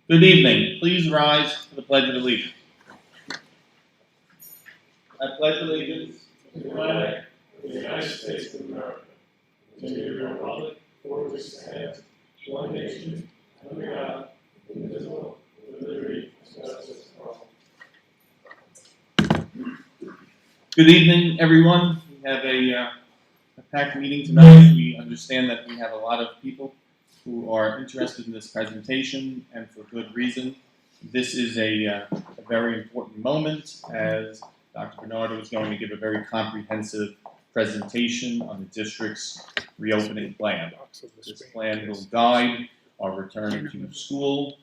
Good evening. Please rise for the Pledge of Allegiance. I pledge allegiance to the flag of the United States of America, and to the republic for which it stands, one nation, under God, indivisible, with liberty and justice for all. Good evening, everyone. We have a packed meeting tonight. We understand that we have a lot of people who are interested in this presentation, and for good reason. This is a very important moment, as Dr. Bernardo is going to give a very comprehensive presentation on the district's reopening plan. This plan will guide our return to school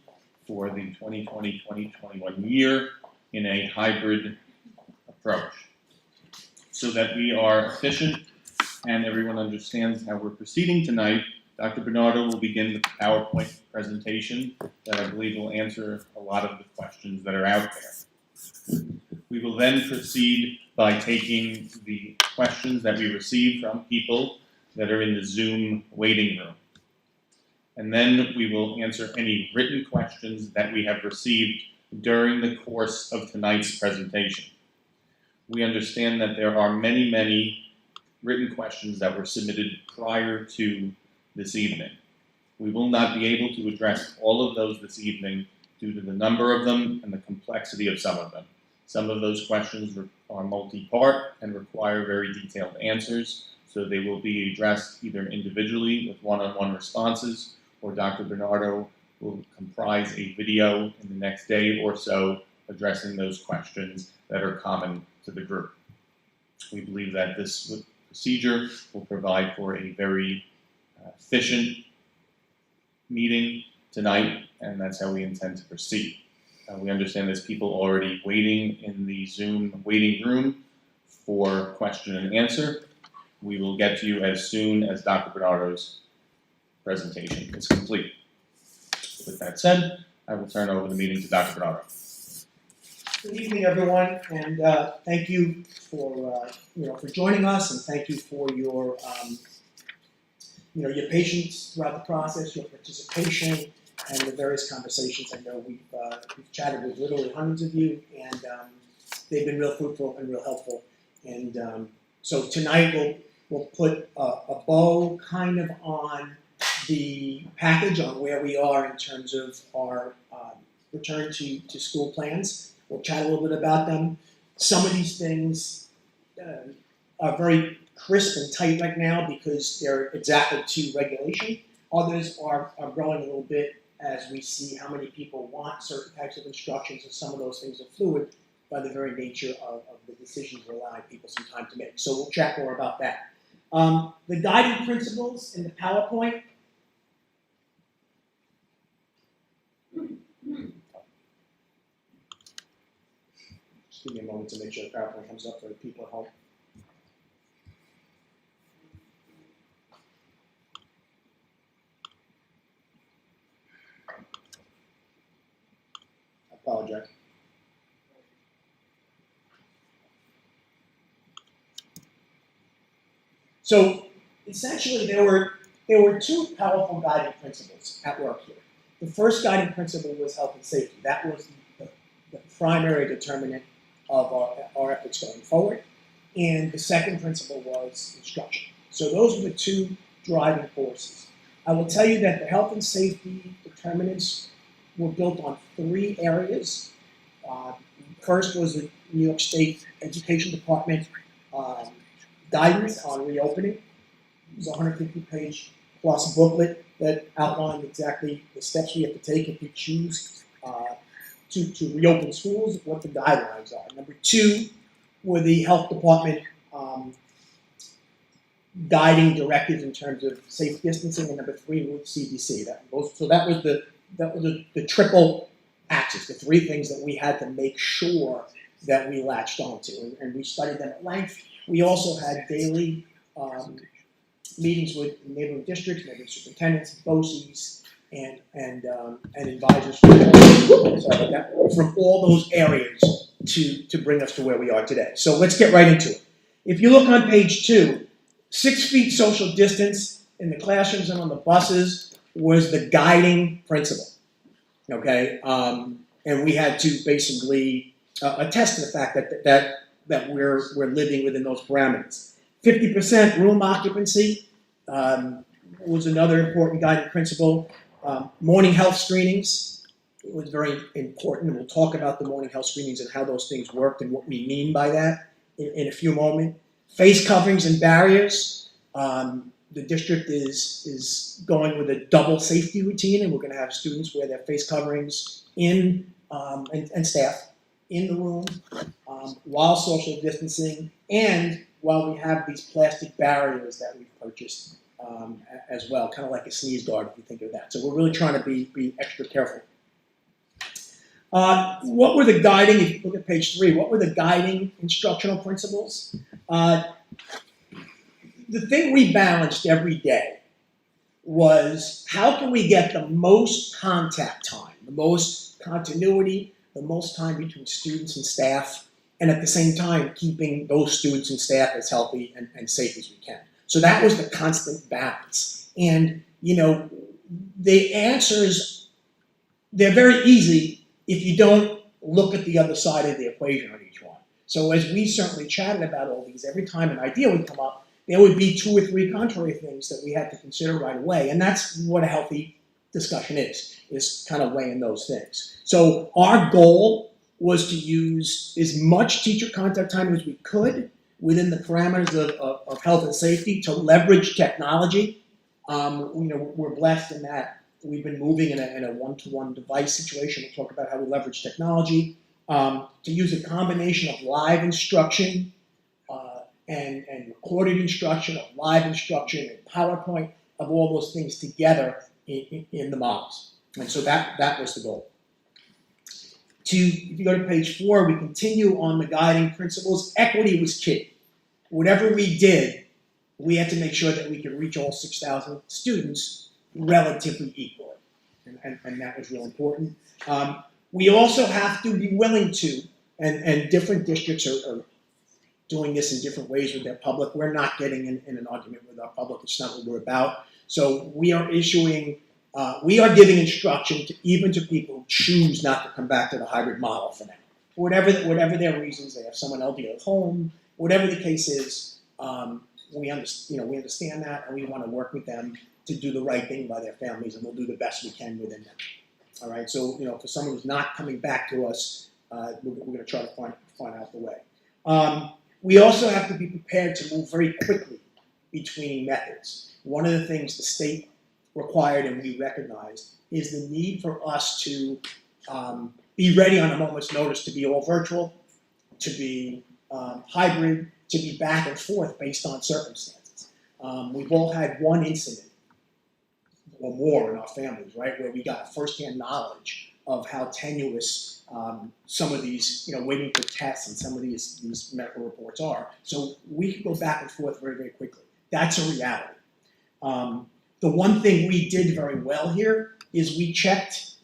for the 2020-2021 year in a hybrid approach, so that we are efficient and everyone understands how we're proceeding tonight. Dr. Bernardo will begin the PowerPoint presentation that I believe will answer a lot of the questions that are out there. We will then proceed by taking the questions that we receive from people that are in the Zoom waiting room. And then we will answer any written questions that we have received during the course of tonight's presentation. We understand that there are many written questions that were submitted prior to this evening. We will not be able to address all of those this evening due to the number of them and the complexity of some of them. Some of those questions are multi-part and require very detailed answers, so they will be addressed either individually with one-on-one responses, or Dr. Bernardo will comprise a video in the next day or so addressing those questions that are common to the group. We believe that this procedure will provide for a very efficient meeting tonight, and that's how we intend to proceed. We understand there's people already waiting in the Zoom waiting room for question and answer. We will get to you as soon as Dr. Bernardo's presentation is complete. With that said, I will turn over the meeting to Dr. Bernardo. Good evening, everyone, and thank you for for joining us, and thank you for your your patience throughout the process, your participation, and the various conversations. I know we've chatted with literally hundreds of you, and they've been real fruitful and real helpful. And so tonight we'll put a bow kind of on the package on where we are in terms of our return to school plans. We'll chat a little bit about them. Some of these things are very crisp and tight right now because they're exactly to regulation. Others are growing a little bit as we see how many people want certain types of instructions, and some of those things are fluid by the very nature of the decisions we're allowing people some time to make. So we'll chat more about that. The guiding principles in the PowerPoint. Just give me a moment to make sure the PowerPoint comes up for the people at home. Apologize. So essentially, there were two powerful guiding principles at work here. The first guiding principle was health and safety. That was the primary determinant of our efforts going forward. And the second principle was instruction. So those were the two driving forces. I will tell you that the health and safety determinants were built on three areas. First was the New York State Education Department guidance on reopening. It was a 150-page plus booklet that outlined exactly the steps we have to take if we choose to reopen schools, what the guidelines are. Number two were the health department guiding directives in terms of safe distancing, and number three was CDC. That was the triple axis, the three things that we had to make sure that we latched onto, and we studied them at length. We also had daily meetings with neighborhood districts, neighborhood superintendents, BOCES, and advisors from all those areas to bring us to where we are today. So let's get right into it. If you look on page 2, 6 feet social distance in the classrooms and on the buses was the guiding principle. Okay, and we had to basically attest to the fact that we're living within those parameters. 50% room occupancy was another important guiding principle. Morning health screenings was very important, and we'll talk about the morning health screenings and how those things worked and what we mean by that in a few moments. Face coverings and barriers. The district is going with a double safety routine, and we're going to have students wear their face coverings and staff in the room while social distancing, and while we have these plastic barriers that we've purchased as well, kind of like a sneeze guard if you think of that. So we're really trying to be extra careful. What were the guiding, if you look at page 3, what were the guiding instructional principles? The thing we balanced every day was how can we get the most contact time, the most continuity, the most time between students and staff, and at the same time keeping those students and staff as healthy and safe as we can. So that was the constant balance. And, you know, the answers, they're very easy if you don't look at the other side of the equation on each one. So as we certainly chatted about all these, every time an idea would come up, there would be 2 or 3 contrary things that we had to consider right away. And that's what a healthy discussion is kind of weighing those things. So our goal was to use as much teacher contact time as we could within the parameters of health and safety to leverage technology. You know, we're blessed in that we've been moving in a one-to-one device situation. We'll talk about how we leverage technology to use a combination of live instruction and recorded instruction, of live instruction, and PowerPoint, of all those things together in the models. And so that was the goal. If you go to page 4, we continue on the guiding principles. Equity was key. Whatever we did, we had to make sure that we could reach all 6,000 students relatively equally. And that was real important. We also have to be willing to, and different districts are doing this in different ways with their public. We're not getting in an argument with our public. It's not what we're about. So we are giving instruction even to people who choose not to come back to the hybrid model for now. Whatever their reasons, they have someone elderly at home, whatever the case is, we understand that, and we want to work with them to do the right thing by their families, and we'll do the best we can within them. All right, so for someone who's not coming back to us, we're going to try to find out the way. We also have to be prepared to move very quickly between methods. One of the things the state required and we recognized is the need for us to be ready on a moment's notice to be all virtual, to be hybrid, to be back and forth based on circumstances. We've all had one incident or more in our families, right, where we got firsthand knowledge of how tenuous some of these, waiting for tests and some of these medical reports are. So we can go back and forth very, very quickly. That's a reality. The one thing we did very well here is we checked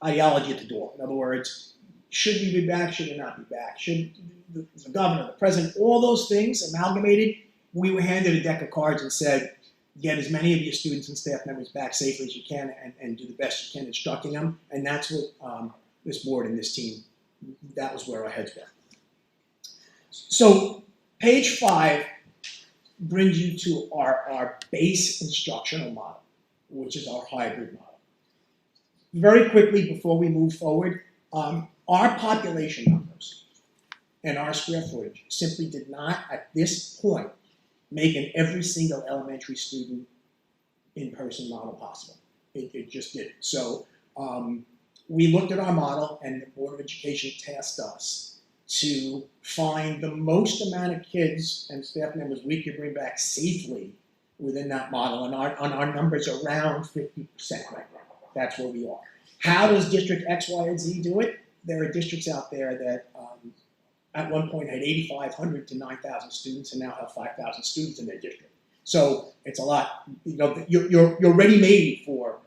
ideology at the door. In other words, should we be back, should we not be back? Should the governor, the president, all those things amalgamated, we were handed a deck of cards and said, get as many of your students and staff members back safely as you can and do the best you can instructing them. And that's what this board and this team, that was where our heads were. So page 5 brings you to our base instructional model, which is our hybrid model. Very quickly before we move forward, our population numbers and our square footage simply did not, at this point, make an every single elementary student in-person model possible. It just didn't. So we looked at our model, and the Board of Education tasked us to find the most amount of kids and staff members we could bring back safely within that model, and our numbers are around 50% right now. That's where we are. How does District X, Y, and Z do it? There are districts out there that at one point had 8,500 to 9,000 students and now have 5,000 students in their district. So it's a lot. You're ready-made for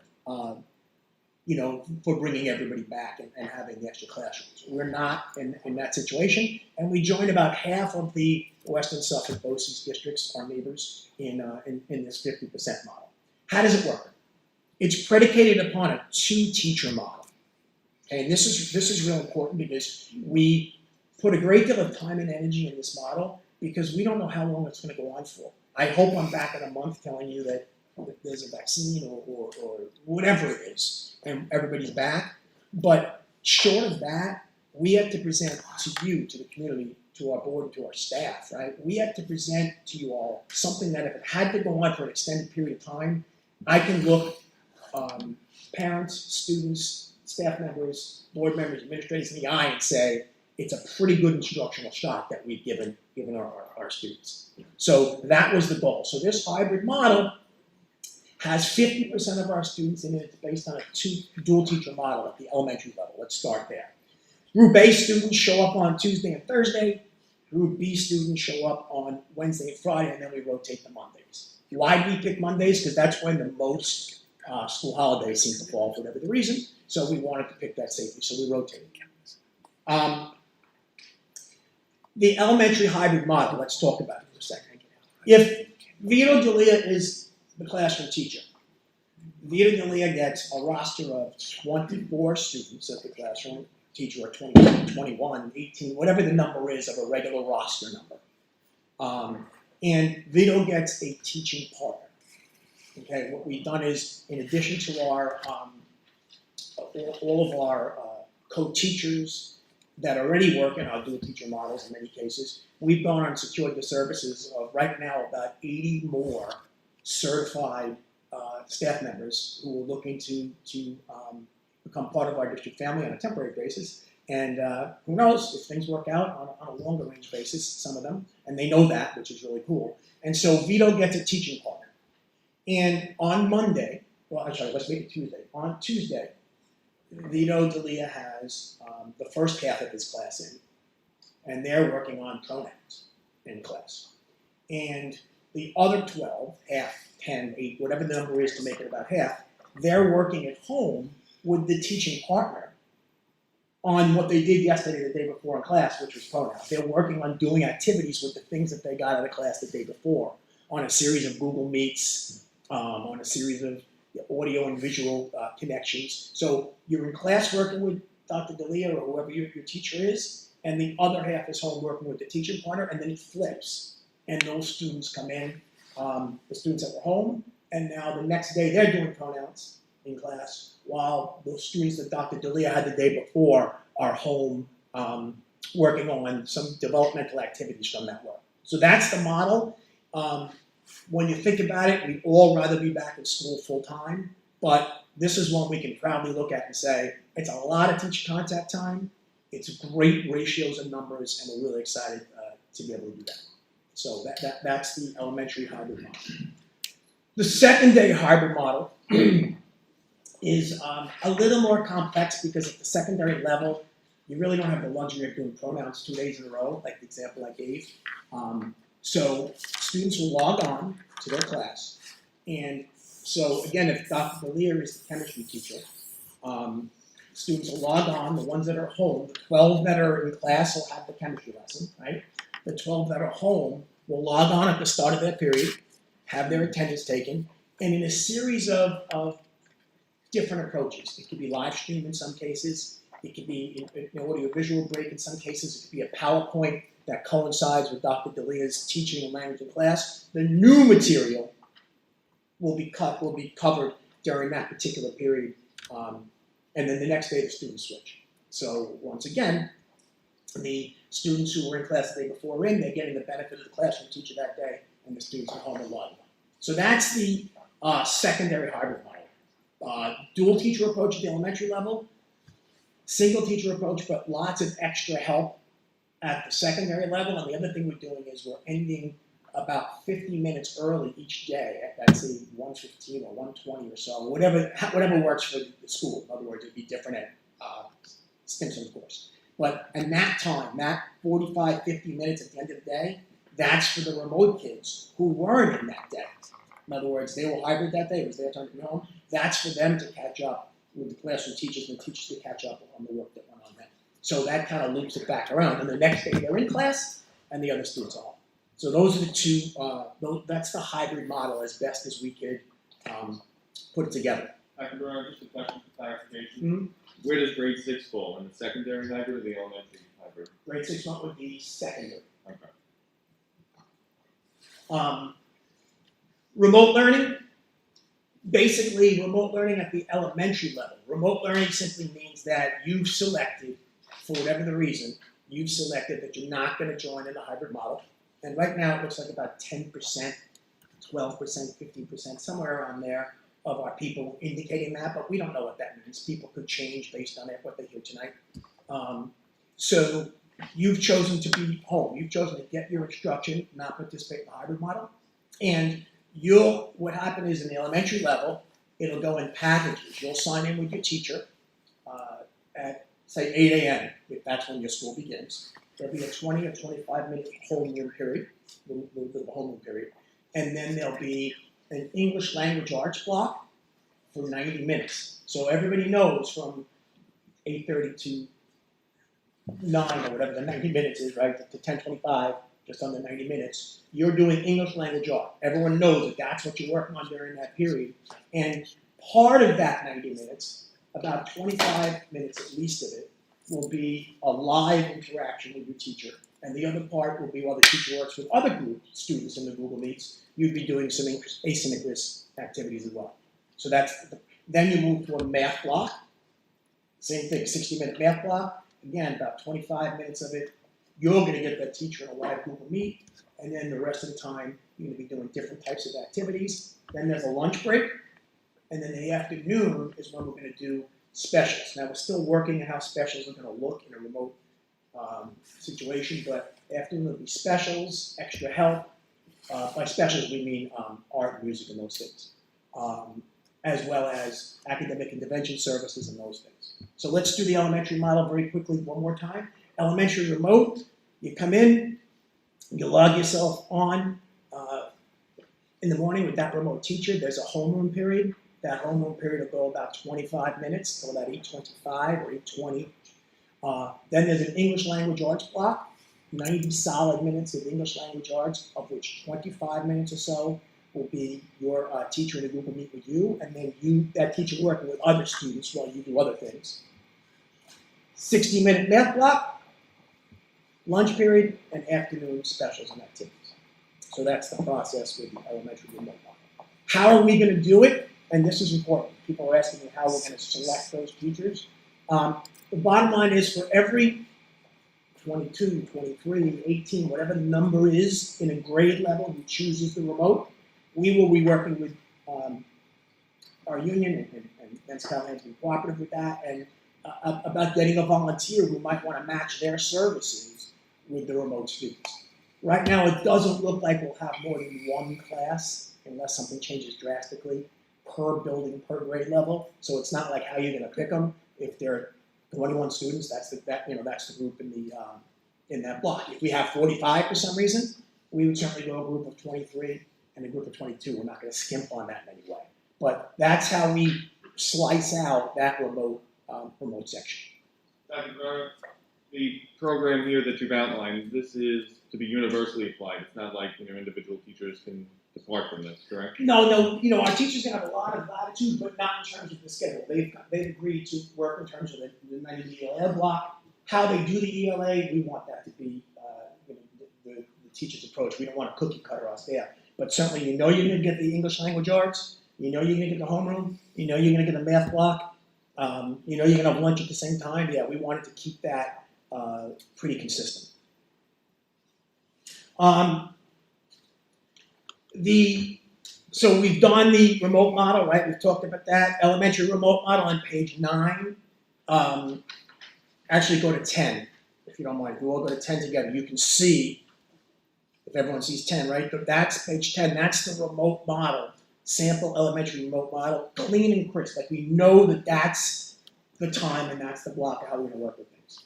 for bringing everybody back and having the extra classrooms. We're not in that situation, and we join about half of the Western Suffolk BOCES districts, our neighbors, in this 50% model. How does it work? It's predicated upon a two-teacher model. Okay, and this is real important because we put a great deal of time and energy in this model because we don't know how long it's going to go on for. I hope I'm back in a month telling you that there's a vaccine or whatever it is, and everybody's back. But short of that, we have to present to you, to the community, to our board, to our staff, right? We have to present to you all something that if it had to go on for an extended period of time, I can look parents, students, staff members, board members, administrators in the eye and say, it's a pretty good instructional shot that we've given our students. So that was the goal. So this hybrid model has 50% of our students in it. It's based on a dual teacher model at the elementary level. Let's start there. Group A students show up on Tuesday and Thursday. Group B students show up on Wednesday and Friday, and then we rotate to Mondays. Why do we pick Mondays? Because that's when the most school holidays seem to fall for whatever the reason. So we wanted to pick that safely, so we rotated. The elementary hybrid model, let's talk about it for a second. If Vito D'Elia is the classroom teacher, Vito D'Elia gets a roster of 24 students at the classroom teacher, or 20, 21, 18, whatever the number is of a regular roster number. And Vito gets a teaching partner. Okay, what we've done is, in addition to our all of our co-teachers that are already work in our dual teacher models in many cases, we've gone and secured the services of right now about 80 more certified staff members who are looking to become part of our district family on a temporary basis. And who knows, if things work out on a longer range basis, some of them, and they know that, which is really cool. And so Vito gets a teaching partner. And on Monday, well, I'm sorry, let's make it Tuesday. On Tuesday, Vito D'Elia has the first half of his class in, and they're working on pronouns in class. And the other 12, half, 10, 8, whatever the number is to make it about half, they're working at home with the teaching partner on what they did yesterday, the day before in class, which was pronouns. They're working on doing activities with the things that they got out of class the day before, on a series of Google Meets, on a series of audio and visual connections. So you're in class working with Dr. D'Elia or whoever your teacher is, and the other half is home working with the teaching partner, and then it flips. And those students come in, the students that were home, and now the next day they're doing pronouns in class, while those students that Dr. D'Elia had the day before are home working on some developmental activities from that work. So that's the model. When you think about it, we'd all rather be back in school full time, but this is one we can proudly look at and say, it's a lot of teacher contact time, it's great ratios and numbers, and we're really excited to be able to do that. So that's the elementary hybrid model. The secondary hybrid model is a little more complex because at the secondary level, you really don't have the luxury of doing pronouns 2 days in a row, like the example I gave. So students will log on to their class. And so again, if Dr. D'Elia is the chemistry teacher, students will log on. The ones that are home, the 12 that are in class will have the chemistry lesson, right? The 12 that are home will log on at the start of their period, have their attendance taken, and in a series of different approaches. It could be live stream in some cases. It could be an audio-visual break in some cases. It could be a PowerPoint that coincides with Dr. D'Elia's teaching and language in class. The new material will be covered during that particular period, and then the next day the students switch. So once again, the students who were in class the day before are in, they're getting the benefit of the classroom teacher that day, and the students are home and logging on. So that's the secondary hybrid model. Dual teacher approach at the elementary level, single teacher approach, but lots of extra help at the secondary level. And the other thing we're doing is we're ending about 50 minutes early each day at, say, 1:15 or 1:20 or so, whatever works for the school. In other words, it'd be different at Stimson, of course. But in that time, that 45, 50 minutes at the end of the day, that's for the remote kids who weren't in that day. In other words, they were hybrid that day. It was their turn to be home. That's for them to catch up with the classroom teachers and the teachers to catch up on the work that went on then. So that kind of loops it back around. And the next day they're in class and the other students are home. So those are the two, that's the hybrid model as best as we could put it together. Dr. Brewer, just a question for clarification. Mhm. Where does grade 6 fall, in the secondary hybrid or the elementary hybrid? Grade 6 month would be secondary. Okay. Remote learning, basically remote learning at the elementary level. Remote learning simply means that you've selected, for whatever the reason, you've selected that you're not going to join in the hybrid model. And right now it looks like about 10%, 12%, 15%, somewhere around there of our people indicating that, but we don't know what that means. People could change based on what they hear tonight. So you've chosen to be home. You've chosen to get your instruction, not participate in the hybrid model. And what happened is in the elementary level, it'll go in packages. You'll sign in with your teacher at, say, 8 a.m., if that's when your school begins. There'll be a 20 or 25-minute homeroom period, little bit of a homeroom period. And then there'll be an English language arts block for 90 minutes. So everybody knows from 8:30 to 9 or whatever the 90 minutes is, right, to 10:25, just under 90 minutes, you're doing English language art. Everyone knows that that's what you're working on during that period. And part of that 90 minutes, about 25 minutes at least of it, will be a live interaction with your teacher. And the other part will be while the teacher works with other group students in the Google Meets, you'd be doing some asynchronous activities as well. So then you move to a math block. Same thing, 60-minute math block. Again, about 25 minutes of it, you're going to get that teacher in a live Google Meet. And then the rest of the time, you're going to be doing different types of activities. Then there's a lunch break. And then in the afternoon is when we're going to do specials. Now, we're still working on how specials are going to look in a remote situation, but afternoon will be specials, extra help. By specials, we mean art, music, and those things, as well as academic intervention services and those things. So let's do the elementary model very quickly one more time. Elementary remote, you come in, you log yourself on in the morning with that remote teacher. There's a homeroom period. That homeroom period will go about 25 minutes, till about 8:25 or 8:20. Then there's an English language arts block, 90 solid minutes of English language arts, of which 25 minutes or so will be your teacher in a group will meet with you, and then that teacher working with other students while you do other things. 60-minute math block, lunch period, and afternoon specials and activities. So that's the process with the elementary remote model. How are we going to do it? And this is important. People are asking me how we're going to select those teachers. The bottom line is for every 22, 23, 18, whatever the number is in a grade level who chooses the remote, we will be working with our union, and Vince Callahan has been cooperative with that, and about getting a volunteer who might want to match their services with the remote students. Right now, it doesn't look like we'll have more than one class unless something changes drastically per building, per grade level. So it's not like how you're going to pick them. If there are 21 students, that's the group in that block. If we have 45 for some reason, we would certainly go a group of 23 and a group of 22. We're not going to skimp on that in any way. But that's how we slice out that remote section. Dr. Brewer, the program here that you've outlined, this is to be universally applied. It's not like individual teachers can depart from this, correct? No, our teachers have a lot of latitude, but not in terms of the schedule. They've agreed to work in terms of the 90 ELA block. How they do the ELA, we want that to be the teacher's approach. We don't want a cookie cutter us there. But certainly you're going to get the English language arts, you're going to get the homeroom, you're going to get the math block, you're going to have lunch at the same time. Yeah, we wanted to keep that pretty consistent. So we've done the remote model, right? We've talked about that. Elementary remote model on page 9. Actually go to 10, if you don't mind. If we all go to 10 together, you can see, if everyone sees 10, right? That's page 10. That's the remote model, sample elementary remote model, clean and crisp. Like we know that that's the time and that's the block of how we're going to work with things.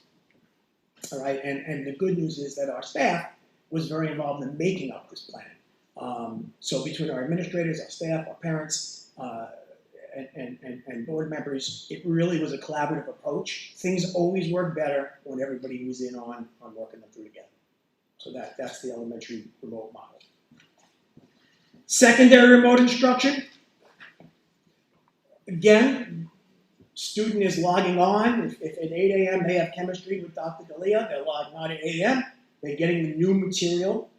All right, and the good news is that our staff was very involved in making up this plan. So between our administrators, our staff, our parents, and board members, it really was a collaborative approach. Things always work better when everybody was in on working them through together. So that's the elementary remote model. Secondary remote instruction. Again, student is logging on. If at 8 a.m. they have chemistry with Dr. Dalia, they're logging on at 8 a.m. They're getting the new material,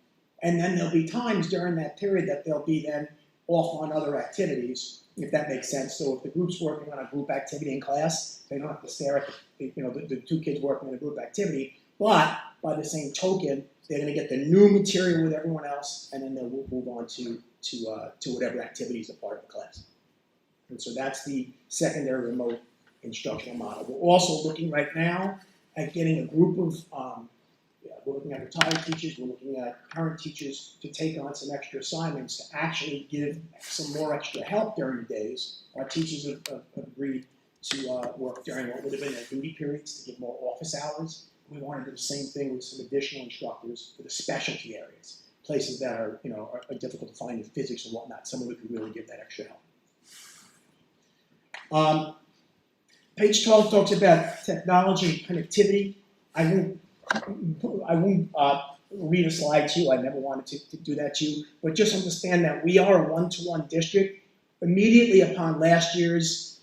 and then there'll be times during that period that they'll be then off on other activities, if that makes sense. So if the group's working on a group activity in class, they don't have to stare at the two kids working on a group activity. But by the same token, they're going to get the new material with everyone else, and then they'll move on to whatever activities are part of the class. And so that's the secondary remote instructional model. We're also looking right now at getting a group of, we're looking at retired teachers, we're looking at current teachers to take on some extra assignments to actually give some more extra help during the days. Our teachers have agreed to work during what would have been their duty periods to give more office hours. We want to do the same thing with some additional instructors for the specialty areas, places that are, are difficult to find in physics and whatnot, someone who could really give that extra help. Page 12 talks about technology and connectivity. I won't read a slide to you. I never wanted to do that to you, but just understand that we are a one-to-one district. Immediately upon last year's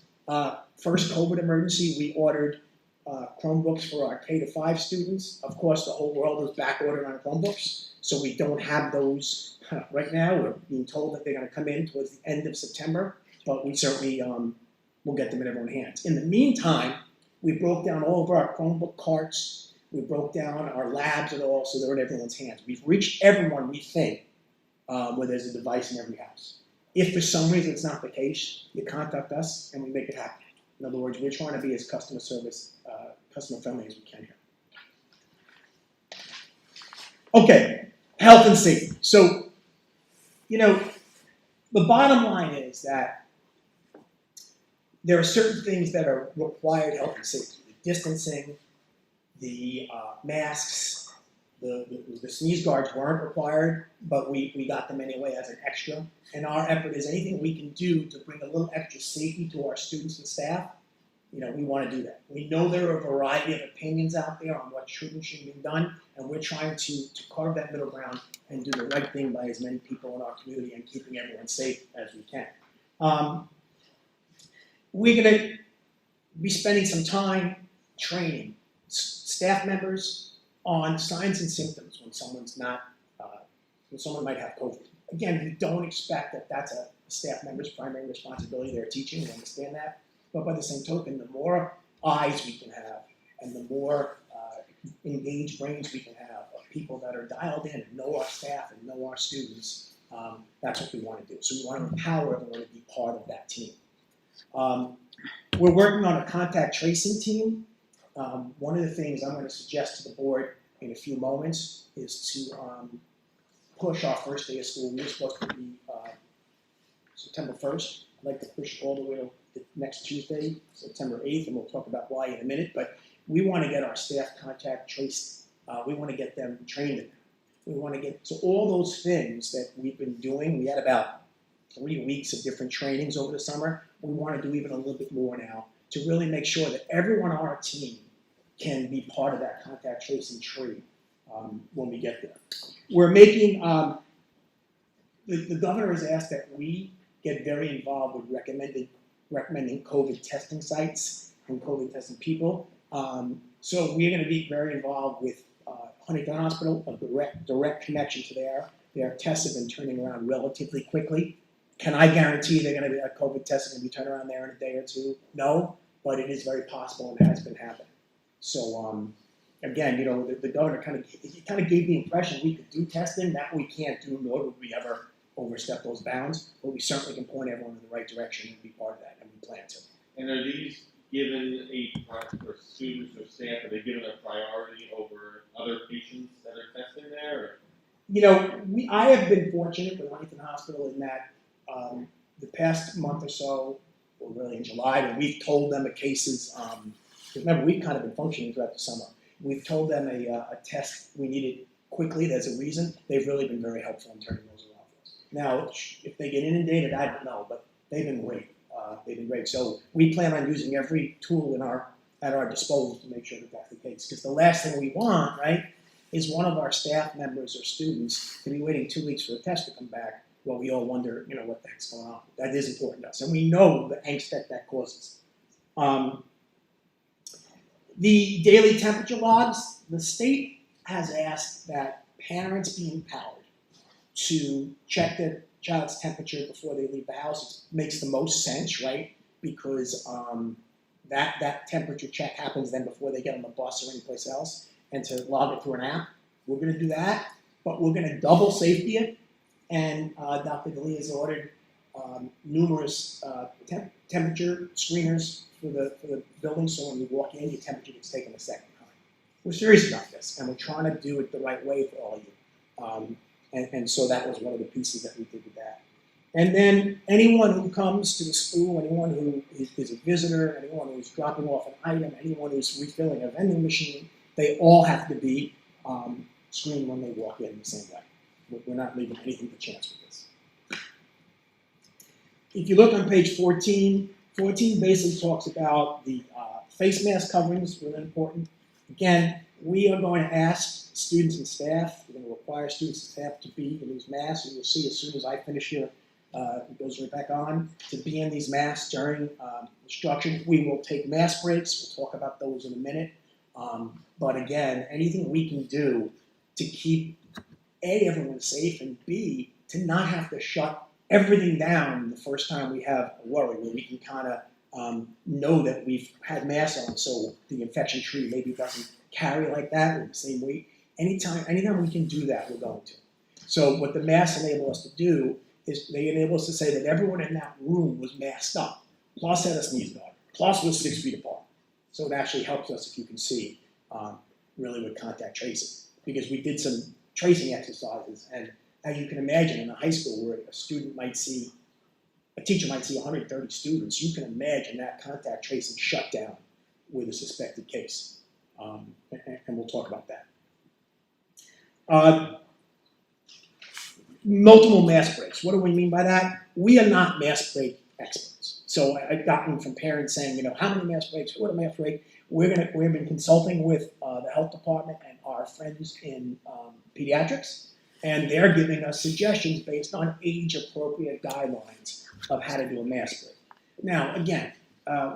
first COVID emergency, we ordered Chromebooks for our K-5 students. Of course, the whole world was back ordered on Chromebooks, so we don't have those right now. We're being told that they're going to come in towards the end of September, but we certainly will get them in everyone's hands. In the meantime, we broke down all of our Chromebook carts. We broke down our labs and all, so they're in everyone's hands. We've reached everyone, we think, where there's a device in every house. If for some reason it's not the case, you contact us and we make it happen. In other words, we're trying to be as customer friendly as we can here. Okay, health and safety. So, the bottom line is that there are certain things that are required health and safety. The distancing, the masks, the sneeze guards weren't required, but we got them anyway as an extra. And our effort is anything we can do to bring a little extra safety to our students and staff, we want to do that. We know there are a variety of opinions out there on what should and shouldn't be done, and we're trying to carve that middle ground and do the right thing by as many people in our community and keeping everyone safe as we can. We're going to be spending some time training staff members on signs and symptoms when someone's not, when someone might have COVID. Again, we don't expect that that's a staff member's primary responsibility. They're teaching, we understand that. But by the same token, the more eyes we can have and the more engaged brains we can have of people that are dialed in and know our staff and know our students, that's what we want to do. So we want to empower everyone to be part of that team. We're working on a contact tracing team. One of the things I'm going to suggest to the board in a few moments is to push our first day of school. We're supposed to be September 1st. I'd like to push all the way to next Tuesday, September 8th, and we'll talk about why in a minute. But we want to get our staff contact traced. We want to get them trained in that. We want to get, so all those things that we've been doing, we had about 3 weeks of different trainings over the summer. We want to do even a little bit more now to really make sure that everyone on our team can be part of that contact tracing tree when we get there. We're making, the governor has asked that we get very involved with recommending COVID testing sites and COVID testing people. So we're going to be very involved with Huntington Hospital, a direct connection to there. Their tests have been turning around relatively quickly. Can I guarantee they're going to be a COVID test is going to be turned around there in a day or two? No, but it is very possible and has been happening. So again, the governor kind of gave the impression we could do testing. That we can't do, nor would we ever overstep those bounds. But we certainly can point everyone in the right direction and be part of that, and we plan to. And are these given for students or staff? Are they given a priority over other patients that are testing there? Or? I have been fortunate with Huntington Hospital in that the past month or so, or really in July, when we've told them of cases, remember, we've kind of been functioning throughout the summer. We've told them a test we needed quickly, there's a reason. They've really been very helpful in turning those around for us. Now, if they get inundated, I don't know, but they've been great. So we plan on using every tool at our disposal to make sure that that's the case. Because the last thing we want, right, is one of our staff members or students to be waiting 2 weeks for a test to come back well, we all wonder, what the heck's going on. That is important to us, and we know the angst that causes. The daily temperature logs, the state has asked that parents be empowered to check their child's temperature before they leave the house. It makes the most sense, right? Because that temperature check happens then before they get on the bus or anyplace else, and to log it through an app. We're going to do that, but we're going to double safety it, and Dr. Dalia has ordered numerous temperature screeners for the building, so when you walk in, your temperature gets taken a second time. We're serious about this, and we're trying to do it the right way for all of you. And so that was one of the pieces that we did with that. And then anyone who comes to the school, anyone who is a visitor, anyone who's dropping off an item, anyone who's refilling a vending machine, they all have to be screened when they walk in the same way. We're not leaving anything to chance with this. If you look on page 14, 14 basically talks about the face mask coverings, really important. Again, we are going to ask students and staff, we're going to require students and staff to be in these masks, and you'll see as soon as I finish here, it goes right back on, to be in these masks during instruction. We will take mask breaks, we'll talk about those in a minute. But again, anything we can do to keep A, everyone safe, and B, to not have to shut everything down the first time we have a worry, where we can kind of know that we've had masks on, so the infection tree maybe doesn't carry like that with the same weight. Anytime we can do that, we're going to. So what the masks enable us to do is they enable us to say that everyone in that room was masked up, plus had a sneeze guard, plus was 6 feet apart. So it actually helps us, if you can see, really with contact tracing. Because we did some tracing exercises, and as you can imagine, in a high school where a teacher might see 130 students, you can imagine that contact tracing shut down with a suspected case. And we'll talk about that. Multiple mask breaks. What do we mean by that? We are not mask break experts. So I've gotten from parents saying, how many mask breaks? What a mask break? We've been consulting with the health department and our friends in pediatrics, and they're giving us suggestions based on age-appropriate guidelines of how to do a mask break. Now, again,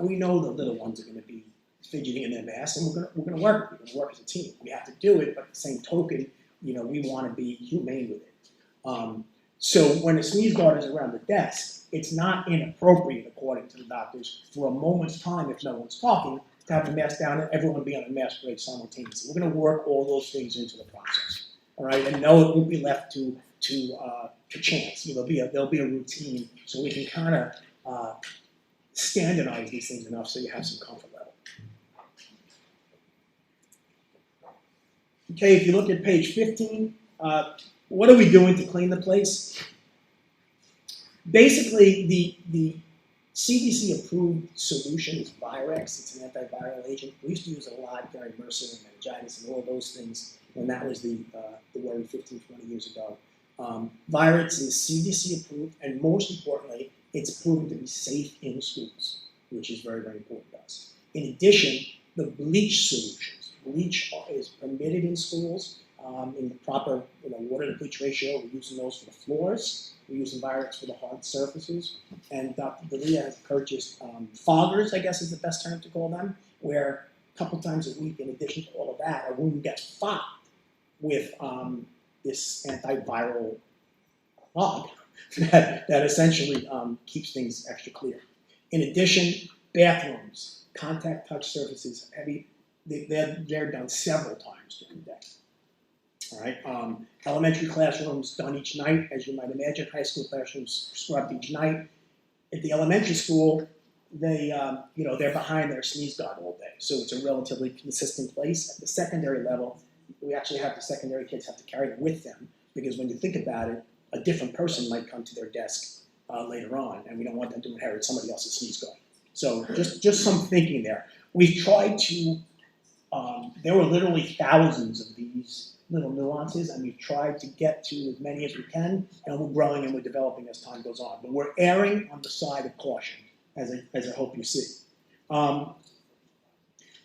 we know the little ones are going to be fidgeting in their masks, and we're going to work. We're going to work as a team. We have to do it, but at the same token, we want to be humane with it. So when a sneeze guard is around the desk, it's not inappropriate, according to the doctors, for a moment's time, if no one's talking, to have the mask down and everyone be on a mask break simultaneously. We're going to work all those things into the process, all right? And no, it won't be left to chance. There'll be a routine, so we can kind of standardize these things enough so you have some comfort level. Okay, if you look at page 15, what are we doing to clean the place? Basically, the CDC-approved solution is Virex. It's an antiviral agent. We used to use it a lot during MRSA and meningitis and all those things when that was the worry 15, 20 years ago. Virex is CDC-approved, and most importantly, it's proven to be safe in schools, which is very, very important to us. In addition, the bleach solutions. Bleach is permitted in schools. In the proper water to bleach ratio, we're using those for the floors. We're using Virex for the hard surfaces. And Dr. Dalia has purchased foggers, I guess is the best term to call them, where a couple times a week, in addition to all of that, a room gets fogged with this antiviral fog that essentially keeps things extra clear. In addition, bathrooms, contact touch surfaces, they're done several times during the day. All right. Elementary classrooms done each night, as you might imagine. High school classrooms scrubbed each night. At the elementary school, they're behind their sneeze guard all day, so it's a relatively consistent place. At the secondary level, we actually have the secondary kids have to carry it with them, because when you think about it, a different person might come to their desk later on, and we don't want them to inherit somebody else's sneeze guard. So just some thinking there. We've tried to. There were literally thousands of these little nuances, and we've tried to get to as many as we can, and we're growing and we're developing as time goes on. But we're erring on the side of caution, as I hope you see.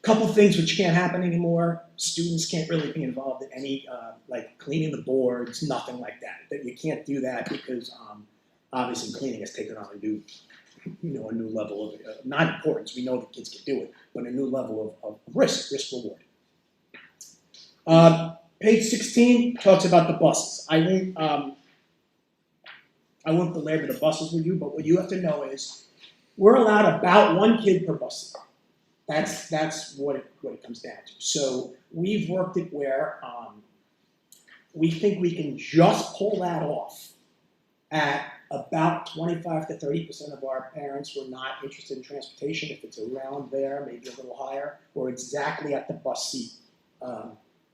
Couple things which can't happen anymore. Students can't really be involved in any, like cleaning the boards, nothing like that. That you can't do that because obviously cleaning has taken on a new, a new level of, not importance, we know the kids can do it, but a new level of risk reward. Page 16 talks about the buses. I won't belabor the buses with you, but what you have to know is we're allowed about 1 kid per bus. That's what it comes down to. So we've worked it where we think we can just pull that off at about 25 to 30% of our parents were not interested in transportation. If it's around there, maybe a little higher, or exactly at the bus seat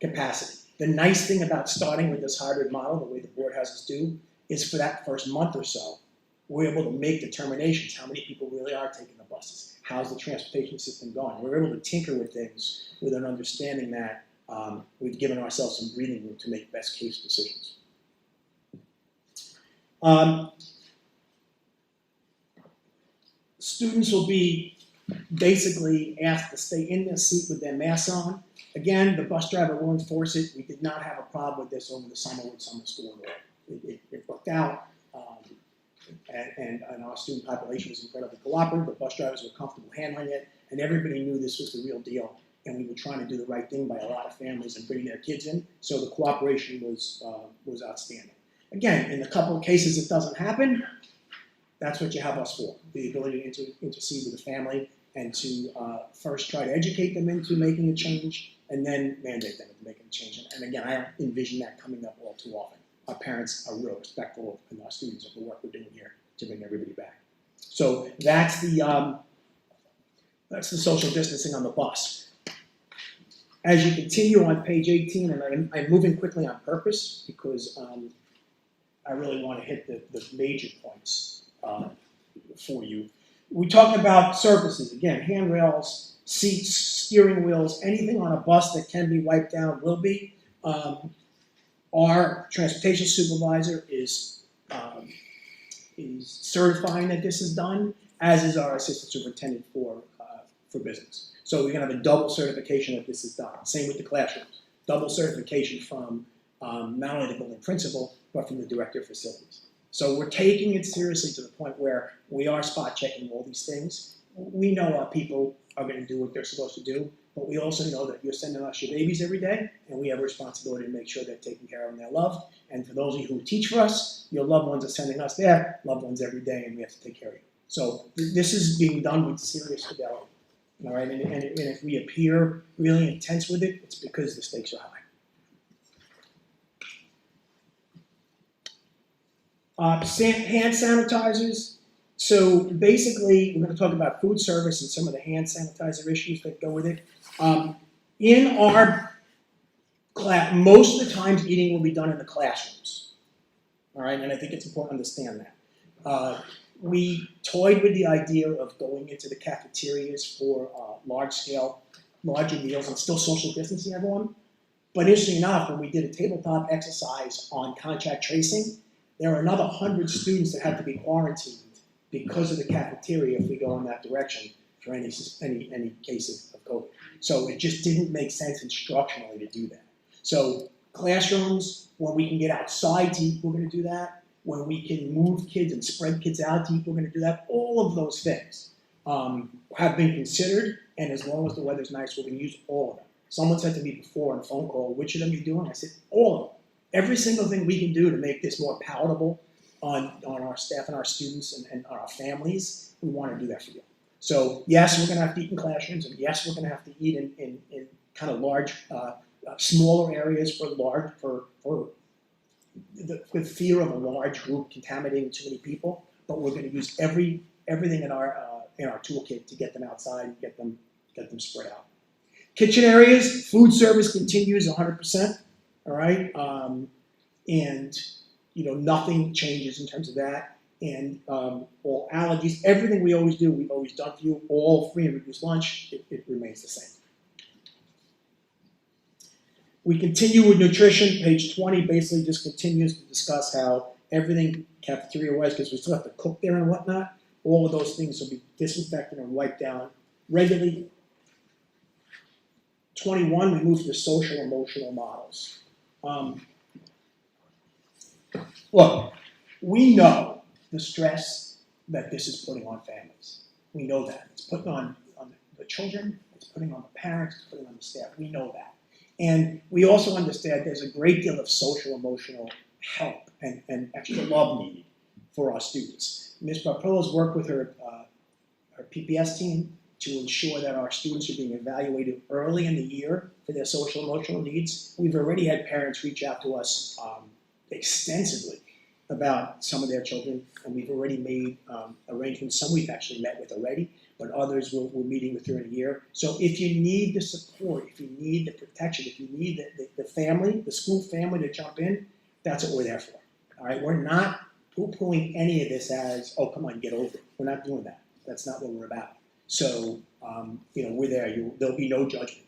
capacity. The nice thing about starting with this hybrid model, the way the board has us do, is for that first month or so, we're able to make determinations. How many people really are taking the buses? How's the transportation system going? We're able to tinker with things with an understanding that we've given ourselves some breathing room to make best case decisions. Students will be basically asked to stay in their seat with their masks on. Again, the bus driver will enforce it. We did not have a problem with this over the summer with summer school. It worked out, and our student population was incredibly cooperative. The bus drivers were comfortable handling it, and everybody knew this was the real deal. And we were trying to do the right thing by a lot of families and bringing their kids in. So the cooperation was outstanding. Again, in a couple of cases it doesn't happen. That's what you have us for, the ability to intercede with the family and to first try to educate them into making a change and then mandate them into making a change. And again, I don't envision that coming up all too often. Our parents are real respectful of our students of the work we're doing here to bring everybody back. So that's the social distancing on the bus. As you continue on page 18, and I'm moving quickly on purpose because I really want to hit the major points for you. We talk about surfaces, again, handrails, seats, steering wheels, anything on a bus that can be wiped down will be. Our transportation supervisor is certifying that this is done, as is our assistant superintendent for business. So we're going to have a double certification that this is done. Same with the classrooms. Double certification from not only the building principal, but from the director of facilities. So we're taking it seriously to the point where we are spot checking all these things. We know our people are going to do what they're supposed to do, but we also know that you're sending us your babies every day, and we have a responsibility to make sure they're taken care of and they're loved. And for those of you who teach for us, your loved ones are sending us their loved ones every day, and we have to take care of you. So this is being done with serious fidelity. All right, and if we appear really intense with it, it's because the stakes are high. Hand sanitizers. So basically, we're going to talk about food service and some of the hand sanitizer issues that go with it. In our class, most of the times eating will be done in the classrooms. All right, and I think it's important to understand that. We toyed with the idea of going into the cafeterias for larger meals and still social distancing everyone. But interestingly enough, when we did a tabletop exercise on contact tracing, there are another 100 students that have to be quarantined because of the cafeteria if we go in that direction for any case of COVID. So it just didn't make sense instructionally to do that. So classrooms, when we can get outside to eat, we're going to do that. When we can move kids and spread kids out to eat, we're going to do that. All of those things have been considered, and as long as the weather's nice, we're going to use all of them. Someone said to me before on a phone call, which of them are you doing? I said, all of them. Every single thing we can do to make this more palatable on our staff and our students and our families, we want to do that for you. So yes, we're going to have to eat in classrooms, and yes, we're going to have to eat in kind of large, smaller areas with fear of a large group contaminating too many people. But we're going to use everything in our toolkit to get them outside and get them spread out. Kitchen areas, food service continues 100%. All right, and nothing changes in terms of that. And all allergies, everything we always do, we've always done for you. All free and reduced lunch, it remains the same. We continue with nutrition. Page 20 basically just continues to discuss how everything cafeteria-wise, because we still have to cook there and whatnot, all of those things will be disinfected and wiped down regularly. 21, we move to social emotional models. Look, we know the stress that this is putting on families. We know that. It's putting on the children, it's putting on the parents, it's putting on the staff. We know that. And we also understand there's a great deal of social emotional help and extra love needed for our students. Ms. Barpillo's worked with her PPS team to ensure that our students are being evaluated early in the year for their social emotional needs. We've already had parents reach out to us extensively about some of their children, and we've already made arrangements. Some we've actually met with already, but others we're meeting with during the year. So if you need the support, if you need the protection, if you need the family, the school family to jump in, that's what we're there for. All right, we're not poo-pooing any of this as, oh, come on, get over it. We're not doing that. That's not what we're about. So, we're there. There'll be no judgment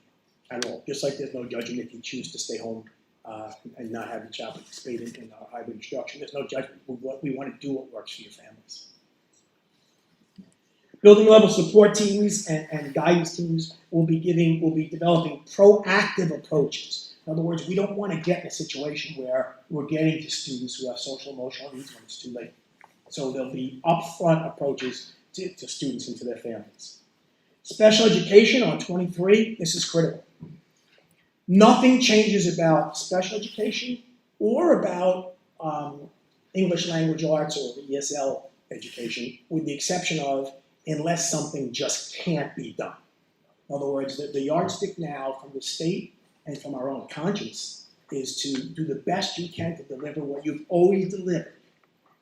at all. Just like there's no judgment if you choose to stay home and not have your child participate in our hybrid instruction. There's no judgment. We want to do what works for your families. Building level support teams and guidance teams will be developing proactive approaches. In other words, we don't want to get in a situation where we're getting to students who have social emotional needs when it's too late. So there'll be upfront approaches to students and to their families. Special education on 23, this is critical. Nothing changes about special education or about English language arts or ESL education, with the exception of unless something just can't be done. In other words, the yardstick now from the state and from our own conscience is to do the best you can to deliver what you've always delivered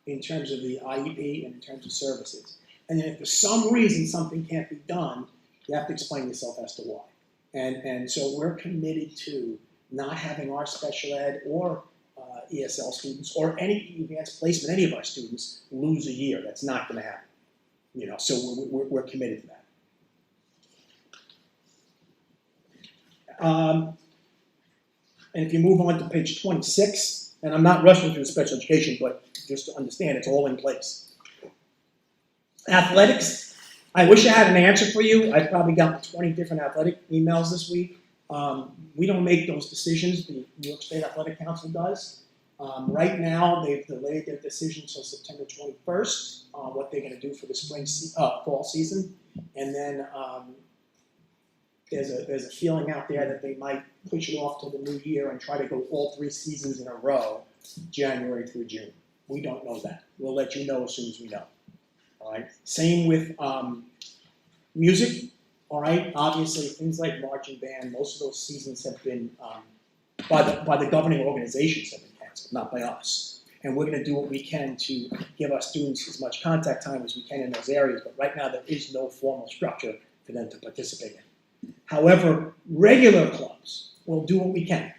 in terms of the IEP and in terms of services. And then if for some reason something can't be done, you have to explain yourself as to why. And so we're committed to not having our special ed or ESL students or any advanced placement, any of our students, lose a year. That's not going to happen. So we're committed to that. And if you move on to page 26, and I'm not rushing through special education, but just to understand, it's all in place. Athletics, I wish I had an answer for you. I've probably gotten 20 different athletic emails this week. We don't make those decisions. The New York State Athletic Council does. Right now, they've delayed their decision until September 21st on what they're going to do for the fall season. And then there's a feeling out there that they might push it off till the new year and try to go all 3 seasons in a row, January through June. We don't know that. We'll let you know as soon as we know. All right. Same with music. All right. Obviously, things like marching band, most of those seasons have been by the governing organizations have been canceled, not by us. And we're going to do what we can to give our students as much contact time as we can in those areas. But right now, there is no formal structure for them to participate in. However, regular clubs will do what we can,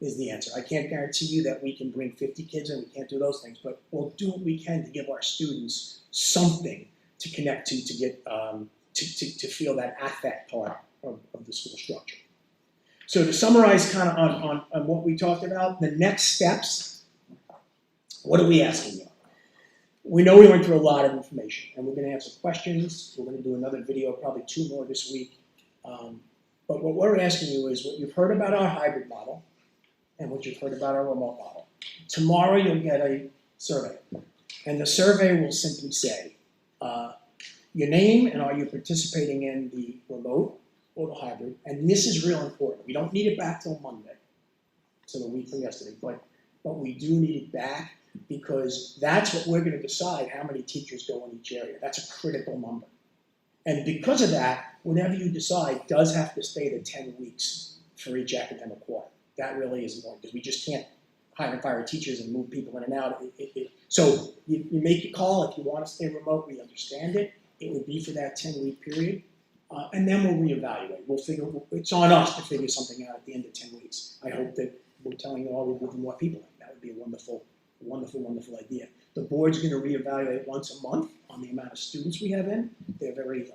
is the answer. I can't guarantee you that we can bring 50 kids in. We can't do those things. But we'll do what we can to give our students something to connect to get to feel that affect part of the school structure. So to summarize kind of on what we talked about, the next steps, what are we asking you? We know we went through a lot of information, and we're going to answer questions. We're going to do another video, probably 2 more this week. But what we're asking you is what you've heard about our hybrid model and what you've heard about our remote model. Tomorrow you'll get a survey, and the survey will simply say your name and are you participating in the remote or the hybrid. And this is real important. We don't need it back till Monday, so the week from yesterday, but we do need it back because that's what we're going to decide how many teachers go in each area. That's a critical number. And because of that, whatever you decide does have to stay to 10 weeks for each academic quarter. That really is important because we just can't hire and fire teachers and move people in and out. So you make your call. If you want to stay remote, we understand it. It would be for that 10-week period. And then we'll reevaluate. It's on us to figure something out at the end of 10 weeks. I hope that we're telling you all we're moving more people in. That would be a wonderful, wonderful idea. The board's going to reevaluate once a month on the amount of students we have in. They're very,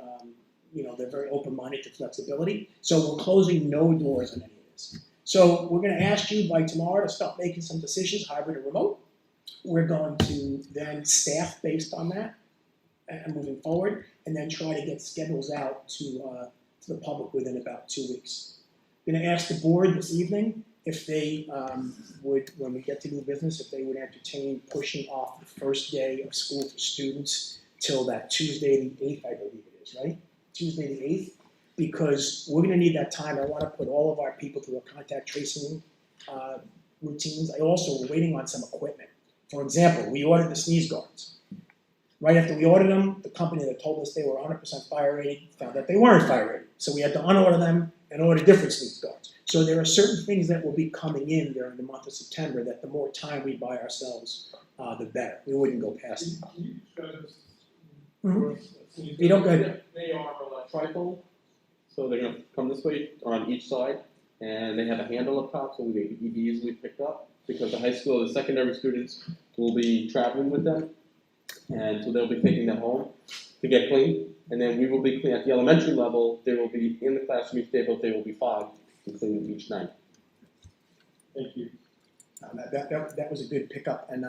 they're very open-minded to flexibility. So we're closing no doors on any of this. So we're going to ask you by tomorrow to start making some decisions, hybrid or remote. We're going to then staff based on that and moving forward, and then try to get schedules out to the public within about 2 weeks. Gonna ask the board this evening if they would, when we get to new business, if they would entertain pushing off the first day of school for students till that Tuesday the 8th, I believe it is, right? Tuesday the 8th, because we're gonna need that time. I wanna put all of our people through a contact tracing routines. I also, we're waiting on some equipment. For example, we ordered the sneeze guards. Right after we ordered them, the company that told us they were 100% fire rated found that they weren't fire rated. So we had to unorder them and order different sneeze guards. So there are certain things that will be coming in during the month of September that the more time we buy ourselves, the better. We wouldn't go past it. Can you describe this? You don't go ahead. They are trifold, so they're going to come this way on each side, and they have a handle up top so they can be easily picked up, because the high school, the secondary students will be traveling with them, and so they'll be taking them home to get clean, and then we will be clean at the elementary level. They will be in the classroom each day, but they will be 5 to clean each night. Thank you. That was a good pickup, and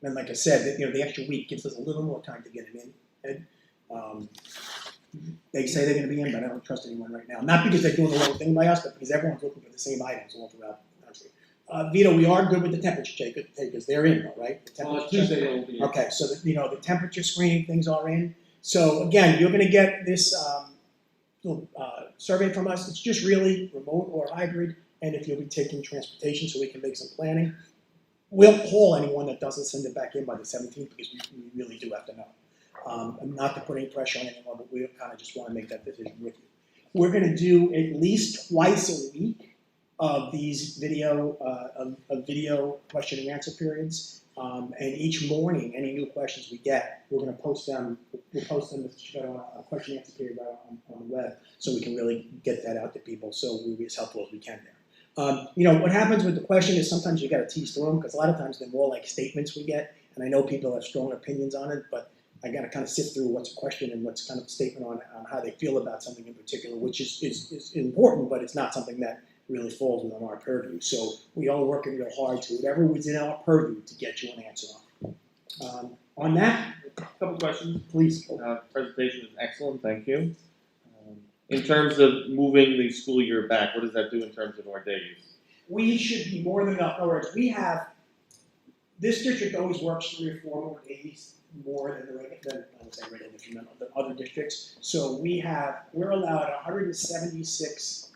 like I said, the extra week gives us a little more time to get it in. And, they say they're going to be in, but I don't trust anyone right now. Not because they're doing the wrong thing by us, but because everyone's looking for the same items all throughout the country. Vito, we are good with the temperature takers. They're in, though, right? The temperature Tuesday they will be in. Okay, so the temperature screening things are in. So again, you're going to get this little survey from us. It's just really remote or hybrid, and if you'll be taking transportation, so we can make some planning. We'll call anyone that doesn't send it back in by the 17th, because we really do have to know. And not to put any pressure on anyone, but we kind of just want to make that decision with you. We're going to do at least twice a week of these video question and answer periods. And each morning, any new questions we get, we're going to post them. We'll post them on a question and answer period right on the web, so we can really get that out to people. So we'll be as helpful as we can there. What happens with the question is sometimes you got to tease through them, because a lot of times they're more like statements we get, and I know people have strong opinions on it, but I got to kind of sift through what's a question and what's kind of a statement on how they feel about something in particular, which is important, but it's not something that really falls within our purview. So we are working real hard to whatever was in our purview to get you an answer on. On that, A couple questions. please. Presentation is excellent, thank you. In terms of moving the school year back, what does that do in terms of our days? We should be more than enough. In other words, this district always works 3 or 4 more days more than the other districts. So we're allowed 176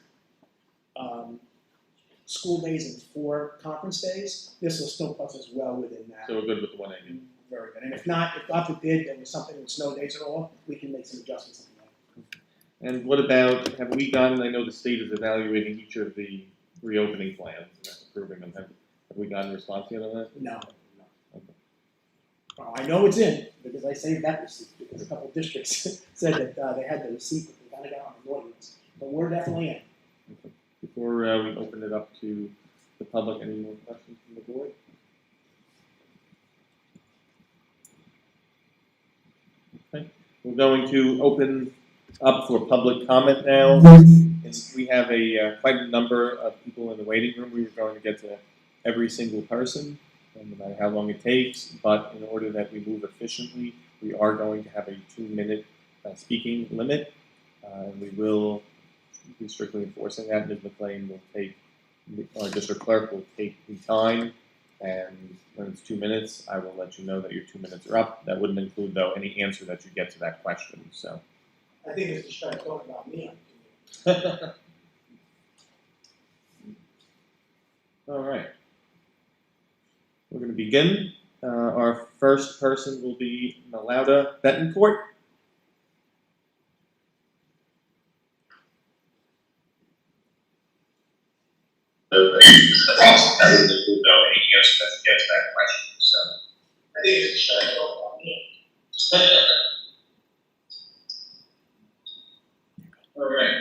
school days and 4 conference days. This will still put us well within that. So we're good with the 180. Very good. And if not, if God forbid there was something with snow days at all, we can make some adjustments. And what about, have we done, I know the state is evaluating each of the reopening plans and approving them. Have we gotten a response yet on that? No. Okay. Well, I know it's in, because I saved that receipt, because a couple of districts said that they had the receipt, but they kind of got on the naughty list. But we're definitely in. Okay. Before we open it up to the public, any more questions from the board? Okay. We're going to open up for public comment now. And we have quite a number of people in the waiting room. We were going to get to every single person, no matter how long it takes, but in order that we move efficiently, we are going to have a 2-minute speaking limit, and we will be strictly enforcing that. Ms. McLean will take, our district clerk will take the time, and when it's 2 minutes, I will let you know that your 2 minutes are up. That wouldn't include, though, any answer that you get to that question. So, I think it's just trying to talk about me. all right. We're going to begin. Our first person will be Malauda Betancourt. I wouldn't include, though, any answer that you get to that question. So, I think it's just trying to talk about me. All right.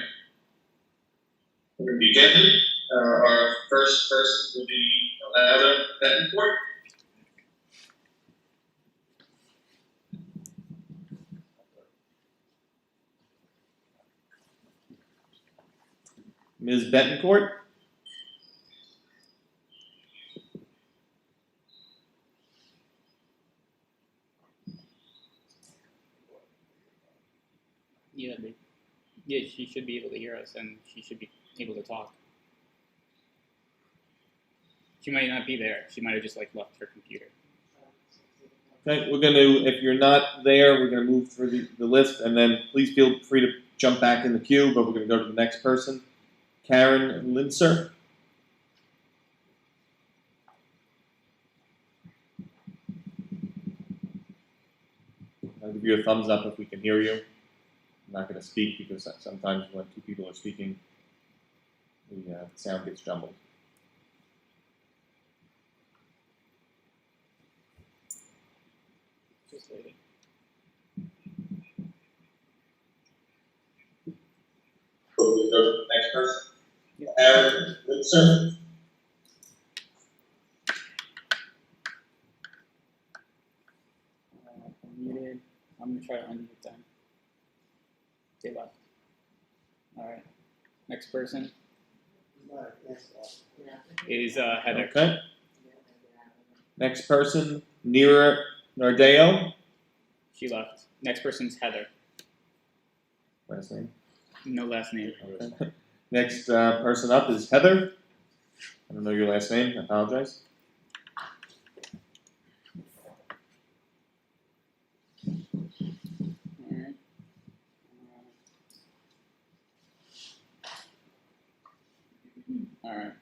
We're going to begin. Our first person will be Malauda Betancourt. Ms. Betancourt. You and me. Yeah, she should be able to hear us, and she should be able to talk. She might not be there. She might have just like left her computer. Okay, we're going to, if you're not there, we're going to move through the list, and then please feel free to jump back in the queue, but we're going to go to the next person. Karen Linser. I'll give you a thumbs up if we can hear you. I'm not going to speak because sometimes when two people are speaking, the sound gets jumbled. Just waiting. Next person. Karen Linser. Muted. I'm gonna try to unmute them. They left. All right. Next person is Heather. Okay. Next person, Nira Nardeo. She left. Next person's Heather. Last name. No last name. Okay. Next person up is Heather. I don't know your last name. I apologize. Alright. Alright,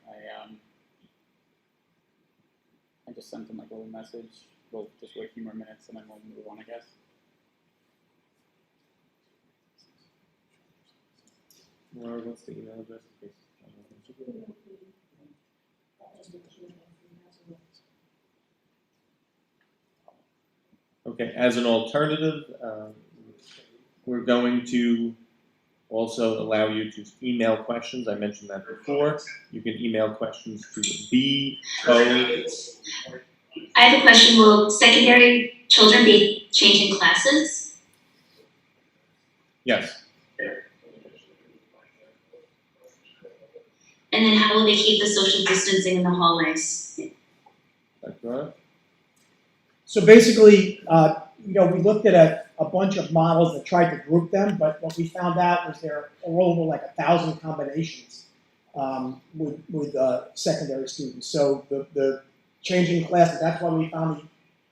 I just sent him like a little message. We'll just wait a few more minutes and then we'll move on, I guess. Or what's the email address in case? Okay, as an alternative, we're going to also allow you to email questions. I mentioned that before. You can email questions to BO. I have a question. Will secondary children be changing classes? Yes. And then how will they keep the social distancing in the hallways? That's correct. So basically, we looked at a bunch of models that tried to group them, but what we found out was there are over like 1,000 combinations with secondary students. So the changing classes, that's why we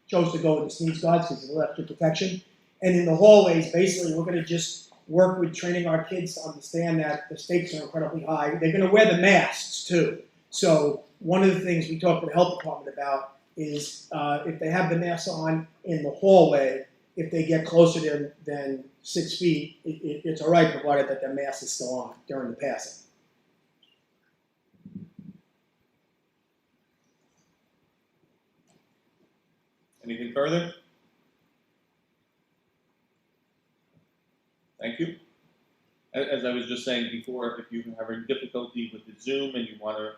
chose to go with the sneeze guards because of extra protection. And in the hallways, basically, we're going to just work with training our kids to understand that the stakes are incredibly high. They're going to wear the masks too. So one of the things we talked to the health department about is if they have the masks on in the hallway, if they get closer than 6 feet, it's all right, provided that their mask is still on during the passing. Anything further? Thank you. As I was just saying before, if you're having difficulty with the Zoom and you want to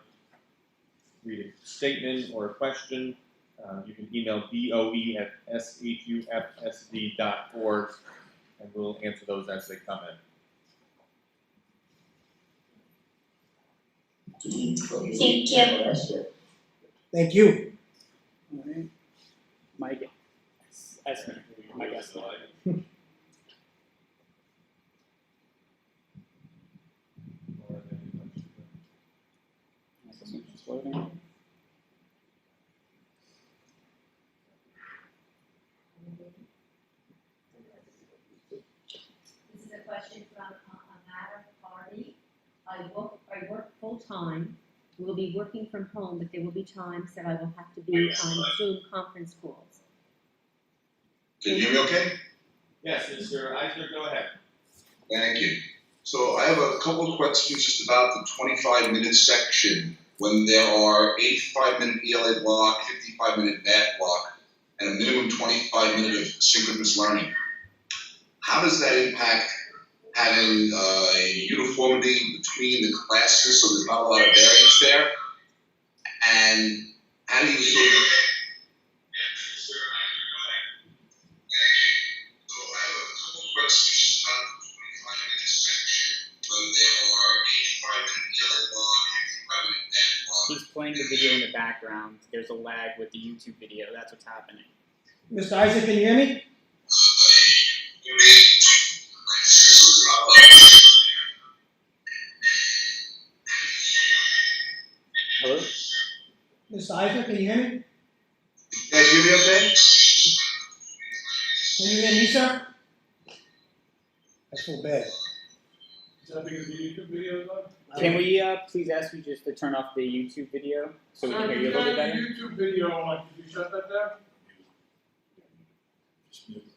read a statement or a question, you can email boe@shufsd.org and we'll answer those as they come in. Thank you. Thank you. All right. Mike Esme. Mike Esme. Just loading. This is a question from Amara Hardy. I work full-time. We'll be working from home, but there will be times that I will have to be on Zoom conference calls. Can you hear me okay? Yes, Mr. Eisner, go ahead. Thank you. So I have a couple of questions just about the 25-minute section. When there are 85-minute ELA block, 55-minute math block, and a minimum 25-minute of synchronous learning, how does that impact having a uniformity between the classes so there's not a lot of variance there? And how do you sort of... He's playing the video in the background. There's a lag with the YouTube video. That's what's happening. Mr. Isaac, can you hear me? hear me, sir? I feel bad. Is that because the YouTube video is on? Can we please ask you just to turn off the YouTube video so we can hear you a little bit better? YouTube video on, could you shut that down?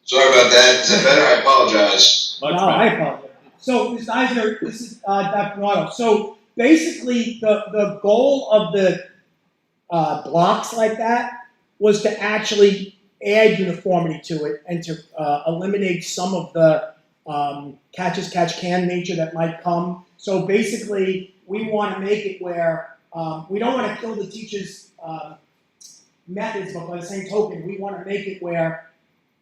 Sorry about that. Is that better? I apologize. Much No, better. I apologize. So, Mr. Eisner, this is Dr. Otto. So basically, the goal of the blocks like that was to actually add uniformity to it and to eliminate some of the catch-as-catch-can nature that might come. So basically, we want to make it where we don't want to kill the teachers' methods, but by the same token, we want to make it where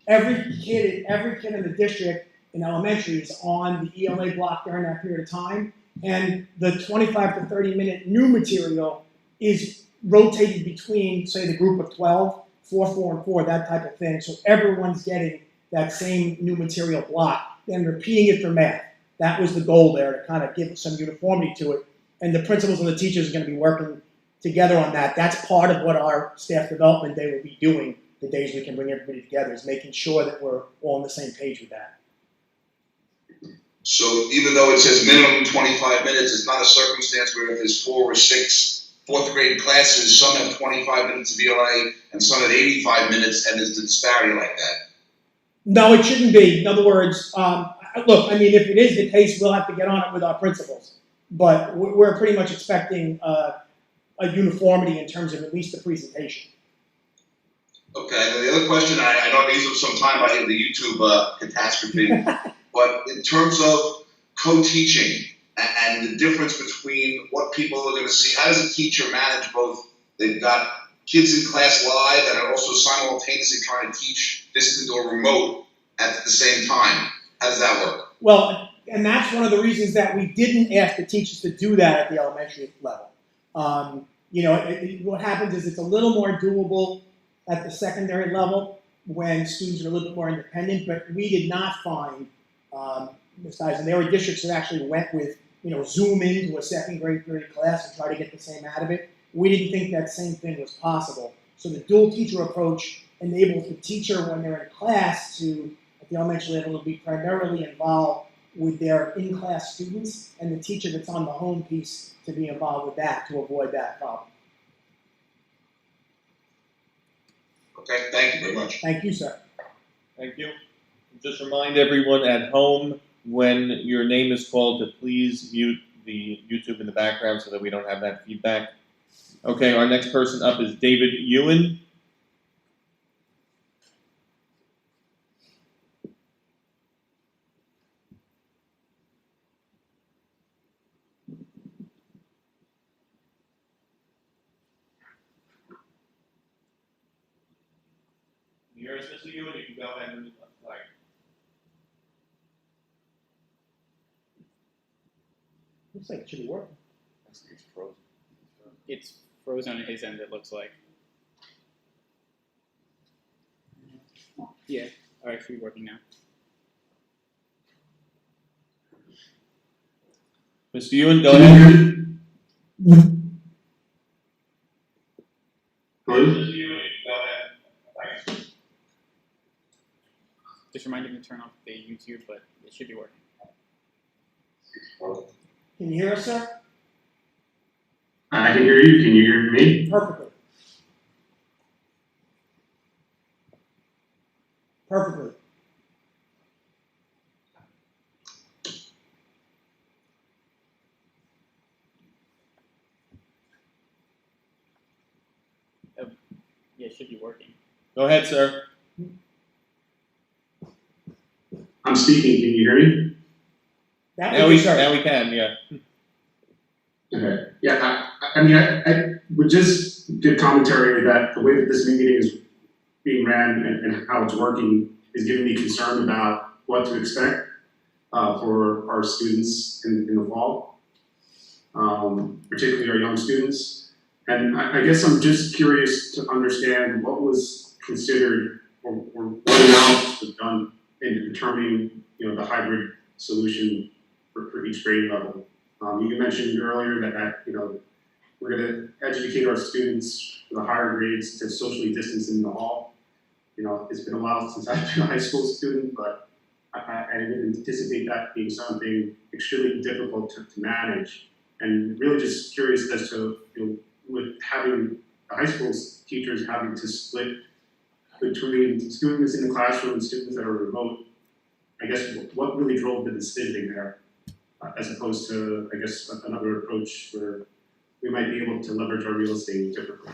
every kid in the district in elementary is on the ELA block during that period of time, and the 25 to 30 minute new material is rotated between, say, the group of 12, 4, 4, and 4, that type of thing. So everyone's getting that same new material block, then repeating it for math. That was the goal there, to kind of give some uniformity to it. And the principals and the teachers are going to be working together on that. That's part of what our staff development day will be doing the days we can bring everybody together, is making sure that we're all on the same page with that. So even though it says minimum 25 minutes, it's not a circumstance where if there's 4 or 6 fourth grade classes, some have 25 minutes of ELA and some have 85 minutes, and there's a disparity like that. No, it shouldn't be. In other words, look, I mean, if it is the case, we'll have to get on it with our principals. But we're pretty much expecting a uniformity in terms of at least the presentation. Okay, and the other question, I know these are some time by the YouTube catastrophe, but in terms of co-teaching and the difference between what people are going to see, how does a teacher manage both? They've got kids in class live and are also simultaneously trying to teach distant or remote at the same time. How does that work? Well, and that's one of the reasons that we didn't ask the teachers to do that at the elementary level. What happens is it's a little more doable at the secondary level when students are a little bit more independent, but we did not find, and there were districts that actually went with, Zoom into a second grade class and try to get the same out of it. We didn't think that same thing was possible. So the dual teacher approach enables the teacher, when they're in class, to, at the elementary level, to be primarily involved with their in-class students, and the teacher that's on the home piece to be involved with that, to avoid that problem. Okay, thank you very much. Thank you, sir. Thank you. Just remind everyone at home, when your name is called, to please mute the YouTube in the background so that we don't have that feedback. Okay, our next person up is David Ewan. You hear us, Mr. Ewan? You can go ahead and flag. Looks like it should be working. It's frozen. It's frozen on his end, it looks like. Yeah, alright, should be working now. Mr. Ewan, go ahead. Mr. Ewan, go ahead. Thanks. Just remind him to turn off the YouTube, but it should be working. Can you hear us, sir? I can hear you. Can you hear me? Perfectly. Perfectly. Yeah, it should be working. Go ahead, sir. I'm speaking. Can you hear me? Now we can, yeah. Okay. Yeah, I would just give commentary that the way that this meeting is being ran and how it's working is giving me concern about what to expect for our students in the fall, particularly our young students. And I guess I'm just curious to understand what was considered or what analysis was done in determining, the hybrid solution for each grade level. You mentioned earlier that we're going to educate our students for the higher grades to socially distance in the hall. it's been a while since I've been a high school student, but I didn't anticipate that being something extremely difficult to manage. And really just curious as to, with having the high school teachers having to split between students in the classroom and students that are remote, I guess what really drove the decision there, as opposed to, I guess, another approach where we might be able to leverage our real estate differently.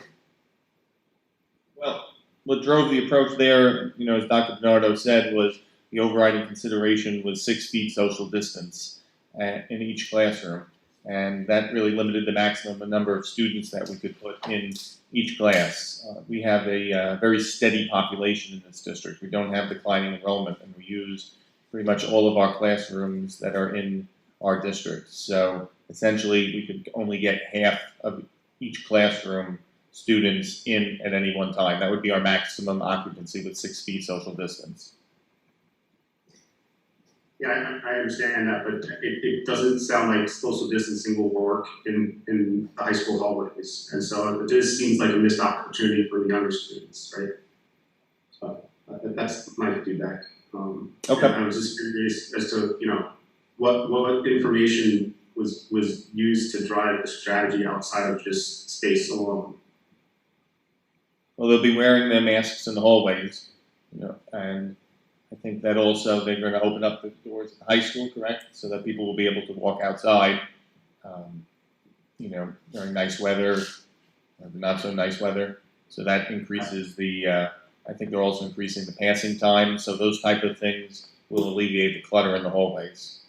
Well, what drove the approach there, as Dr. Bernardo said, was the overriding consideration was 6 feet social distance in each classroom. And that really limited the maximum number of students that we could put in each class. We have a very steady population in this district. We don't have declining enrollment, and we use pretty much all of our classrooms that are in our district. So essentially, we could only get half of each classroom students in at any one time. That would be our maximum occupancy with 6 feet social distance. Yeah, I understand that, but it doesn't sound like social distancing will work in the high school hallways. And so it just seems like a missed opportunity for the younger students, right? So that's my feedback. Okay. I was just curious as to, what information was used to drive the strategy outside of just space alone. Well, they'll be wearing their masks in the hallways, and I think that also they're going to open up the doors at the high school, correct? So that people will be able to walk outside, during nice weather, or not so nice weather. So that increases I think they're also increasing the passing time. So those type of things will alleviate the clutter in the hallways.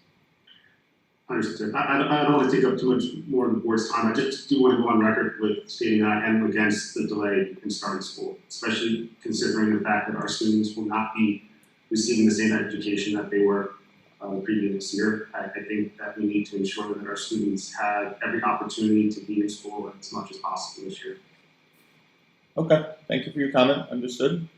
Understood. I don't want to take up too much more of the board's time. I just do want to go on record with stating that I am against the delay in starting school, especially considering the fact that our students will not be receiving the same education that they were the previous year. I think that we need to ensure that our students have every opportunity to be in school as much as possible this year. Okay, thank you for your comment. Understood.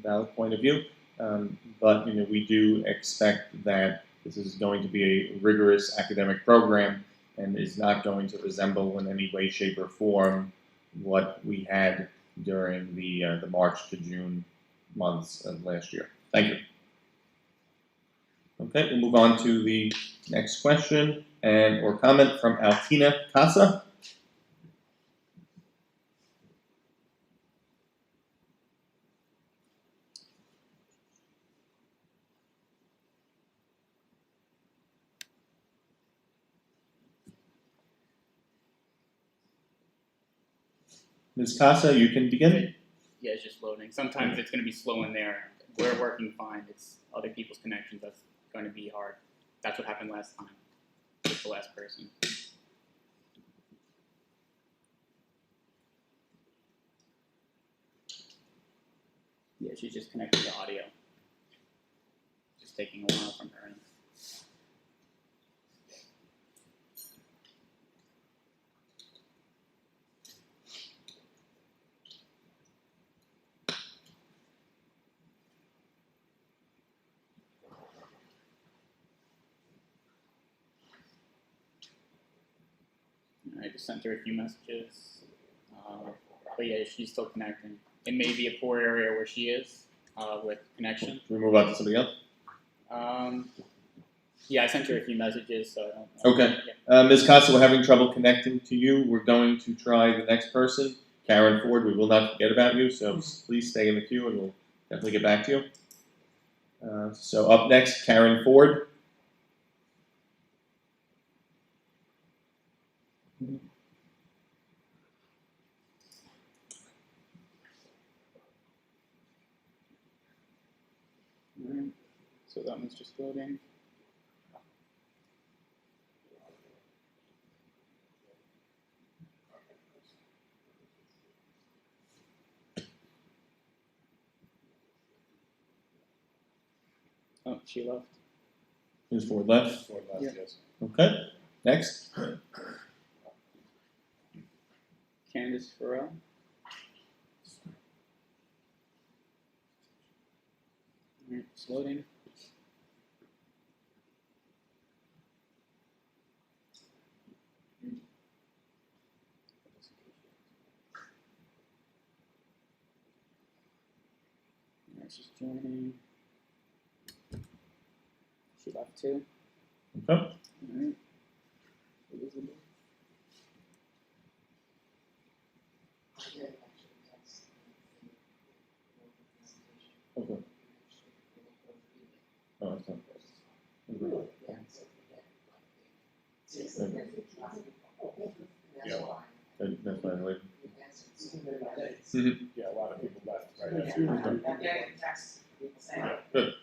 Valid point of view. But we do expect that this is going to be a rigorous academic program and is not going to resemble in any way, shape, or form what we had during the March to June months of last year. Thank you. Okay, we'll move on to the next question or comment from Altina Casa. Ms. Casa, you can begin. Yeah, it's just loading. Sometimes it's going to be slow in there. We're working fine. It's other people's connections that's going to be hard. That's what happened last time with the last person. Yeah, she's just connecting to audio. Just taking a while from her end. I just sent her a few messages, but yeah, she's still connecting. It may be a poor area where she is with connection. Can we move on to somebody else? Yeah, I sent her a few messages, so I don't know. Okay. Yeah. Ms. Casa, we're having trouble connecting to you. We're going to try the next person, Karen Ford. We will not forget about you, so please stay in the queue and we'll definitely get back to you. So up next, Karen Ford. Alright, so that one's just loading. Oh, she left. Ms. Ford left. Ford left, Yeah. yes. Okay. Next. Candace Farrell. Alright, it's loading. Alright, she's joining. She left too. Okay. Alright. Elizabeth. Okay. Oh, that's not. That's fine. Wait. Yeah, a lot of people left right after. Good.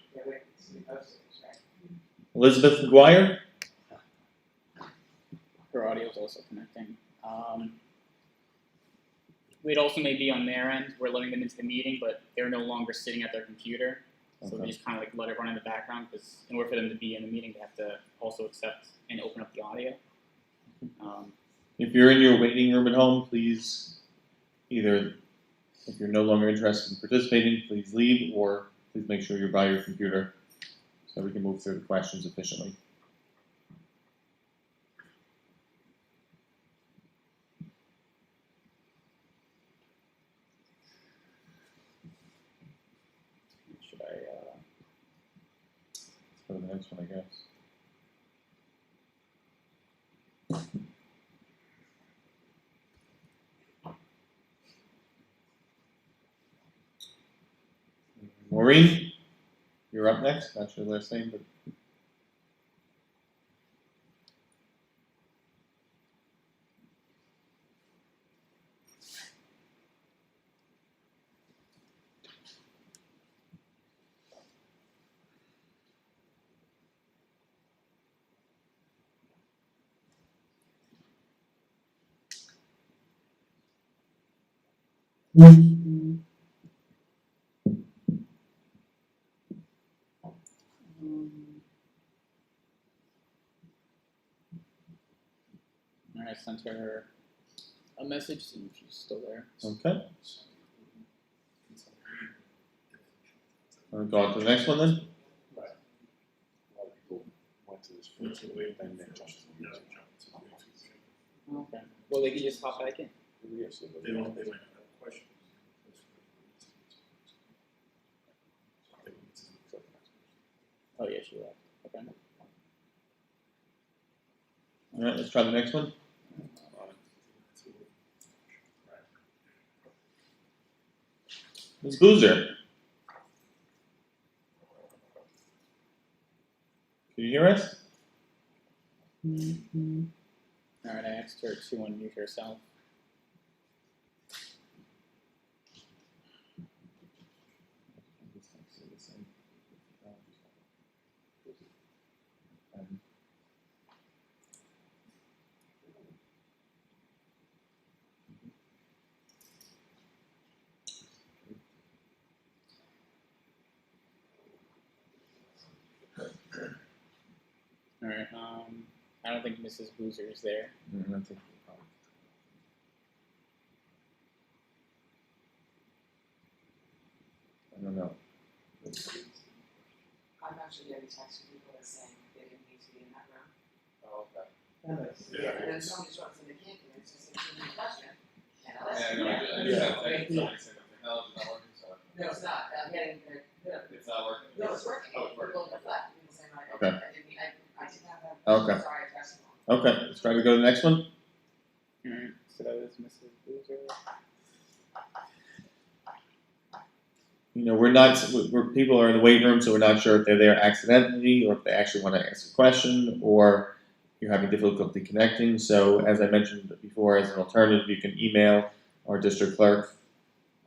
Elizabeth McGuire. Her audio is also connecting. We'd also may be on their end. We're letting them into the meeting, but they're no longer sitting at their computer. So we Okay. just kind of like let it run in the background because in order for them to be in the meeting, they have to also accept and open up the audio. If you're in your waiting room at home, please either, if you're no longer interested in participating, please leave, or please make sure you're by your computer so we can move through the questions efficiently. Should I? Let's go to the next one, I guess. Maureen, you're up next. Not your last name, but I sent her a message, see if she's still there. okay. Go on to the next one then. Right. A lot of people went to this first wave and then just. Okay. Well, they can just hop back in. They might have a question. Oh yeah, she left. Okay. All right, let's try the next one. Ms. Boozer. Can you hear us? Alright, I asked her to unmute herself. Alright, I don't think Mrs. Boozer is there. That's it. I don't know. I'm actually getting texts from people that saying they didn't need to be in that room. Oh, okay. And then somebody shows them they can't do it, so it's a question. And I'll ask Yeah, them. no, I did. Somebody said the technology's not working, so. No, it's not, I'm getting, It's not working. no, it's working, Oh, it's working. people deflect, people saying like, Okay. I didn't have that, Okay. sorry, I pressed it wrong. Okay, let's try to go to the next one. Alright, so that was Mrs. Boozer. You know, we're people are in the waiting room, so we're not sure if they're there accidentally or if they actually want to ask a question or you're having difficulty connecting. So as I mentioned before, as an alternative, you can email our district clerk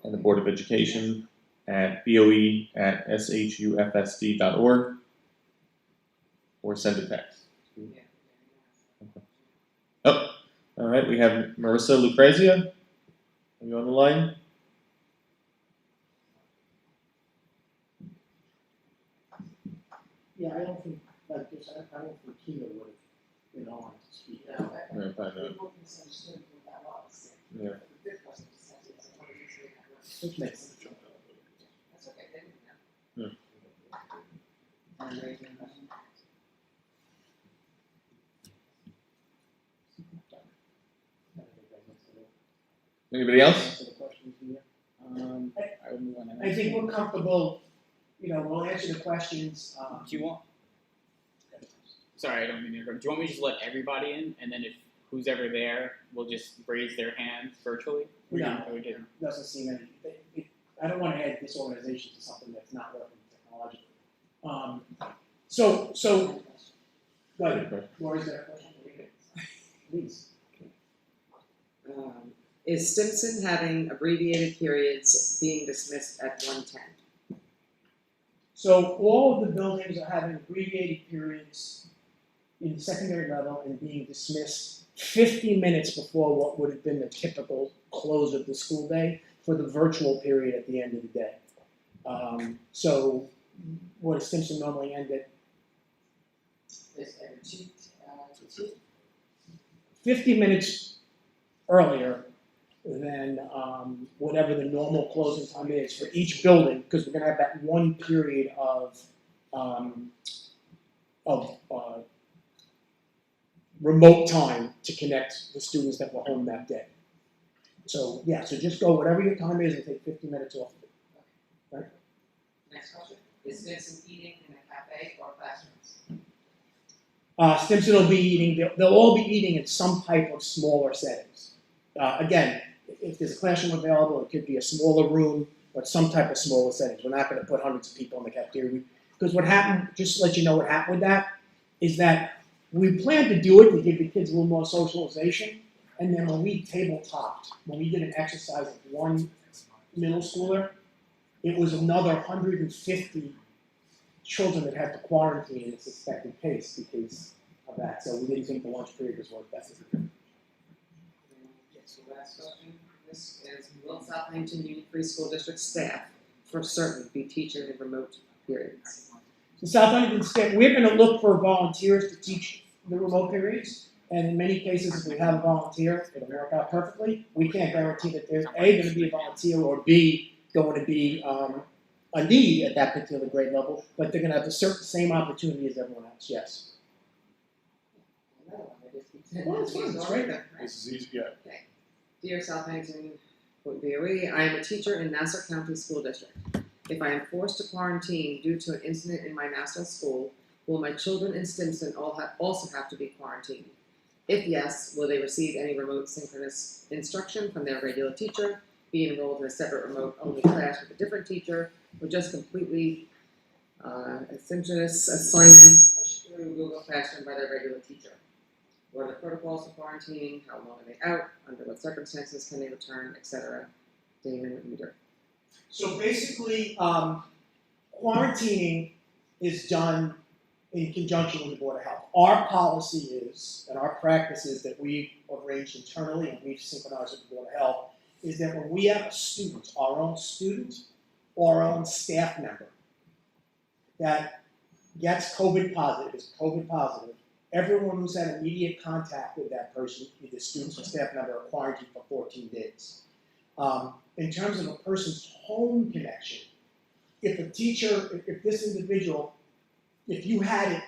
and the Board of Education at boe@shufsd.org or send a text. Oh, all right, we have Marissa Lucrezia. Are you on the line? Yeah, I don't think, like this, I don't think Kina would have been on to speak. No, Yeah, I know. people misunderstood what that was. Yeah. The fifth person said it, so what did you say that was? Which makes sense. That's okay, they didn't know. And raising a question. Anybody else? Answer the questions here. I would move on to the I next think one. we're comfortable we'll answer the questions. Do you want? Sorry, I don't mean to interrupt. Do you want me to just let everybody in, and then if who's ever there will just raise their hand virtually? No. Or we didn't? Doesn't seem any, I don't want to add disorganization to something that's not working technologically. So, go ahead. Laura's got a question. Please. Is Stimson having abbreviated periods being dismissed at 1:10? So all of the buildings are having abbreviated periods in the secondary level and being dismissed 50 minutes before what would have been the typical close of the school day for the virtual period at the end of the day. So what does Stimson normally end at? Is every two? 50 minutes earlier than whatever the normal closing time is for each building, because we're going to have that one period of remote time to connect the students that were home that day. So yeah, so just go whatever your time is and take 50 minutes off of it. Right? Next question. Is Stimson eating in a cafe or classrooms? Stimson will be eating, they'll all be eating in some type of smaller settings. Again, if there's a classroom available, it could be a smaller room, but some type of smaller settings. We're not going to put hundreds of people in the cafeteria. Because what happened, just to let you know what happened with that, is that we planned to do it to give the kids a little more socialization. And then when we table-topped, when we did an exercise with one middle schooler, it was another 150 children that had to quarantine in a suspected case because of that. So we didn't think the lunch period was worth that. Yes, the last question. This is, will Southampton Union Free School District staff for certain be teaching in remote periods? So Southampton State, we're going to look for volunteers to teach the remote periods. And in many cases, if we have a volunteer, it'll work out perfectly. We can't guarantee that there's A, going to be a volunteer, or B, going to be a need at that particular grade level, but they're going to have the same opportunity as everyone else, yes. Well, it's fine, it's right there. This is easy, yeah. Okay. Dear Southampton BOE, I am a teacher in Nassau County School District. If I am forced to quarantine due to an incident in my Nassau school, will my children in Stimson also have to be quarantined? If yes, will they receive any remote synchronous instruction from their regular teacher, be enrolled in a separate remote-only class with a different teacher, or just completely asynchronous assignments pushed through Google Classroom by their regular teacher? What are the protocols for quarantining? How long are they out? Under what circumstances can they return, etc.? Damon Reader. So basically, quarantining is done in conjunction with the Board of Health. Our policy is, and our practice is that we've arranged internally and we've synchronized with the Board of Health, is that when we have a student, our own student or our own staff member that gets COVID positive, is COVID positive, everyone who's had immediate contact with that person, either students or staff member, are quarantined for 14 days. In terms of a person's home connection, if a teacher, if this individual, if you had it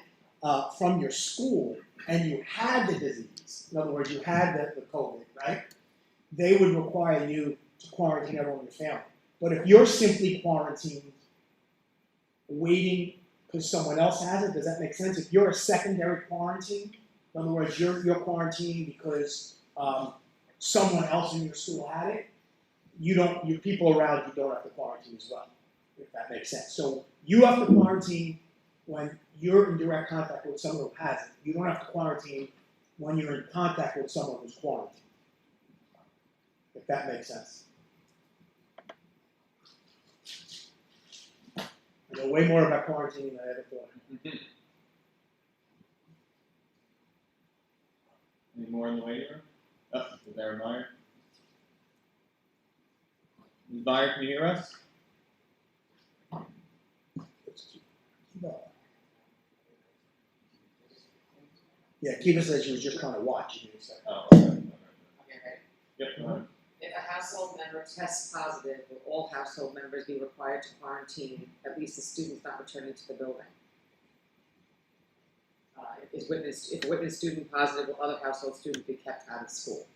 from your school and you had the disease, in other words, you had the COVID, right? They would require you to quarantine everyone in your family. But if you're simply quarantined, waiting because someone else has it, does that make sense? If you're a secondary quarantine, in other words, you're quarantining because someone else in your school had it, your people around you don't have to quarantine as well, if that makes sense. So you have to quarantine when you're in direct contact with someone who has it. You don't have to quarantine when you're in contact with someone who's quarantined. If that makes sense. I know way more about quarantining than I ever thought. Any more in the waiting room? Oh, is there a Meyer? Ms. Meyer, can you hear us? Yeah, Kiva says she was just trying to watch. Oh, okay. Okay, ready? Yep, go ahead. If a household member tests positive, will all household members be required to quarantine, at least the students not returning to the building? If a witness student positive, will other household students be kept out of school?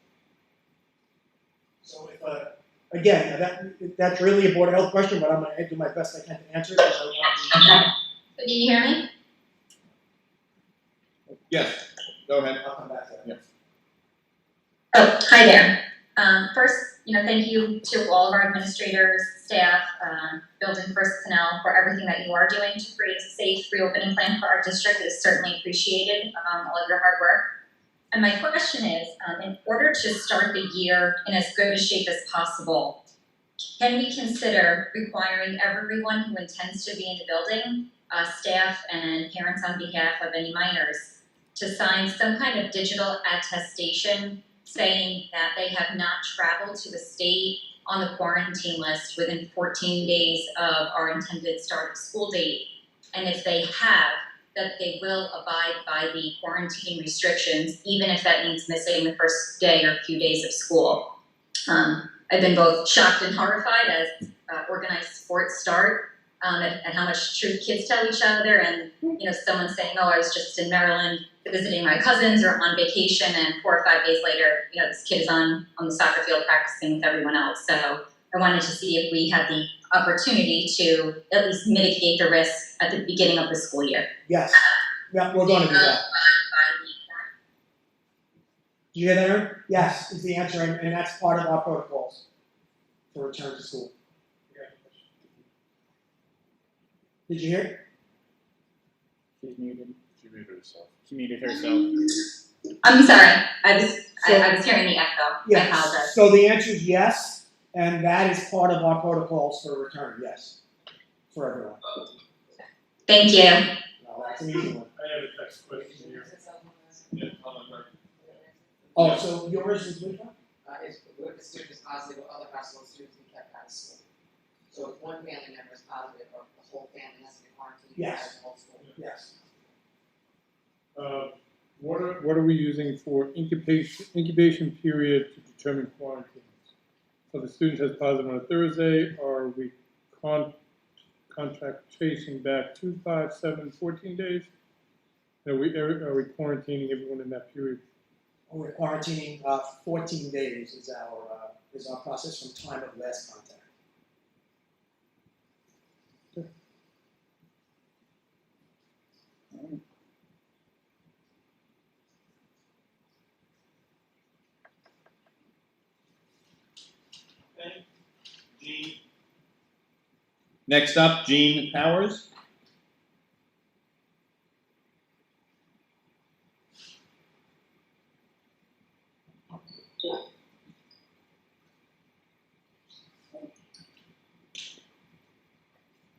So if a again, that's really a Board of Health question, but I'm gonna do my best I can to answer it. Because I want Can you hear me? Yes, go ahead. I'll come back to that. Yes. Oh, hi there. First, thank you to all of our administrators, staff, building personnel for everything that you are doing to create a safe reopening plan for our district. It is certainly appreciated, all of your hard work. And my question is, in order to start the year in as good a shape as possible, can we consider requiring everyone who intends to be in the building, staff and parents on behalf of any minors, to sign some kind of digital attestation saying that they have not traveled to the state on the quarantine list within 14 days of our intended start of school date? And if they have, that they will abide by the quarantine restrictions, even if that means missing the first day or few days of school. I've been both shocked and horrified as organized sports start at how much truth kids tell each other, and someone saying, "Oh, I was just in Maryland visiting my cousins or on vacation," and 4 or 5 days later, this kid is on the soccer field practicing with everyone else. So I wanted to see if we had the opportunity to at least mitigate the risk at the beginning of the school year. Yes. Yeah, we're going to do that. Did you hear that, Aaron? Yes, is the answer, and that's part of our protocols for return to school. Did you hear it? She's muted. She muted herself. She muted herself. I'm sorry, I was hearing the echo. I Yes. apologize. So the answer is yes, and that is part of our protocols for return, yes, for everyone. Thank you. No, that's an easy one. I have a next question here. Yeah, hold on, Mark. Oh, so yours is which one? If the student is positive, or other household students be kept out of school. So if one family member is positive, or the whole family has to be quarantined, Yes. as a whole school. Yes. What are we using for incubation period to determine quarantines? So the student has positive on a Thursday, are we contact tracing back 2, 5, 7, 14 days? Are we quarantining everyone in that period? We're quarantining 14 days is our process from time of last contact. Okay. Jean. Next up, Jean Powers.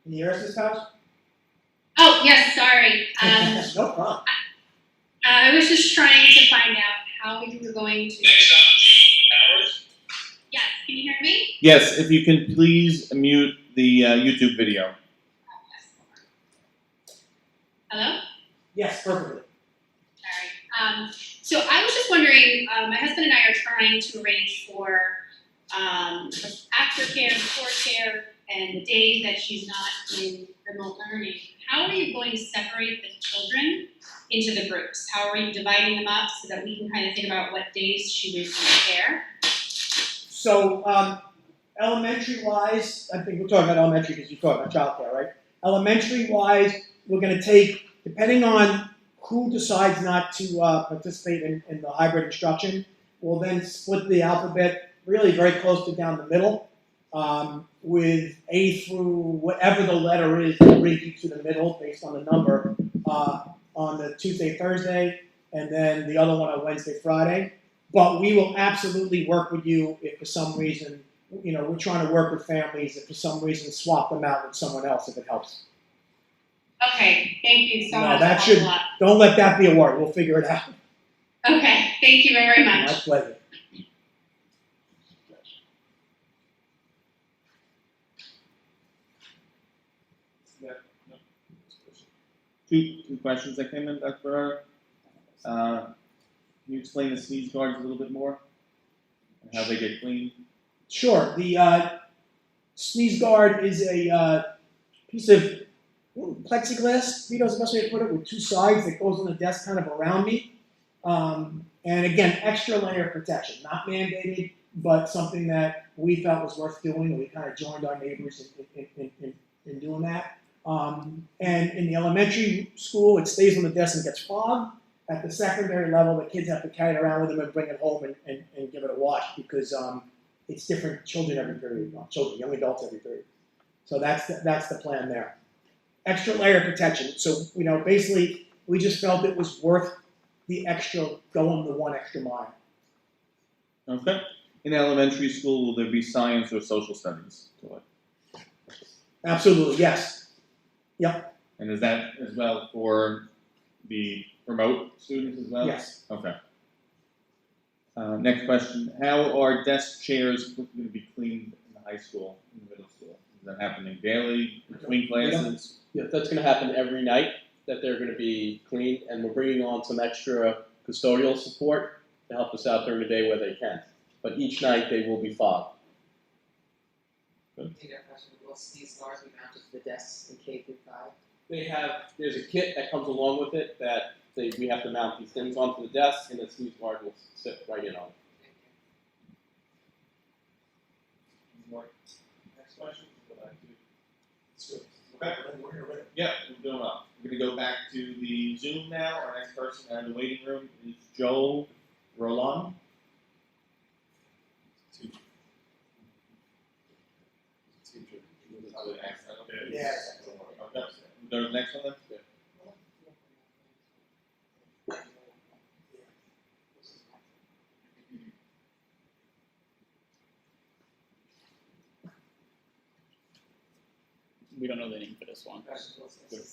Can you hear us this house? Oh, yes, sorry. No problem. I was just trying to find out how we were going to. Next up, Jean Powers. Yes, can you hear me? Yes, if you can please mute the YouTube video. Hello? Yes, perfectly. Sorry. So I was just wondering, my husband and I are trying to arrange for aftercare, before care, and the days that she's not in remote learning. How are you going to separate the children into the groups? How are you dividing them up so that we can kind of think about what days she was in care? So, elementary-wise, I think we're talking about elementary because you're talking about childcare, right? Elementary-wise, we're going to take, depending on who decides not to participate in the hybrid instruction, we'll then split the alphabet really very close to down the middle, with A through whatever the letter is, we'll read you to the middle based on the number on the Tuesday, Thursday, and then the other one on Wednesday, Friday. But we will absolutely work with you if for some reason, we're trying to work with families if for some reason swap them out with someone else if it helps. Okay, thank you so No, much. that Helps should- a lot. Don't let that be a worry. We'll figure it out. Okay, thank you very much. My pleasure. Two questions that came in, Dr. Ferrara. Can you explain the sneeze guards a little bit more? And how they get cleaned? Sure. The sneeze guard is a piece of plexiglass, Vito's the best way to put it, with two sides that goes on the desk kind of around me. And again, extra layer of protection, not mandated, but something that we felt was worth doing, and we kind of joined our neighbors in doing that. And in the elementary school, it stays on the desk and gets fogged. At the secondary level, the kids have to carry it around with them and bring it home and give it a wash because it's different children every period, not children, young adults every period. So that's the plan there. Extra layer of protection. So, basically, we just felt it was worth the extra, going the one extra mile. Okay. In elementary school, will there be science or social studies to it? Absolutely, yes. And is that as well for the remote students as well? Yes. Okay. Next question. How are desk chairs going to be cleaned in the high school, in the middle school? Is that happening daily, between classes? Yeah, that's gonna happen every night, that they're gonna be cleaned, and we're bringing on some extra custodial support to help us out during the day where they can. But each night they will be fogged. Question, will these guards be mounted to the desks in K through 5? There's a kit that comes along with it that we have to mount these things onto the desk, and the sneeze guard will sit right in on it. Next question. Okay. Yeah, we're doing well. We're going to go back to the Zoom now. Our next person in the waiting room is Joel Roland. Yeah. Okay. Go to the next one then? We don't know the name for this one. I think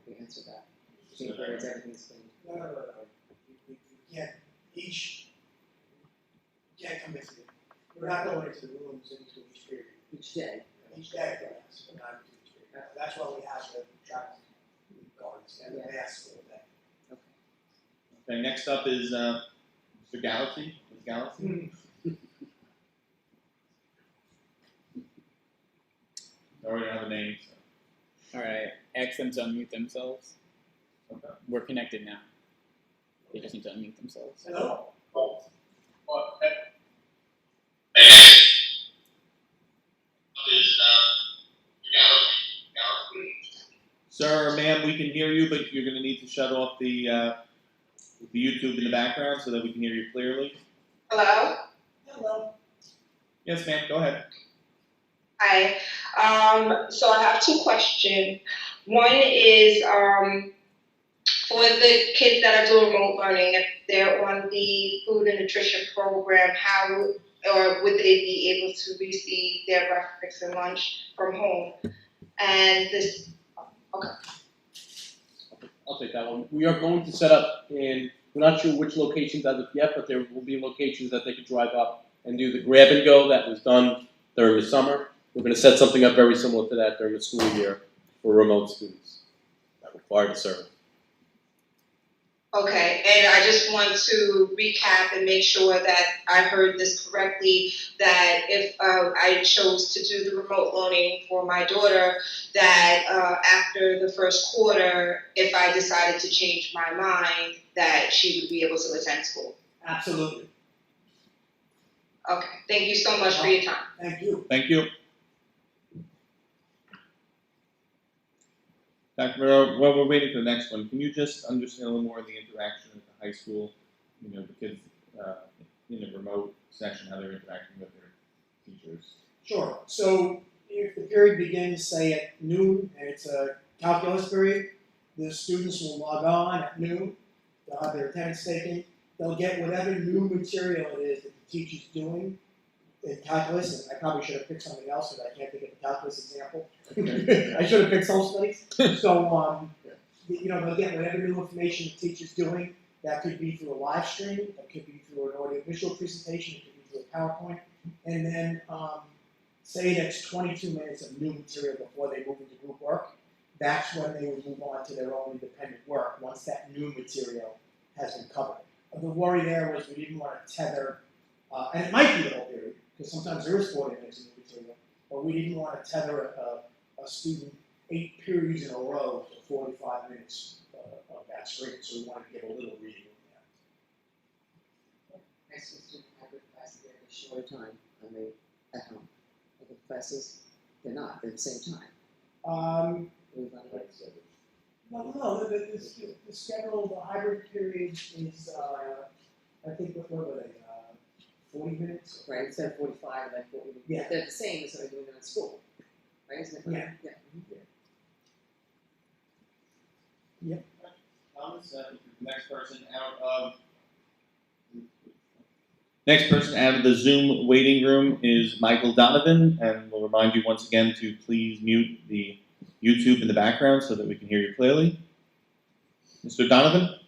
we answered that. Between periods, everything's clean. No. We can't, you can't come into we're not going into the rooms into each period. Each day. Each day, yes, but not into each period. That's why we have the traffic guards and the masks for that. Okay, next up is Mr. Galaxy. Ms. Galaxy. I already have a name. So. Alright, ask them to unmute themselves. Okay. We're connected now. They just need to unmute themselves. Hello? Sir or ma'am, we can hear you, but you're going to need to shut off the YouTube in the background so that we can hear you clearly. Hello? Hello. Yes, ma'am, go ahead. Hi. So I have two questions. One is for the kids that are doing remote learning, if they're on the food and nutrition program, how or would they be able to receive their breakfast and lunch from home? And this, okay. I'll take that one. We are going to set up we're not sure which locations as of yet, but there will be locations that they could drive up and do the grab and go that was done during the summer. We're going to set something up very similar to that during the school year for remote students that require the service. Okay, and I just want to recap and make sure that I heard this correctly, that if I chose to do the remote learning for my daughter, that after the first quarter, if I decided to change my mind, that she would be able to attend school. Absolutely. Okay, thank you so much for your time. Thank you. Thank you. Dr. Monroe, while we're waiting for the next one, can you just understand a little more of the interaction at the high school? The kids in the remote session, how they're interacting with their teachers. Sure. So if the period begins, say, at noon, and it's a calculus period, the students will log on at noon. They'll have their attendance taken. They'll get whatever new material it is that the teacher's doing in calculus. And I probably should have picked something else, but I can't think of a calculus example. I should have picked social studies. So, they'll get whatever new information the teacher's doing. That could be through a live stream. That could be through an audio-visual presentation. It could be through a PowerPoint. And then, say that's 22 minutes of new material before they move into group work. That's when they would move on to their own independent work once that new material has been covered. The worry there was we didn't want to tether, and it might be the whole period, because sometimes there is 40 minutes of new material, but we didn't want to tether a student 8 periods in a row to 45 minutes of that stream, so we wanted to get a little reading in there. high school student hybrid classes, they're a shorter time than they at home. Like the classes, they're not, they're the same time. We've done like so. No, the schedule, the hybrid period is, I think, what were they, 40 minutes? Right, instead of 45, like what we would, Yeah. but they're the same as what we're doing in school, right? Isn't it? Yeah. Yeah. Thomas, next person out of the Zoom waiting room is Michael Donovan, and we'll remind you once again to please mute the YouTube in the background so that we can hear you clearly. Mr. Donovan?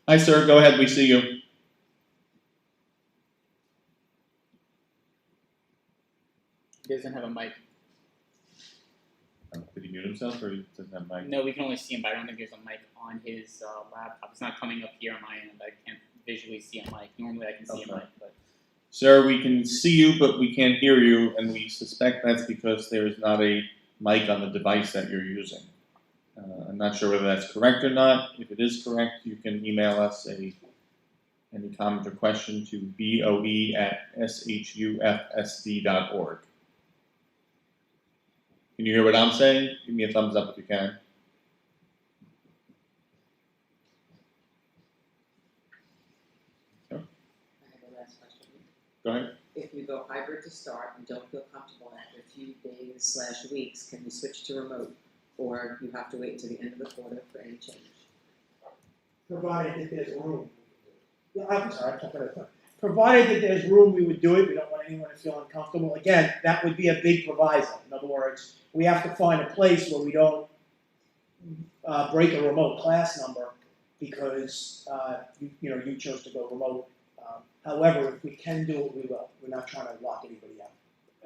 Hi, sir. Go ahead. We see you. He doesn't have a mic. Did he mute himself, or he doesn't have a mic? No, we can only see him, but I don't think there's a mic on his laptop. It's not coming up here on my end. I can't visually see a mic. Normally I can see a mic, but Sir, we can see you, but we can't hear you, and we suspect that's because there is not a mic on the device that you're using. I'm not sure whether that's correct or not. If it is correct, you can email us any comment or question to boe@shufsd.org. Can you hear what I'm saying? Give me a thumbs up if you can. Sure. I have a last question. Go ahead. If you go hybrid to start and don't feel comfortable after a few days/weeks, can you switch to remote? Or you have to wait until the end of the quarter for any change? Provided that there's room. Yeah, I'm sorry, I can't put it. Provided that there's room, we would do it. We don't want anyone to feel uncomfortable. Again, that would be a big proviso. In other words, we have to find a place where we don't break a remote class number because you chose to go remote. However, if we can do it, we will. We're not trying to lock anybody out.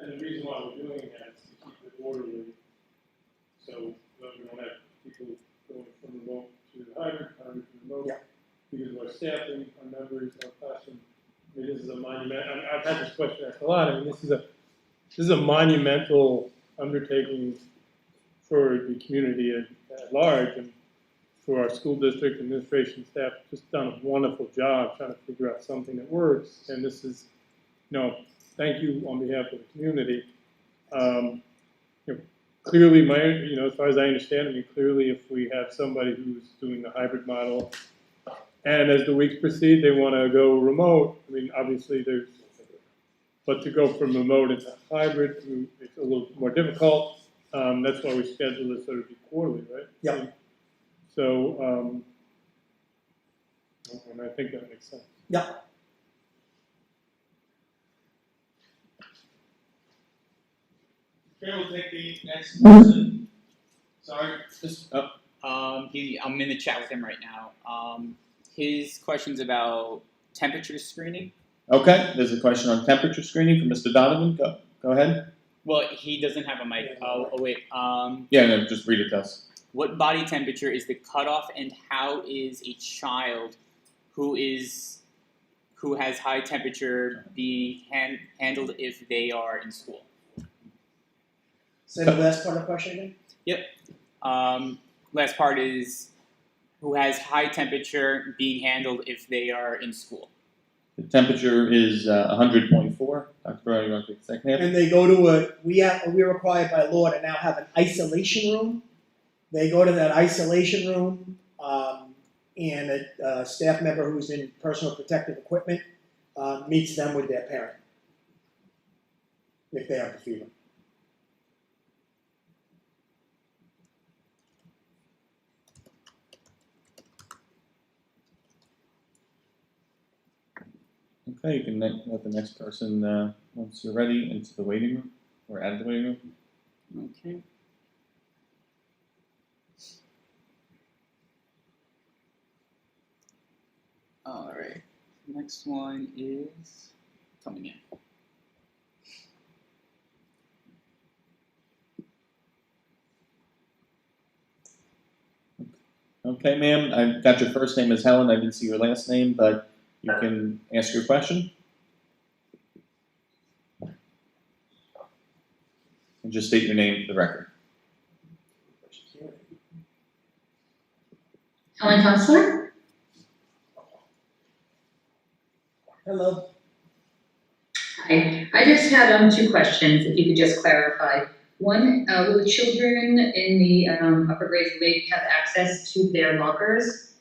And the reason why we're doing that is to keep it orderly, so that we don't have people going from remote to hybrid to remote. Yeah. Because of our staffing, our members, our classroom. I mean, this is a monument. I've had this question asked a lot. I mean, this is a monumental undertaking for the community at large, and for our school district administration staff. Just done a wonderful job trying to figure out something that works. And this is, thank you on behalf of the community. Clearly, as far as I understand it, clearly if we have somebody who's doing the hybrid model, and as the weeks proceed, they want to go remote, I mean, obviously but to go from remote into hybrid, it's a little more difficult. That's why we schedule it so to be quarterly, right? Yeah. So, and I think that makes sense. Yeah. Okay, we'll take the next person. Sorry, I'm in the chat with him right now. His question's about temperature screening. Okay, there's a question on temperature screening from Mr. Donovan. Go ahead. Well, he doesn't have a mic. Oh wait. Yeah, no, just read it to us. What body temperature is the cutoff, and how is a child who has high temperature be handled if they are in school? Say the last part of the question again? Yep. Last part is who has high temperature being handled if they are in school. The temperature is 100.4. Dr. Brown, you want to take a second here? And they go to we're required by law to now have an isolation room. They go to that isolation room, and a staff member who's in personal protective equipment meets them with their parent if they have the fever. Okay, you can let the next person, once you're ready, into the waiting room, or out of the waiting room. Okay. All right. Next one is coming in. Okay, ma'am, I've got your first name as Helen. I didn't see your last name, but you can ask your question. And just state your name for the record. Helen Counselor? Hello. Hi. I just had two questions, if you could just clarify. One, will the children in the upper grades, will they have access to their lockers?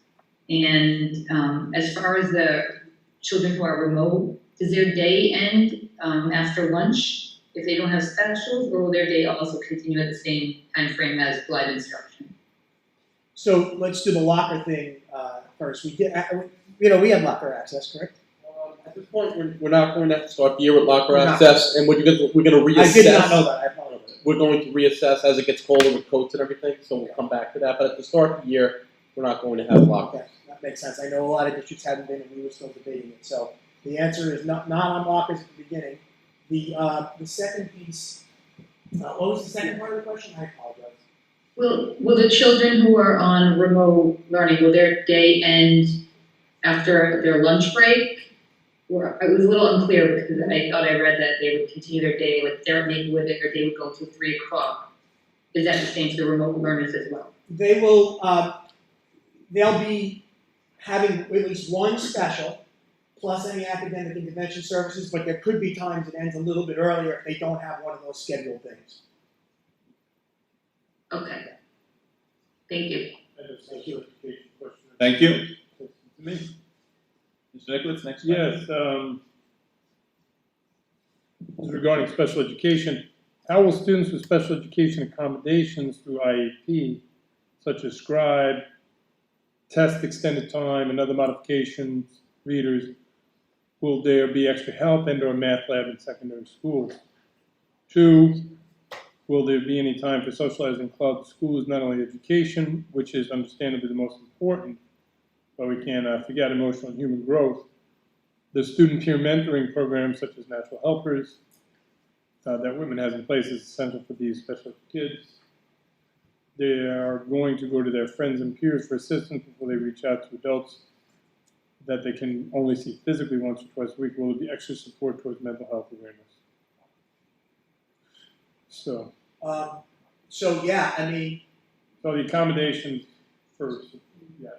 And as far as the children who are remote, does their day end after lunch if they don't have specials, or will their day also continue at the same time frame as live instruction? So let's do the locker thing first. We did, we have locker access, correct? At this point, we're not going to start the year with locker We're not. access, and we're going to reassess. I did not know that. I apologize. We're going to reassess as it gets colder with coats and everything, so we'll come back to that. But at the start of the year, we're not going to have lockers. Okay, that makes sense. I know a lot of districts hadn't been, and we were still debating it. So the answer is not on lockers at the beginning. The second piece, what was the second part of the question? I apologize. Will the children who are on remote learning, will their day end after their lunch break? Or it was a little unclear because I thought I read that they would continue their day, like maybe their day would go till 3 o'clock. Is that the same for the remote learners as well? They will, they'll be having at least one special, plus any academic intervention services, but there could be times it ends a little bit earlier if they don't have one of those scheduled things. Okay. Thank you. Thank you. Thank you. Mr. Nicholas, next question. Yes, regarding special education, how will students with special education accommodations through IEP, such as scribe, test extended time, and other modifications, readers, will there be extra help and/or math lab in secondary schools? 2, will there be any time for socializing clubs? School is not only education, which is understandably the most important, but we can't forget emotional and human growth. The student peer mentoring programs, such as Natural Helpers, that Whitman has in place is essential for these special kids. They are going to go to their friends and peers for assistance before they reach out to adults that they can only see physically once or twice a week. Will there be extra support towards mental health awareness? So Yeah, I mean. So the accommodations first, yes.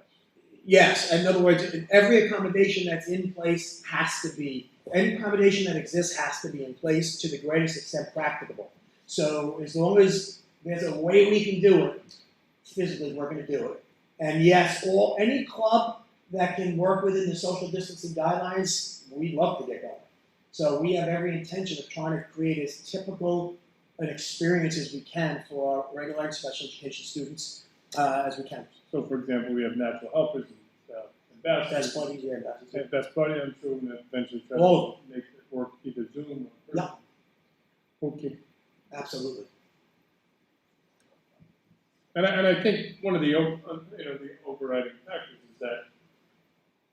Yes, in other words, every accommodation that's in place has to be, any accommodation that exists has to be in place to the greatest extent practicable. So as long as there's a way we can do it, physically we're going to do it. And yes, any club that can work within the social distancing guidelines, we'd love to get going. So we have every intention of trying to create as typical an experience as we can for our regular and special education students as we can. So, for example, we have Natural Helpers and Best buddies, yeah, and Best Buddy. I'm sure we're going to eventually try All to make it work either Zoom or Yeah. Okay. Absolutely. And I think one of the the overriding factors is that,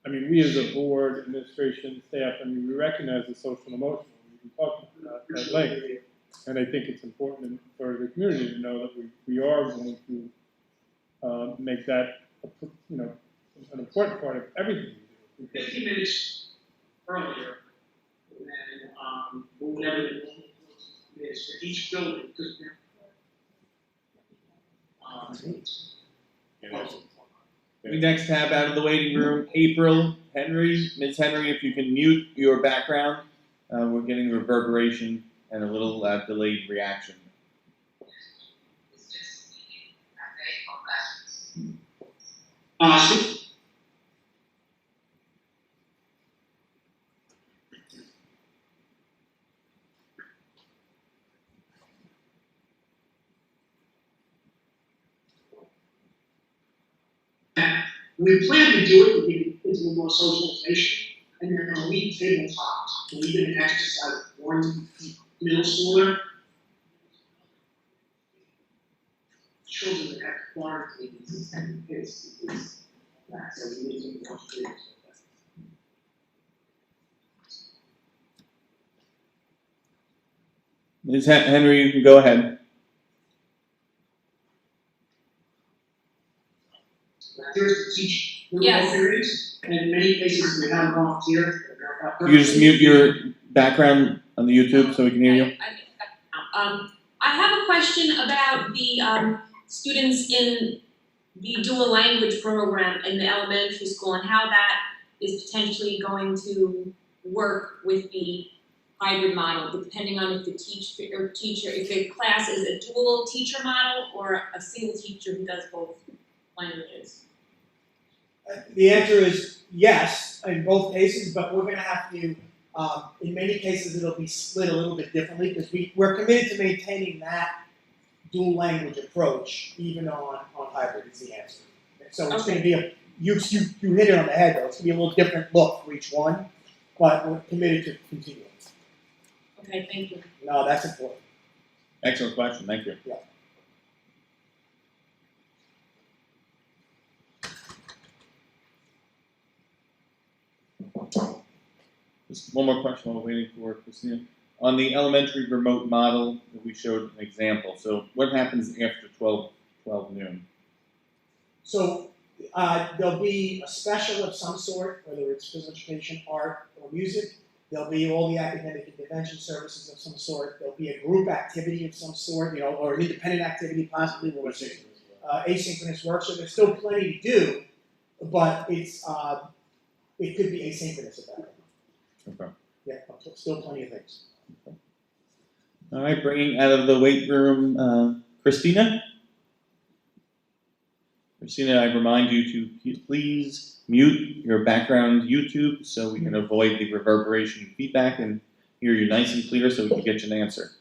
I mean, we as a board, administration, staff, I mean, we recognize the social and emotional. We've been talking about that at length. And I think it's important for the community to know that we are going to make that, an important part of everything we do. 15 minutes earlier, and whatever the is for each building, because We next have out of the waiting room, April Henry. Ms. Henry, if you can mute your background, we're getting reverberation and a little delayed reaction. we plan to do it, we get into more socialization, and they're going to lead tabletops. And we did an exercise with one middle schooler. Children that have quarantine is that, so we need to be more serious. Ms. Henry, you can go ahead. Volunteers to teach remote Yes. periods, and in many cases we have volunteers. You just mute your background on the YouTube so we can hear you. I I have a question about the students in the dual language program in the elementary school and how that is potentially going to work with the hybrid model, depending on if the teacher, if the class is a dual teacher model or a single teacher who does both languages. The answer is yes in both cases, but we're going to have to, in many cases, it'll be split a little bit differently because we're committed to maintaining that dual language approach even on hybrid is the answer. So it's going to be you hit it on the head though. It's going to be a little different look for each one, but we're committed to continuing. Okay, thank you. No, that's important. Excellent question. Thank you. Yeah. Just one more question while we're waiting for Christina. On the elementary remote model, we showed an example. So what happens after 12 noon? So there'll be a special of some sort, whether it's physical education, art, or music. There'll be all the academic intervention services of some sort. There'll be a group activity of some sort, or an independent activity possibly. Asynchronous work. So there's still plenty to do, but it could be asynchronous at that point. Okay. Yeah, still plenty of things. Okay. All right, bringing out of the weight room, Christina. Christina, I remind you to please mute your background YouTube so we can avoid the reverberation and feedback and hear you nice and clear so we can get you an answer.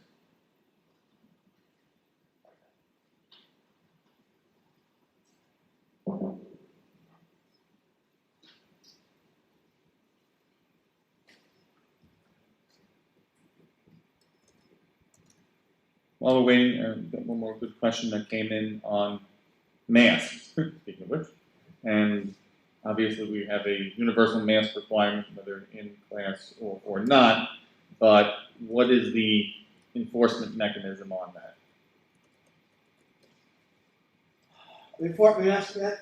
While we're waiting, I've got one more good question that came in on masks, speaking of which. And obviously we have a universal mask requirement, whether in class or not, but what is the enforcement mechanism on that? The enforcement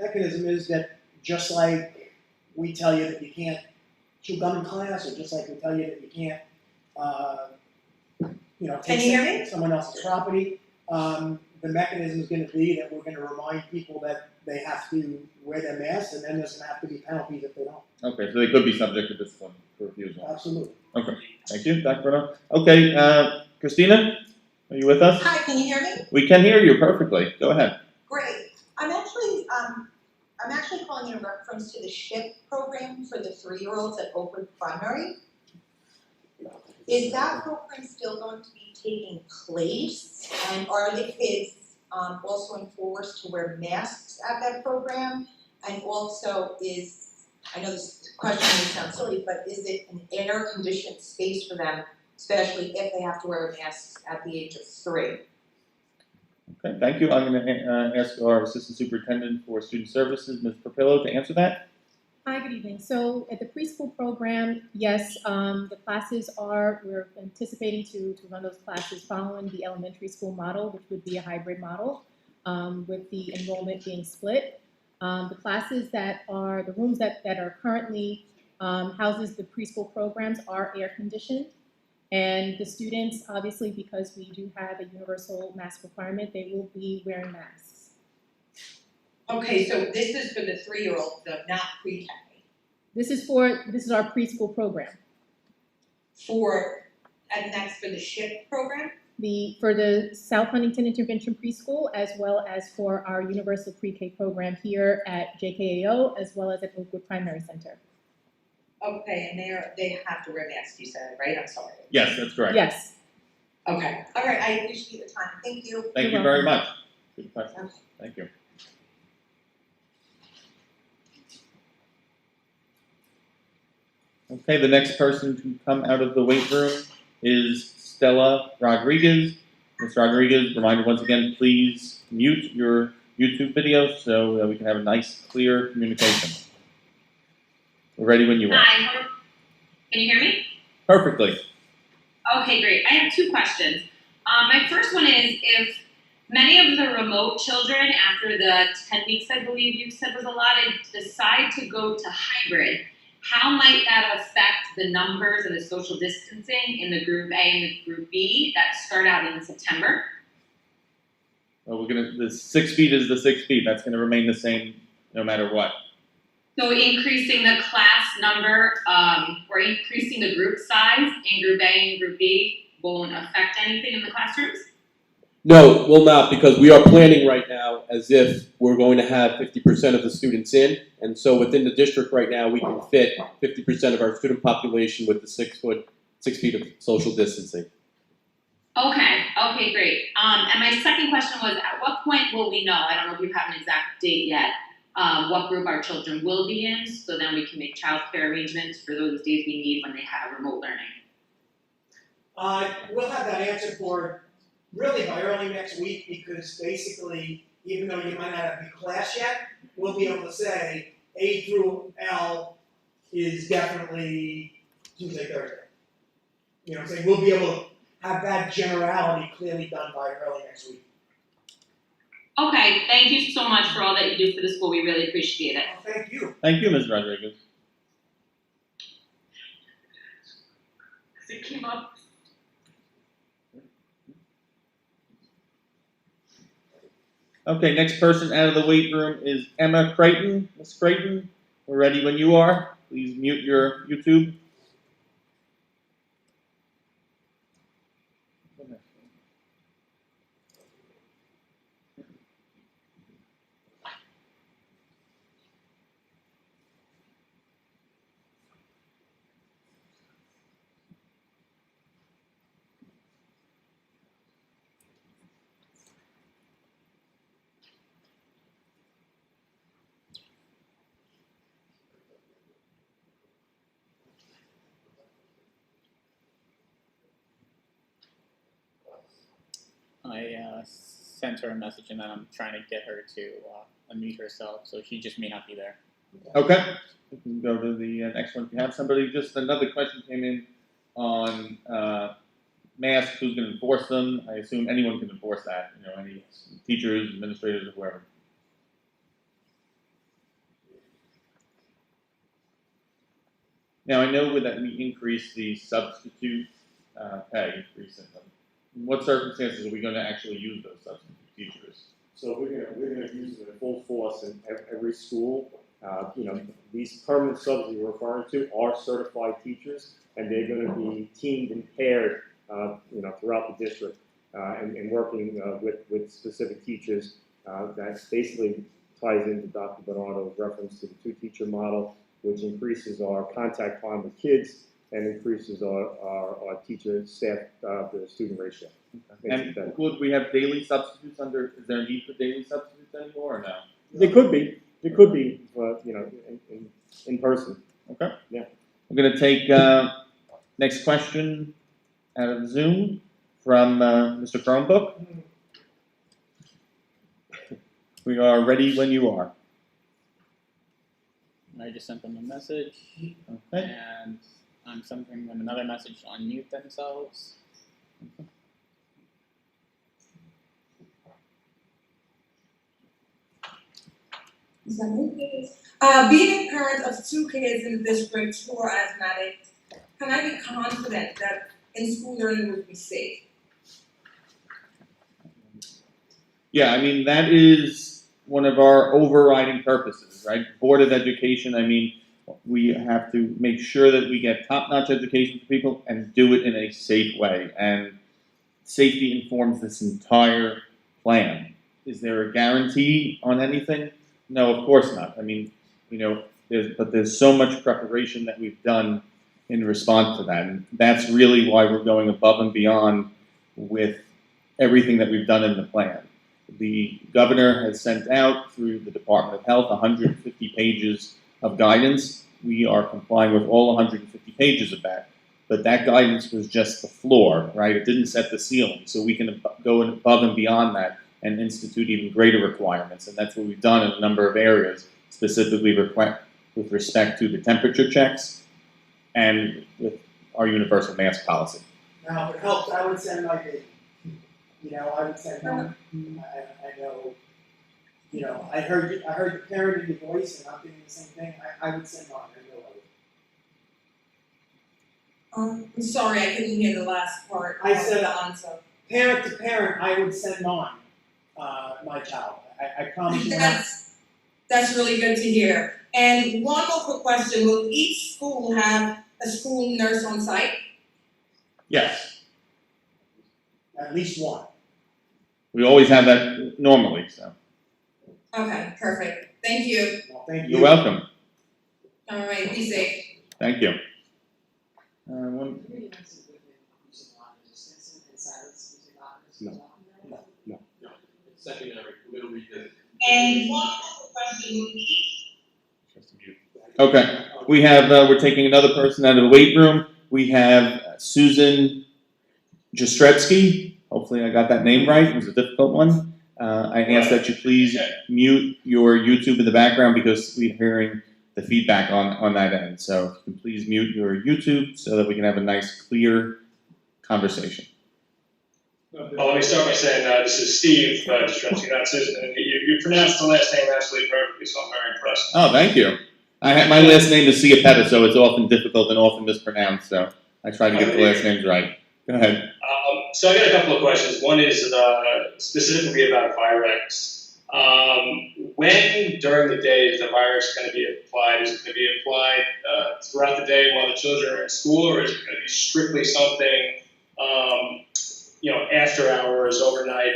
mechanism is that just like we tell you that you can't chew gum in class, or just like we tell you that you can't take someone else's property. The mechanism is going to be that we're going to remind people that they have to wear their masks, and then there's going to have to be penalties if they don't. Okay, so they could be subject to discipline for refusal. Absolutely. Okay, thank you, Dr. Bruno. Okay, Christina, are you with us? Hi, can you hear me? We can hear you perfectly. Go ahead. Great. I'm actually calling in reference to the SHIP program for the 3-year-olds at Oakwood Primary. Is that program still going to be taking place? And are the kids also enforced to wear masks at that program? And also I know this question may sound silly, but is it an air-conditioned space for them, especially if they have to wear masks at the age of 3? Okay, thank you. I'm going to ask our Assistant Superintendent for Student Services, Ms. Papillo, to answer that. Hi, good evening. So at the preschool program, yes, the classes we're anticipating to run those classes following the elementary school model, which would be a hybrid model, with the enrollment being split. The classes the rooms that are currently houses the preschool programs are air conditioned. And the students, obviously, because we do have a universal mask requirement, they will be wearing masks. Okay, so this is for the 3-year-olds, though, not pre-K. This is our preschool program. And that's for the SHIP program? For the South Huntington Intervention Preschool, as well as for our universal pre-K program here at JKAO, as well as at Oakwood Primary Center. Okay, and they have to wear masks, you said, right? I'm sorry. Yes, that's correct. Yes. Okay, all right, I appreciate the time. Thank you. Thank you very much. Good question. Okay. Thank you. Okay, the next person to come out of the weight room is Stella Rodriguez. Ms. Rodriguez, reminder once again, please mute your YouTube video so that we can have a nice, clear communication. We're ready when you are. Hi, can you hear me? Perfectly. Okay, great. I have 2 questions. My first one is, if many of the remote children, after the 10 weeks I believe you said was allotted, decide to go to hybrid, how might that affect the numbers and the social distancing in the group A and the group B that start out in September? Well, the 6 feet is the 6 feet. That's gonna remain the same no matter what. So increasing the class number, or increasing the group size in group A and group B won't affect anything in the classrooms? No, will not, because we are planning right now as if we're going to have 50% of the students in, and so within the district right now, we can fit 50% of our student population with the 6 feet of social distancing. Okay, great. And my second question was, at what point will we know, I don't know if you have an exact date yet, what group our children will be in, so then we can make childcare arrangements for those days we need when they have remote learning? We'll have that answer for really by early next week, because basically, even though you might not have a class yet, we'll be able to say A through L is definitely Tuesday, Thursday. You know what I'm saying? We'll be able to have that generality clearly done by early next week. Okay, thank you so much for all that you do for the school. We really appreciate it. Well, thank you. Thank you, Ms. Rodriguez. It came up. Okay, next person out of the weight room is Emma Creighton. Ms. Creighton, we're ready when you are. Please mute your YouTube. I sent her a message and then I'm trying to get her to unmute herself, so she just may not be there. Okay, we can go to the next one. If you have somebody, just another question came in on masks, who's going to enforce them? I assume anyone can enforce that, you know, any teachers, administrators, or whoever. Now, I know that we increased the substitute pay recently. In what circumstances are we going to actually use those substitute teachers? So we're gonna use it in full force in every school. These permanent subs you're referring to are certified teachers, and they're going to be teamed and paired, throughout the district, and working with specific teachers. That basically ties into Dr. Bernardo's reference to the two-teacher model, which increases our contact time with kids and increases our teacher-staff the student ratio. And would we have daily substitutes under? Is there a need for daily substitutes anymore, or no? There could be. It could be, in person. Okay. Yeah. I'm going to take next question out of Zoom from Mr. Chromebook. We are ready when you are. I just sent them a message, Okay. and I'm sending them another message to unmute themselves. Is that me? Being a parent of 2 kids in the district who are asthmatic, can I be confident that in-school learning would be safe? Yeah, I mean, that is one of our overriding purposes, right? Board of Education, I mean, we have to make sure that we get top-notch education for people and do it in a safe way. And safety informs this entire plan. Is there a guarantee on anything? No, of course not. I mean, there's so much preparation that we've done in response to that. And that's really why we're going above and beyond with everything that we've done in the plan. The governor has sent out through the Department of Health 150 pages of guidance. We are complying with all 150 pages of that. But that guidance was just the floor, right? It didn't set the ceiling. So we can go above and beyond that and institute even greater requirements. And that's what we've done in a number of areas, specifically with respect to the temperature checks and with our universal mask policy. Now, if it helps, I would send my baby. I would send mine. I know, I heard the parent in your voice, and I'm thinking the same thing. I would send mine. I know I would. I'm sorry, I couldn't hear the last part. I said the answer. Parent to parent, I would send mine. my child. I promise you. we're not- That's really good to hear. And one more quick question, will each school have a school nurse on site? Yes, At least one. we always have that normally, so. Okay, perfect. Thank you. Well, thank you. You're welcome. All right, be safe. Thank you. No. Secondary, we're gonna revisit. And one more question, will each Okay, we have, we're taking another person out of the weight room. We have Susan Jastrzebski. Hopefully I got that name right. It was a difficult one. I ask that you please mute your YouTube in the background because we're hearing the feedback on that end. So if you can please mute your YouTube so that we can have a nice, clear conversation. Let me start by saying this is Steve Jastrzebski, not Susan. And you pronounced the last name absolutely perfectly, so I'm very impressed. Oh, thank you. My last name is Ciapetta, so it's often difficult and often mispronounced. So I try to get the last names right. Go ahead. So I got a couple of questions. One is specifically about Virex. When during the day is the Virex going to be applied? Is it going to be applied throughout the day while the children are in school, or is it going to be strictly something, after hours, overnight?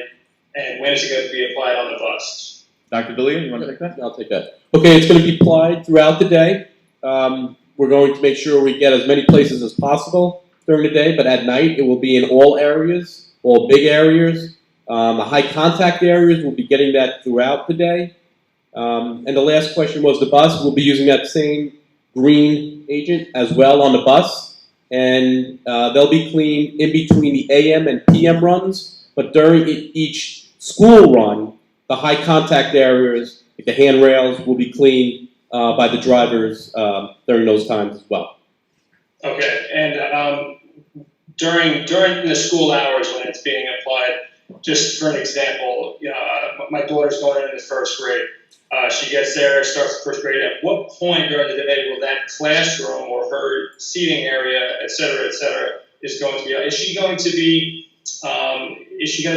And when is it going to be applied on the bus? Dr. D'Elia, you want to take that? I'll take that. Okay, it's going to be applied throughout the day. We're going to make sure we get as many places as possible during the day, but at night it will be in all areas, all big areas. The high contact areas, we'll be getting that throughout the day. And the last question was the bus. We'll be using that same green agent as well on the bus. And they'll be cleaned in between the AM and PM runs, but during each school run, the high contact areas, like the handrails, will be cleaned by the drivers during those times as well. Okay, and during the school hours when it's being applied, just for an example, my daughter's going into the first grade. She gets there, starts the first grade. At what point during the day will that classroom or her seating area, et cetera, is going to be? Is she going to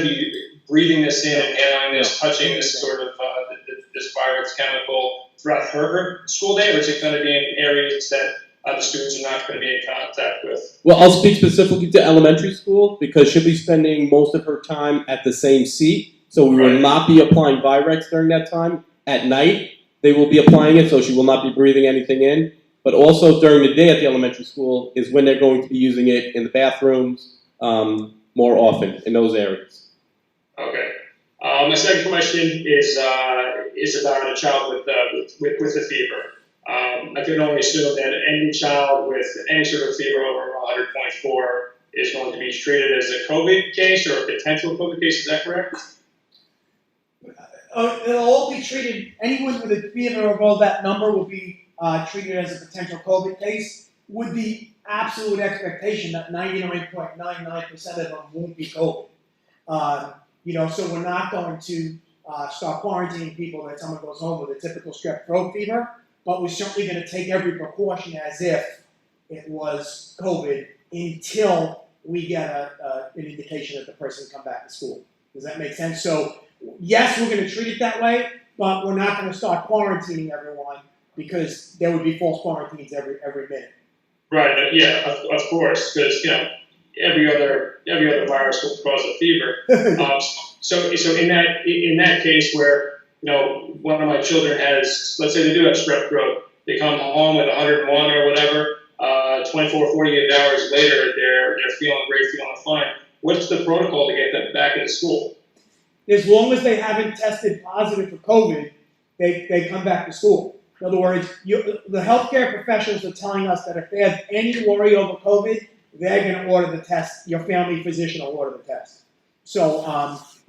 be breathing this in, inhaling this, touching this sort of this virus chemical throughout her school day, or is it going to be in areas that the students are not going to be in contact with? Well, I'll speak specifically to elementary school because she'll be spending most of her time at the same seat. So we will not be applying Virex during that time. At night, they will be applying it, so she will not be breathing anything in. But also during the day at the elementary school is when they're going to be using it in the bathrooms more often in those areas. Okay. My second question is about a child with a fever. I can only assume that any child with any sort of fever over 100.4 is going to be treated as a COVID case or a potential COVID case. Is that correct? It'll all be treated, anyone with a fever above that number will be treated as a potential COVID case, with the absolute expectation that 99.99% of them won't be COVID. So we're not going to start quarantining people that someone goes home with a typical strep throat fever, but we're certainly going to take every precaution as if it was COVID until we get an indication that the person can come back to school. Does that make sense? So yes, we're going to treat it that way, but we're not going to start quarantining everyone because there would be false quarantines every minute. Right. Yeah. Of course, because every other virus will cause a fever. So in that case where one of my children has, let's say they do have strep throat, they come home with 101 or whatever, 24, 48 hours later they're feeling great, feeling fine. What's the protocol to get them back into school? As long as they haven't tested positive for COVID, they come back to school. In other words, the healthcare professionals are telling us that if they have any worry over COVID, they're going to order the test. Your family physician will order the test. So,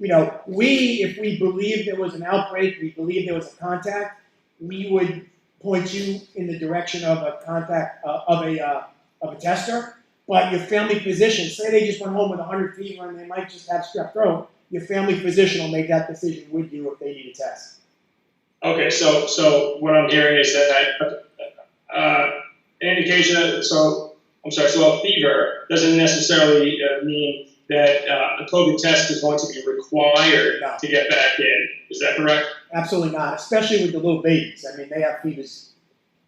if we believe there was an outbreak, we believe there was a contact, we would point you in the direction of a contact of a tester. But your family physician, say they just went home with 100 fever and they might just have strep throat, your family physician will make that decision with you if they need a test. Okay, so what I'm hearing is that an indication. So a fever doesn't necessarily mean that a COVID test is going to be required No. to get back in. Is that correct? Absolutely not, especially with the little babies. I mean, they have fevers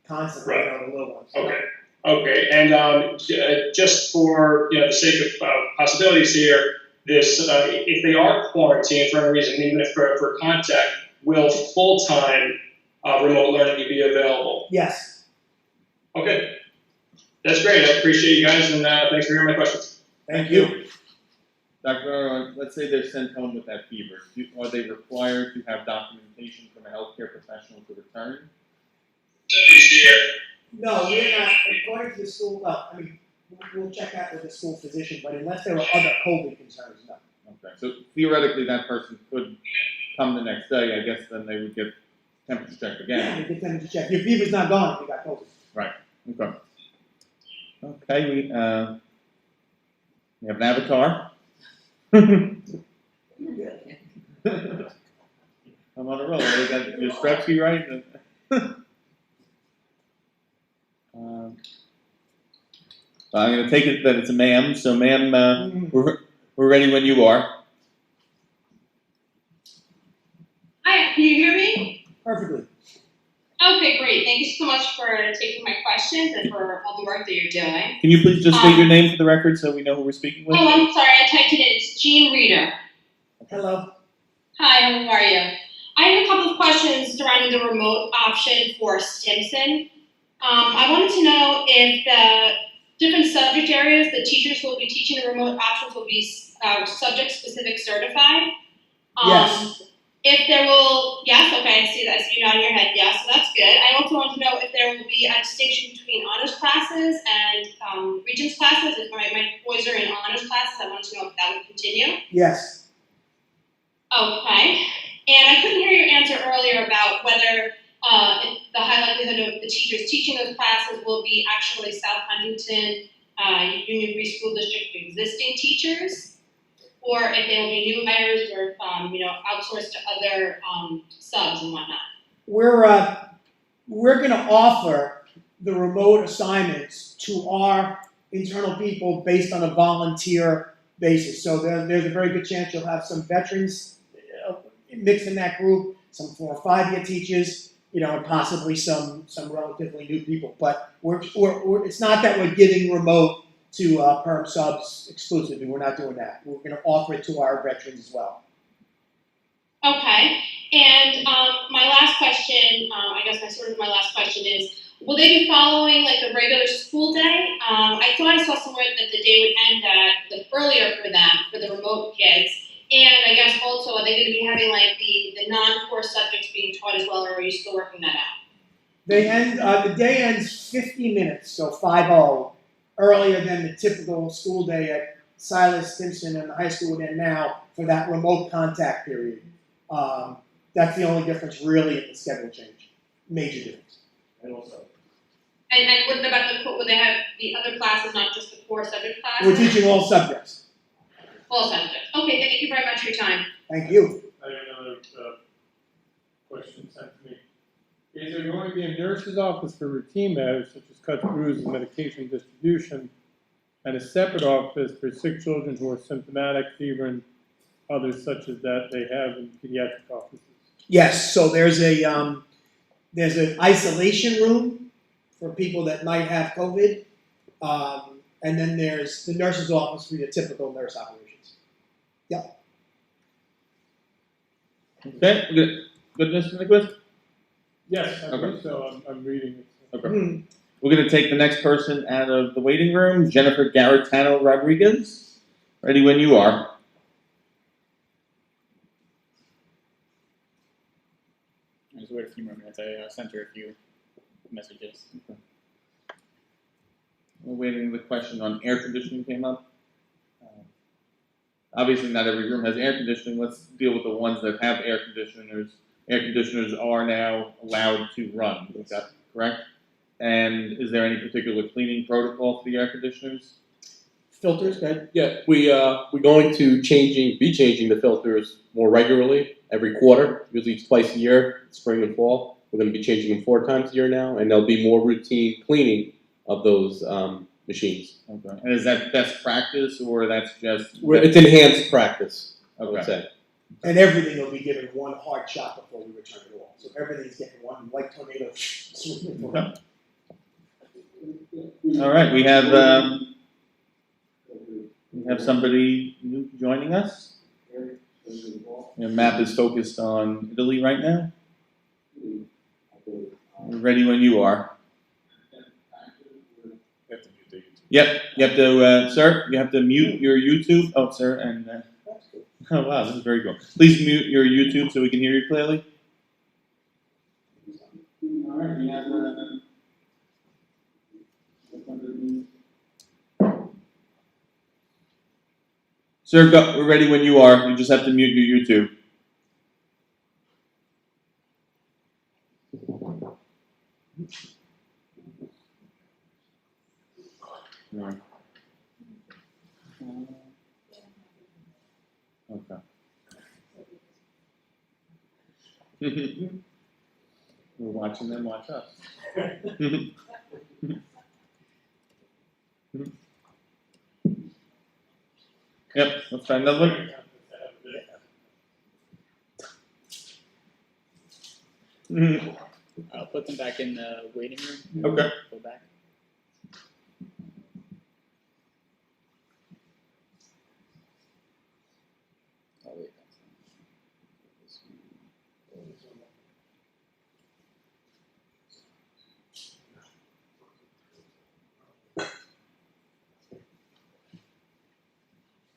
constantly, Right. you know, the little ones. Okay. Okay. And just for the sake of possibilities here, this if they are quarantined for any reason, even if for contact, will full-time remote learning be available? Yes. Okay. That's great. I appreciate you guys, and thanks for hearing my questions. Thank you. Dr. Arrow, let's say they're sent home with that fever. Are they required to have documentation from a healthcare professional to return? No, we're not, according to the school, well, I mean, we'll check out with the school physician, but unless there were other COVID concerns, no. Okay, so theoretically that person could come the next day, I guess then they would get temperature checked Yeah, again. you get them to check. Your fever's not gone if you got COVID. Right, okay. Okay, we have an avatar. I'm on a roll. They got your Strepsy right? I'm going to take it that it's a ma'am. So, ma'am, we're ready when you are. Hi, can you hear me? Perfectly. Okay, great. Thank you so much for taking my questions and for all the work that you're doing. Can you please just state your name for the record so we know who we're speaking with? Oh, I'm sorry, I typed it in. It's Jean Reader. Hello. Hi, how are you? I have a couple of questions surrounding the remote option for Stimson. I wanted to know if the different subject areas the teachers who will be teaching the remote options will be subject-specific certified. Yes. If there will, yes, okay, I see that. I see you nodding your head, yes, so that's good. I also want to know if there will be a distinction between honors classes and Regents classes. If my boys are in honors classes, I want to know if that would continue. Yes. Okay. And I couldn't hear your answer earlier about whether the high likelihood of the teachers teaching those classes will be actually South Huntington Union Free School District existing teachers, or if they will be new hires or outsourced to other subs and whatnot. We're going to offer the remote assignments to our internal people based on a volunteer basis. So there's a very good chance you'll have some veterans mixed in that group, some 4 or 5 year teachers, and possibly some relatively new people. But we're it's not that we're giving remote to perm subs exclusively. We're not doing that. We're going to offer it to our veterans as well. Okay. And my last question, my last question is, will they be following like a regular school day? I thought I saw somewhere that the day would end earlier for them, for the remote kids. And I guess also, are they going to be having like the non-core subjects being taught as well, or are you still working that out? The day ends 50 minutes, so 5:00, earlier than the typical school day at Silas, Stimson, and the high school would end now for that remote contact period. That's the only difference really in the schedule change. Major difference. And what about would they have the other classes, not just the core subject classes? We're teaching all subjects. All subjects. Okay, thank you very much for your time. Thank you. I have another question sent to me. Is there going to be a nurse's office for routine matters such as cuts, bruises, medication distribution, and a separate office for sick children who are symptomatic, fever, and others such as that they have in pediatric offices? Yes, so there's an isolation room for people that might have COVID, and then there's the nurse's office for your typical nurse operations. Yep. Okay, good, Mr. Nicholas? Yes, I Okay. believe so. I'm reading it. Okay. We're going to take the next person out of the waiting room, Jennifer Garitano Rodriguez. Ready when you are. I just wait a few more minutes. I sent her a few messages. Okay. We're waiting. The question on air conditioning came up. Obviously, not every room has air conditioning. Let's deal with the ones that have air conditioners. Air conditioners are now allowed to run. Is that correct? And is there any particular cleaning protocol for the air conditioners? Filters, good. Yeah, we're going to be changing the filters more regularly, every quarter, usually twice a year, spring and fall. We're going to be changing them 4 times a year now, and there'll be more routine cleaning of those machines. Okay. And is that best practice or that's just? It's enhanced practice, I would Okay. say. And everything will be given one hard shot before we return it all. So everything's getting one white tornado. Okay. All right, we have somebody new joining us. Your map is focused on Italy right now. We're ready when you are. Yep, you have to, sir, you have to mute your YouTube. Oh, sir, and oh wow, this is very cool. Please mute your YouTube so we can hear you clearly. All right, we have. Sir, go, we're ready when you are. You just have to mute your YouTube. Right. Okay. We're watching them watch us. Yep, let's try another one. I'll put them back in the waiting room. Okay. Go back. Oh, wait.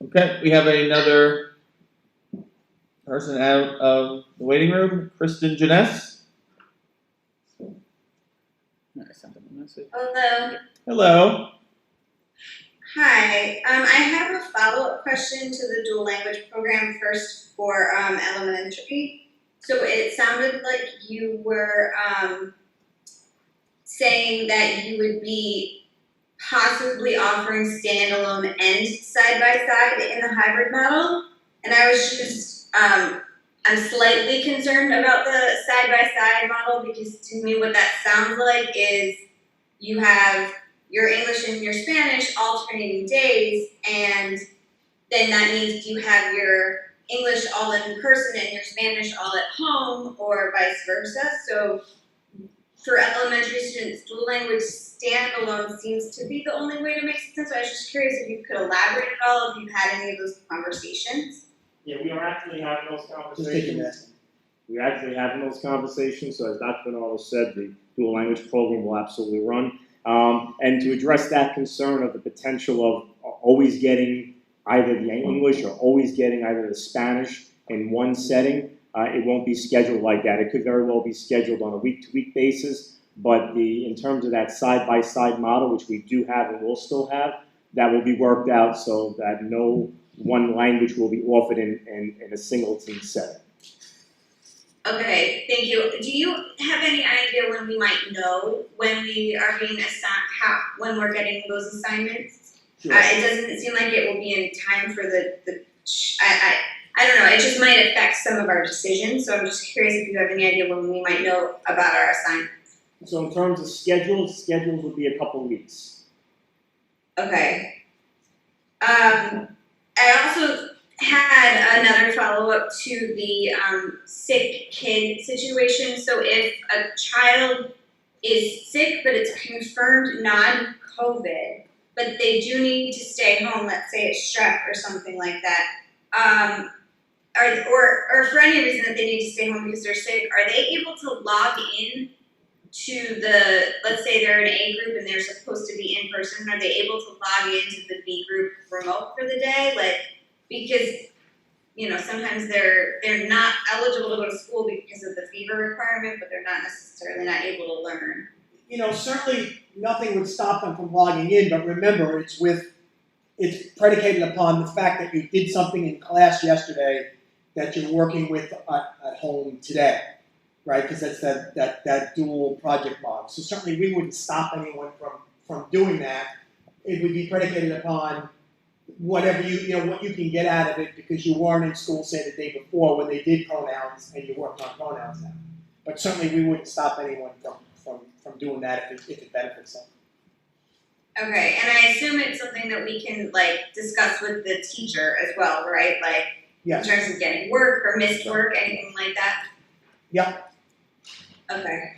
Okay, we have another person out of the waiting room, Kristen Janess. I sent them a message. Hello. Hello. Hi. I have a follow-up question to the dual language program first for elementary. So it sounded like you were saying that you would be possibly offering standalone and side-by-side in the hybrid model. And I was just, I'm slightly concerned about the side-by-side model because to me what that sounds like is you have your English and your Spanish alternating days, and then that means you have your English all in person and your Spanish all at home, or vice versa. So for elementary students, dual language standalone seems to be the only way to make sense. So I was just curious if you could elaborate at all, if you've had any of those conversations. Yeah, we are actually having those Just taking conversations. that. We're actually having those conversations, so as Dr. Bernardo said, the dual language program will absolutely run. And to address that concern of the potential of always getting either the English or always getting either the Spanish in one setting, it won't be scheduled like that. It could very well be scheduled on a week-to-week basis, but in terms of that side-by-side model, which we do have and will still have, that will be worked out so that no one language will be offered in a singleton setting. Okay, thank you. Do you have any idea when we might know when we are being assigned, when we're getting those assignments? Sure. It doesn't seem like it will be in time for I don't know, it just might affect some of our decisions, so I'm just curious if you have any idea when we might know about our assignments. So in terms of schedules will be a couple weeks. Okay. I also had another follow-up to the sick kid situation. So if a child is sick, but it's confirmed non-COVID, but they do need to stay home, let's say it's strep or something like that, or for any reason that they need to stay home because they're sick, are they able to log in to let's say they're in A group and they're supposed to be in person, are they able to log into the B group remote for the day? Because, sometimes they're not eligible to go to school because of the fever requirement, but they're not necessarily not able to learn. Certainly nothing would stop them from logging in, but remember, it's predicated upon the fact that you did something in class yesterday that you're working with at home today, right? Because that's that dual project model. So certainly we wouldn't stop anyone from doing that. It would be predicated upon whatever what you can get out of it because you weren't in school, say, the day before when they did pronouns and you worked on pronouns now. But certainly we wouldn't stop anyone from doing that if it benefits them. Okay, and I assume it's something that we can like discuss with the teacher as well, right? Like Yes. in terms of getting work or missed work, anything like that? Yep. Okay.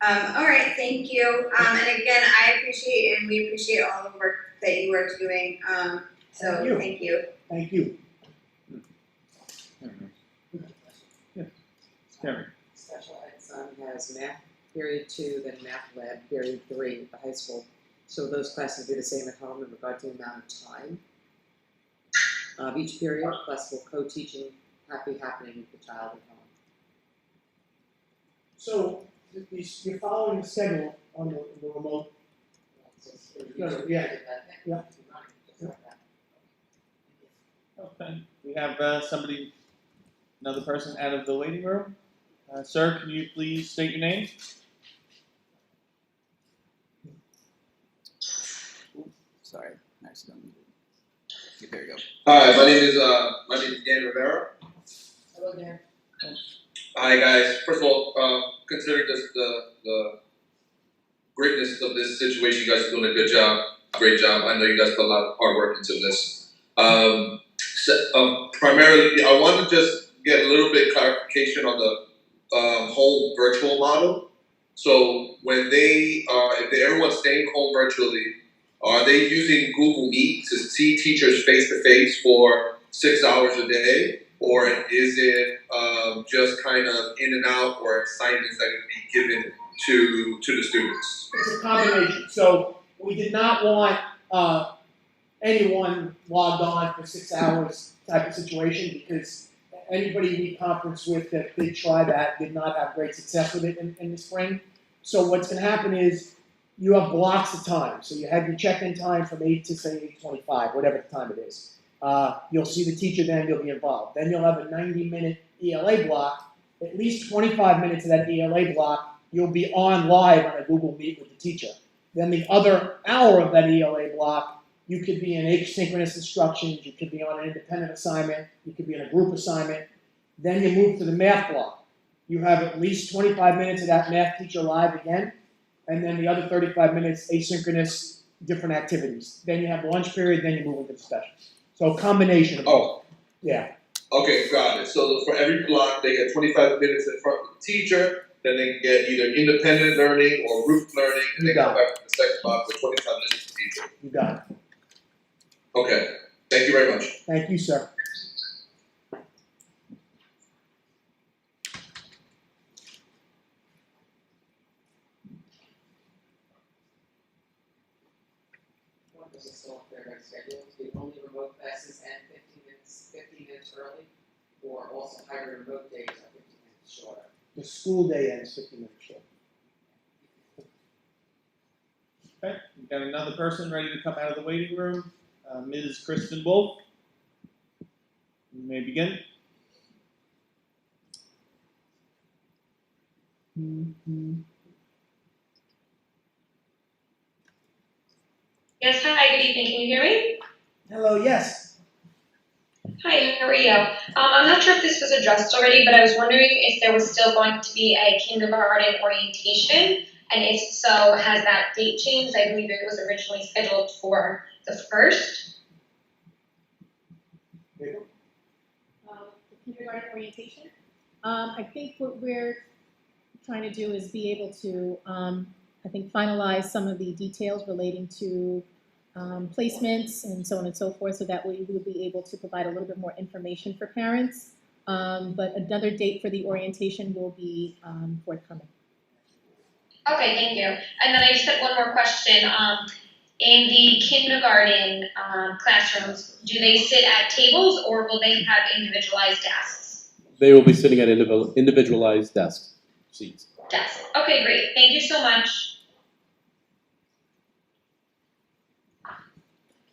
All right, thank you. And again, I appreciate and we appreciate all the work that you are doing. So thank you. Thank you. Karen. Special ed son has math period 2, then math lab period 3 at the high school. So those classes be the same at home in regard to the amount of time of each period, plus will co-teaching happening with the child at home. So you're following the schedule on the remote. No, yeah. Yeah. Okay, we have somebody, another person out of the waiting room. Sir, can you please state your name? Sorry, I accidentally. Okay, there you go. Hi, my name is Dan Rivera. Hello, Dan. Hi guys. First of all, considering this the greatness of this situation, you guys are doing a good job, great job. I know you guys put a lot of hard work into this. Primarily, I want to just get a little bit clarification on the whole virtual model. So when everyone's staying home virtually, are they using Google Meet to see teachers face to face for 6 hours a day? Or is it just kind of in and out or assignments that can be given to the students? It's a combination. So we did not want anyone logged on for 6 hours type of situation because anybody we conferenced with that did try that did not have great success with it in the spring. So what's going to happen is you have blocks of time. So you have your check-in time from 8 to say 8:25, whatever the time it is. You'll see the teacher then, you'll be involved. Then you'll have a 90-minute ELA block. At least 25 minutes of that ELA block, you'll be on live on a Google Meet with the teacher. Then the other hour of that ELA block, you could be in asynchronous instructions, you could be on an independent assignment, you could be in a group assignment. Then you move to the math block. You have at least 25 minutes of that math teacher live again, and then the other 35 minutes asynchronous, different activities. Then you have lunch period, then you move into the specials. So a combination of both. Yeah. Okay, got it. So for every block, they get 25 minutes in front of the teacher, then they get either independent learning or group learning, and they come back to the second block for 25 minutes with the teacher. You got it. Okay, thank you very much. Thank you, sir. What does it still fair schedule? The only remote classes and 15 minutes early, or also hybrid remote days are 15 minutes shorter. The school day ends 15 minutes short. Okay, we've got another person ready to come out of the waiting room. Ms. Kristen Wolf. You may begin. Yes, hi, good evening. Can you hear me? Hello, yes. Hi, how are you? I'm not sure if this was addressed already, but I was wondering if there was still going to be a kindergarten orientation, and if so, has that date changed? I believe it was originally scheduled for the 1st. The kindergarten orientation. I think what we're trying to do is be able to, I think, finalize some of the details relating to placements and so on and so forth, so that we will be able to provide a little bit more information for parents. But another date for the orientation will be forthcoming. Okay, thank you. And then I just had one more question. In the kindergarten classrooms, do they sit at tables or will they have individualized desks? They will be sitting at individualized desk seats. Desks. Okay, great. Thank you so much.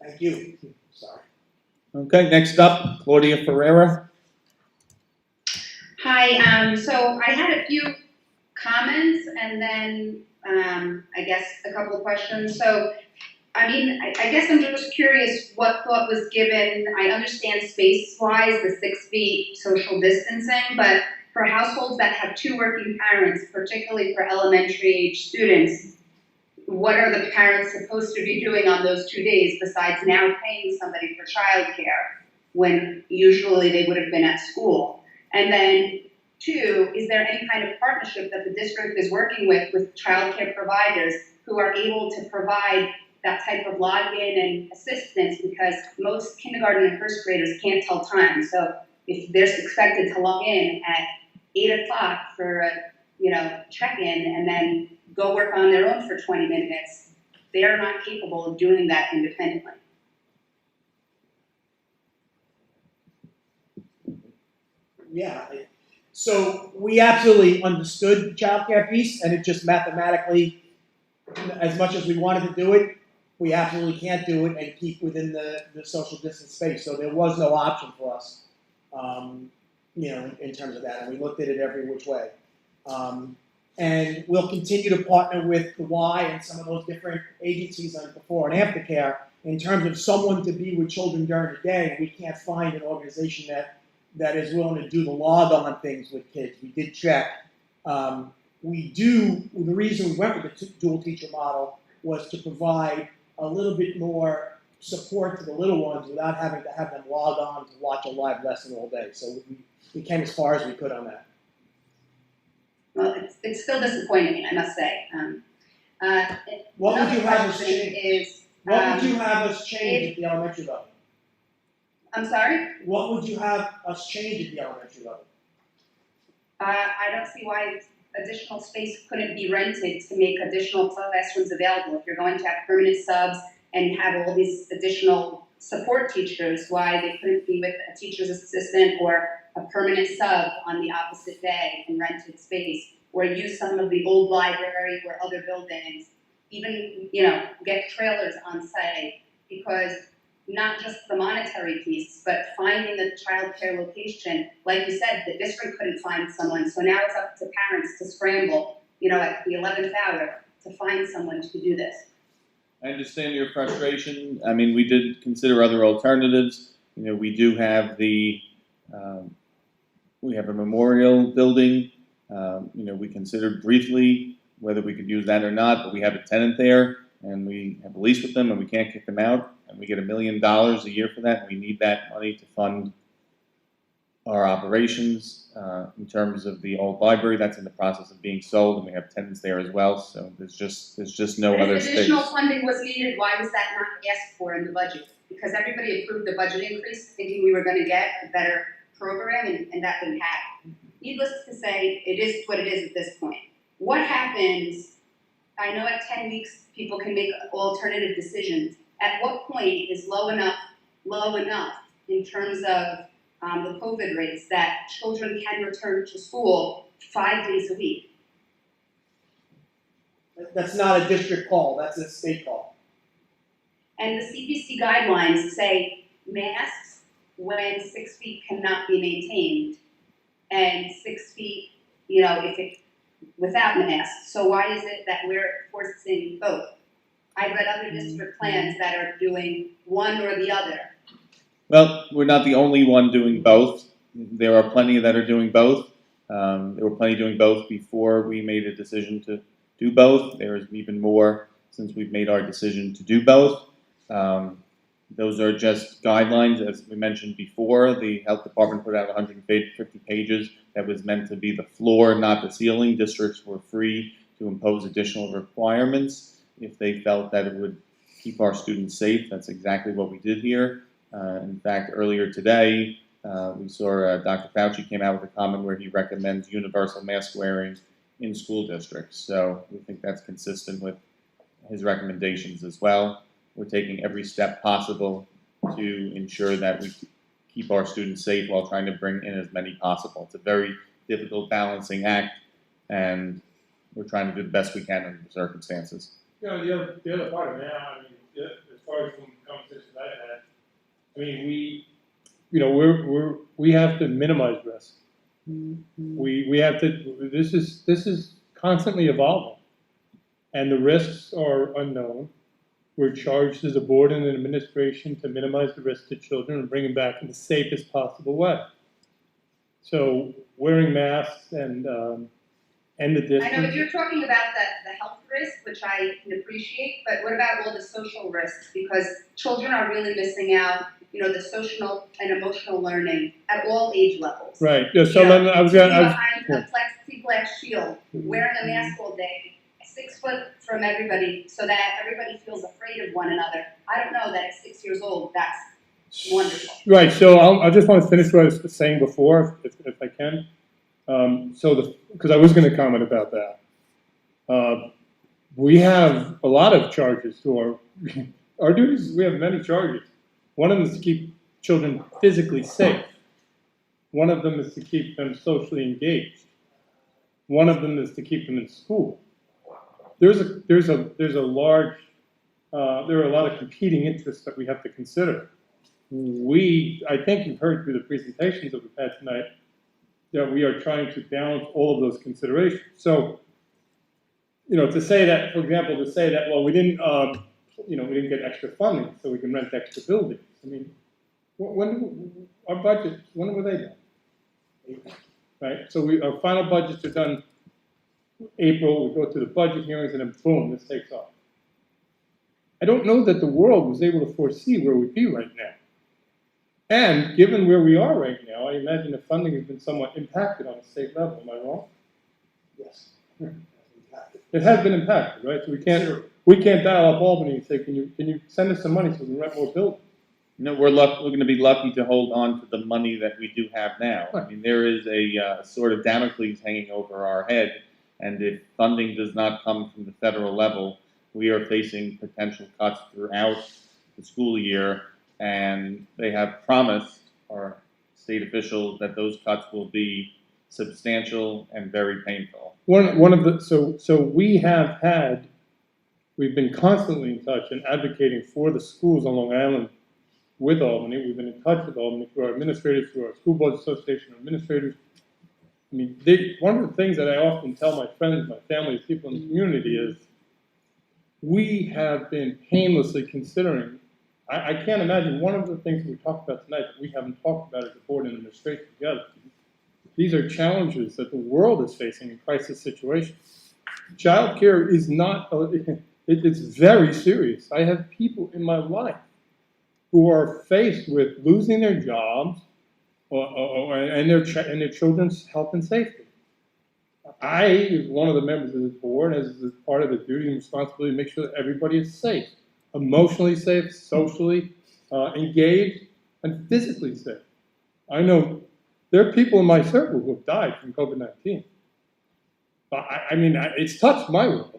Thank you. Sorry. Okay, next up, Claudia Ferreira. Hi, so I had a few comments and then I guess a couple of questions. So, I mean, I guess I'm just curious what thought was given. I understand space-wise, the 6 feet social distancing, but for households that have 2 working parents, particularly for elementary age students, what are the parents supposed to be doing on those 2 days besides now paying somebody for childcare when usually they would have been at school? And then 2, is there any kind of partnership that the district is working with childcare providers who are able to provide that type of login and assistance, because most kindergarten and first graders can't tell time. So if they're expected to log in at 8 o'clock for a check-in and then go work on their own for 20 minutes, they're not capable of doing that independently. Yeah, so we absolutely understood the childcare piece, and it just mathematically, as much as we wanted to do it, we absolutely can't do it and keep within the social distance space. So there was no option for us, in terms of that, and we looked at it every which way. And we'll continue to partner with the Y and some of those different agencies on before and after care in terms of someone to be with children during the day. We can't find an organization that is willing to do the log on things with kids. We did check. The reason we went with the dual teacher model was to provide a little bit more support to the little ones without having to have them log on to watch a live lesson all day. So we came as far as we could on that. Well, it's still disappointing, I must say. What would you have us change? What would you have us change at the elementary level? I'm sorry? What would you have us change at the elementary level? I don't see why additional space couldn't be rented to make additional classrooms available. If you're going to have permanent subs and have all these additional support teachers, why they couldn't be with a teacher's assistant or a permanent sub on the opposite day in rented space, or use some of the old library or other buildings, even, get trailers on site, because not just the monetary piece, but finding the child care location. Like you said, the district couldn't find someone, so now it's up to parents to scramble, at the 11th hour to find someone to do this. I understand your frustration. I mean, we did consider other alternatives. We do have we have a memorial building. We considered briefly whether we could use that or not, but we have a tenant there, and we have a lease with them, and we can't kick them out. And we get $1 million a year for that. And we need that money to fund our operations. In terms of the old library, that's in the process of being sold, and we have tenants there as well. So there's just no other If space. additional funding was needed, why was that not asked for in the budget? Because everybody approved the budget increase, thinking we were going to get a better program, and that didn't happen. Needless to say, it is what it is at this point. What happens? I know at 10 weeks people can make alternative decisions. At what point is low enough in terms of the COVID rates that children can return to school 5 days a week? That's not a district call, that's a state call. And the CDC guidelines say masks when 6 feet cannot be maintained, and 6 feet, without masks. So why is it that we're forcing both? I've read other district plans that are doing one or the other. Well, we're not the only one doing both. There are plenty that are doing both. There were plenty doing both before we made a decision to do both. There is even more since we've made our decision to do both. Those are just guidelines. As we mentioned before, the health department put out 150 pages that was meant to be the floor, not the ceiling. Districts were free to impose additional requirements if they felt that it would keep our students safe. That's exactly what we did here. In fact, earlier today, we saw Dr. Fauci came out with a comment where he recommends universal mask wearing in school districts. So we think that's consistent with his recommendations as well. We're taking every step possible to ensure that we keep our students safe while trying to bring in as many possible. It's a very difficult balancing act, and we're trying to do the best we can under the circumstances. The other part of it now, as far as from conversations I've had, we have to minimize risk. We have to. This is constantly evolving, and the risks are unknown. We're charged as a board and an administration to minimize the risk to children and bring them back in the safest possible way. So wearing masks and I know, but you're talking about the health risk, which I can appreciate, but what about all the social risks? Because children are really missing out, the social and emotional learning at all age levels. Right, yeah, so Behind yeah. a plexiglass shield, wearing a mask all day, 6 foot from everybody, so that everybody feels afraid of one another. I don't know that at 6 years old, that's wonderful. Right, so I just want to finish what I was saying before, if I can. Because I was going to comment about that. We have a lot of charges to our duties. We have many charges. One of them is to keep children physically safe. One of them is to keep them socially engaged. One of them is to keep them in school. There are a lot of competing interests that we have to consider. I think you've heard through the presentations that we've had tonight that we are trying to balance all of those considerations. So, to say that, for example, well, we didn't get extra funding, so we can rent extra buildings. I mean, our budgets, when were they done? Right. So our final budgets are done April. We go through the budget hearings, and then boom, this takes off. I don't know that the world was able to foresee where we'd be right now. And given where we are right now, I imagine the funding has been somewhat impacted on a state level. Am I wrong? Yes. It has been impacted, right? So we can't dial up Albany and say, can you send us some money so we can rent more buildings? No, we're going to be lucky to hold on to the money that we do have now. I mean, there is a sort of Damocles hanging over our head, and if funding does not come from the federal level, we are facing potential cuts throughout the school year, and they have promised our state officials that those cuts will be substantial and very painful. We've been constantly in touch and advocating for the schools on Long Island with Albany. We've been in touch with Albany through our administrators, through our school board association administrators. I mean, one of the things that I often tell my friends, my family, people in the community is we have been painlessly considering. I can't imagine one of the things we talked about tonight that we haven't talked about as a board and administration together. These are challenges that the world is facing in crisis situations. Child care is not, it's very serious. I have people in my life who are faced with losing their jobs and their children's health and safety. I, as one of the members of this board, as part of the duty and responsibility, to make sure that everybody is safe, emotionally safe, socially engaged, and physically safe. I know there are people in my circle who have died from COVID-19. I mean, it's touched my world,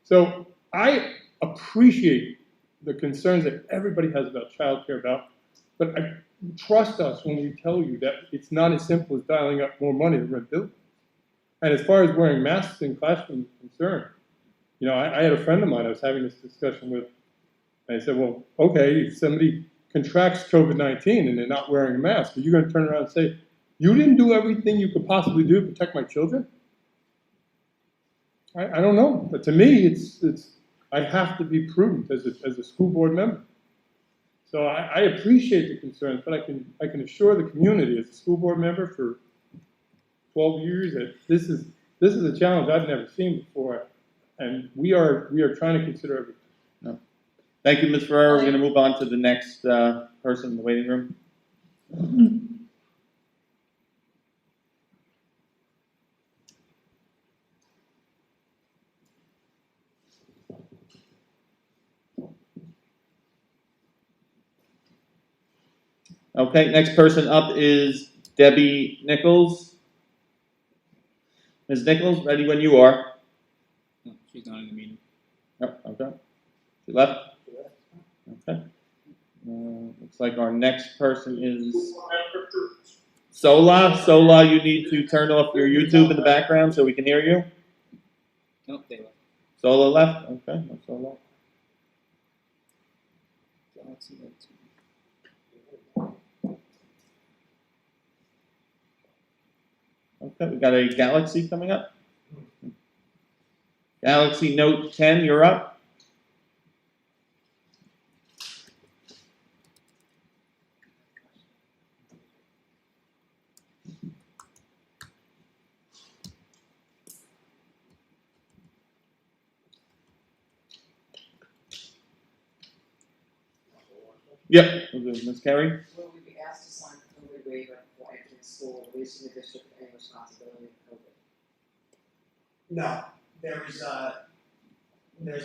So I appreciate the concerns that everybody has about childcare, but trust us when we tell you that it's not as simple as dialing up more money to rent buildings. And as far as wearing masks in classrooms is concerned, I had a friend of mine I was having this discussion with, and I said, well, okay, if somebody contracts COVID-19 and they're not wearing a mask, are you going to turn around and say, you didn't do everything you could possibly do to protect my children? I don't know, but to me, I have to be prudent as a school board member. So I appreciate the concerns, but I can assure the community as a school board member for 12 years that this is a challenge I've never seen before, and we are trying to consider everything. No. Thank you, Ms. Ferrero. We're going to move on to the next person in the waiting room. Okay, next person up is Debbie Nichols. Ms. Nichols, ready when you are. No, she's not in the meeting. Yep, okay. She left? Okay. Looks like our next person is Sola. Sola, you need to turn off your YouTube in the background so we can hear you. Nope, they left. Sola left? Okay, no Sola. Okay, we got a Galaxy coming up. Galaxy Note 10, you're up. Yep, Ms. Carey? Will we be asked to sign a COVID waiver before entering school, releasing the district of any responsibility for COVID? No, there's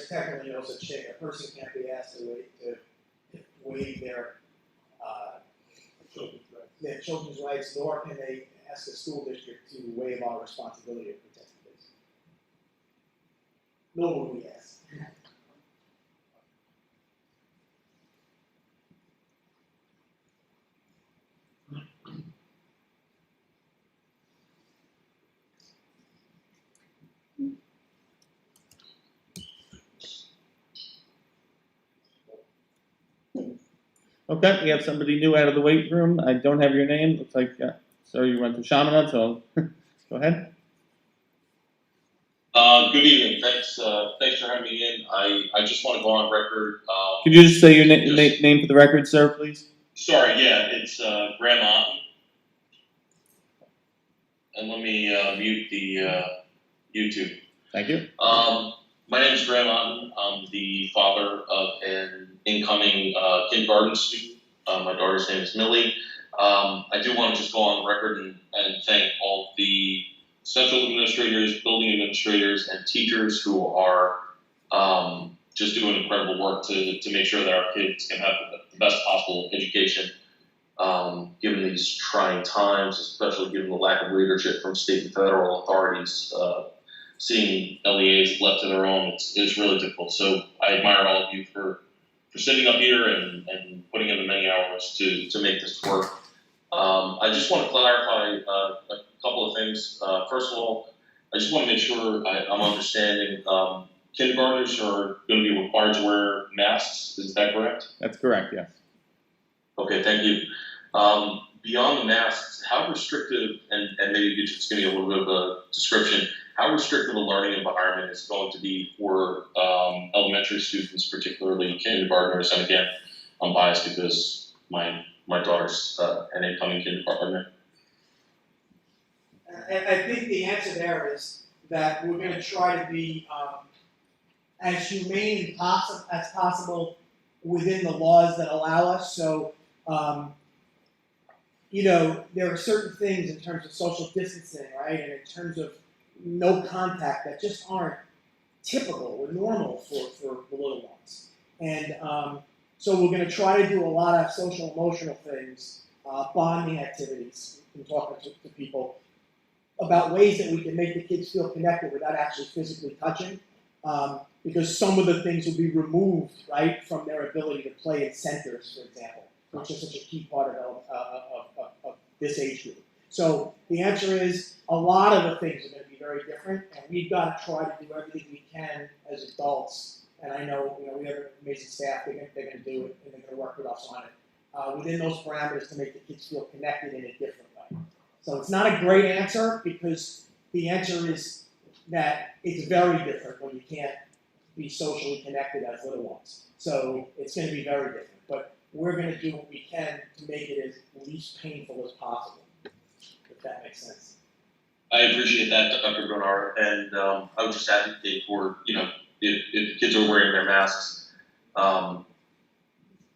technically no such thing. A person can't be asked to waive their children's rights, nor can they ask the school district to waive our responsibility of protecting this. Nor will we ask. Okay, we have somebody new out of the weight room. I don't have your name. Looks like, sir, you went to Chaminade, so go ahead. Good evening. Thanks for having me in. I just want to go on record. Could you just say your name for the record, sir, please? Sorry, yeah, it's Graham Otten. And let me mute the YouTube. Thank you. My name is Graham Otten. I'm the father of an incoming kindergarten student. My daughter's name is Millie. I do want to just go on record and thank all the central administrators, building administrators, and teachers who are just doing incredible work to make sure that our kids can have the best possible education, given these trying times, especially given the lack of leadership from state and federal authorities. Seeing LEAs left to their own, it's really difficult. So I admire all of you for sitting up here and putting in the many hours to make this work. I just want to clarify a couple of things. First of all, I just want to make sure I'm understanding. Kindergartners are going to be required to wear masks. Is that correct? That's correct, yes. Okay, thank you. Beyond the masks, how restrictive, and maybe you could just give me a little bit of a description, how restrictive a learning environment is going to be for elementary students, particularly kindergartners? And again, I'm biased because my daughter's an incoming kindergartner. I think the answer there is that we're going to try to be as humane as possible within the laws that allow us. So, there are certain things in terms of social distancing, right, and in terms of no contact that just aren't typical or normal for the little ones. And so we're going to try to do a lot of social emotional things, bonding activities, and talking to people about ways that we can make the kids feel connected without actually physically touching. Because some of the things will be removed, right, from their ability to play in centers, for example, which is such a key part of this age group. So the answer is a lot of the things are going to be very different, and we've got to try to do everything we can as adults. And I know, we have an amazing staff; they're going to do it, and they're going to work with us on it within those parameters to make the kids feel connected in a different way. So it's not a great answer because the answer is that it's very different when you can't be socially connected as little ones. So it's going to be very different. But we're going to do what we can to make it as least painful as possible, if that makes sense. I appreciate that, Dr. Bernard, and I would just advocate for, if kids are wearing their masks,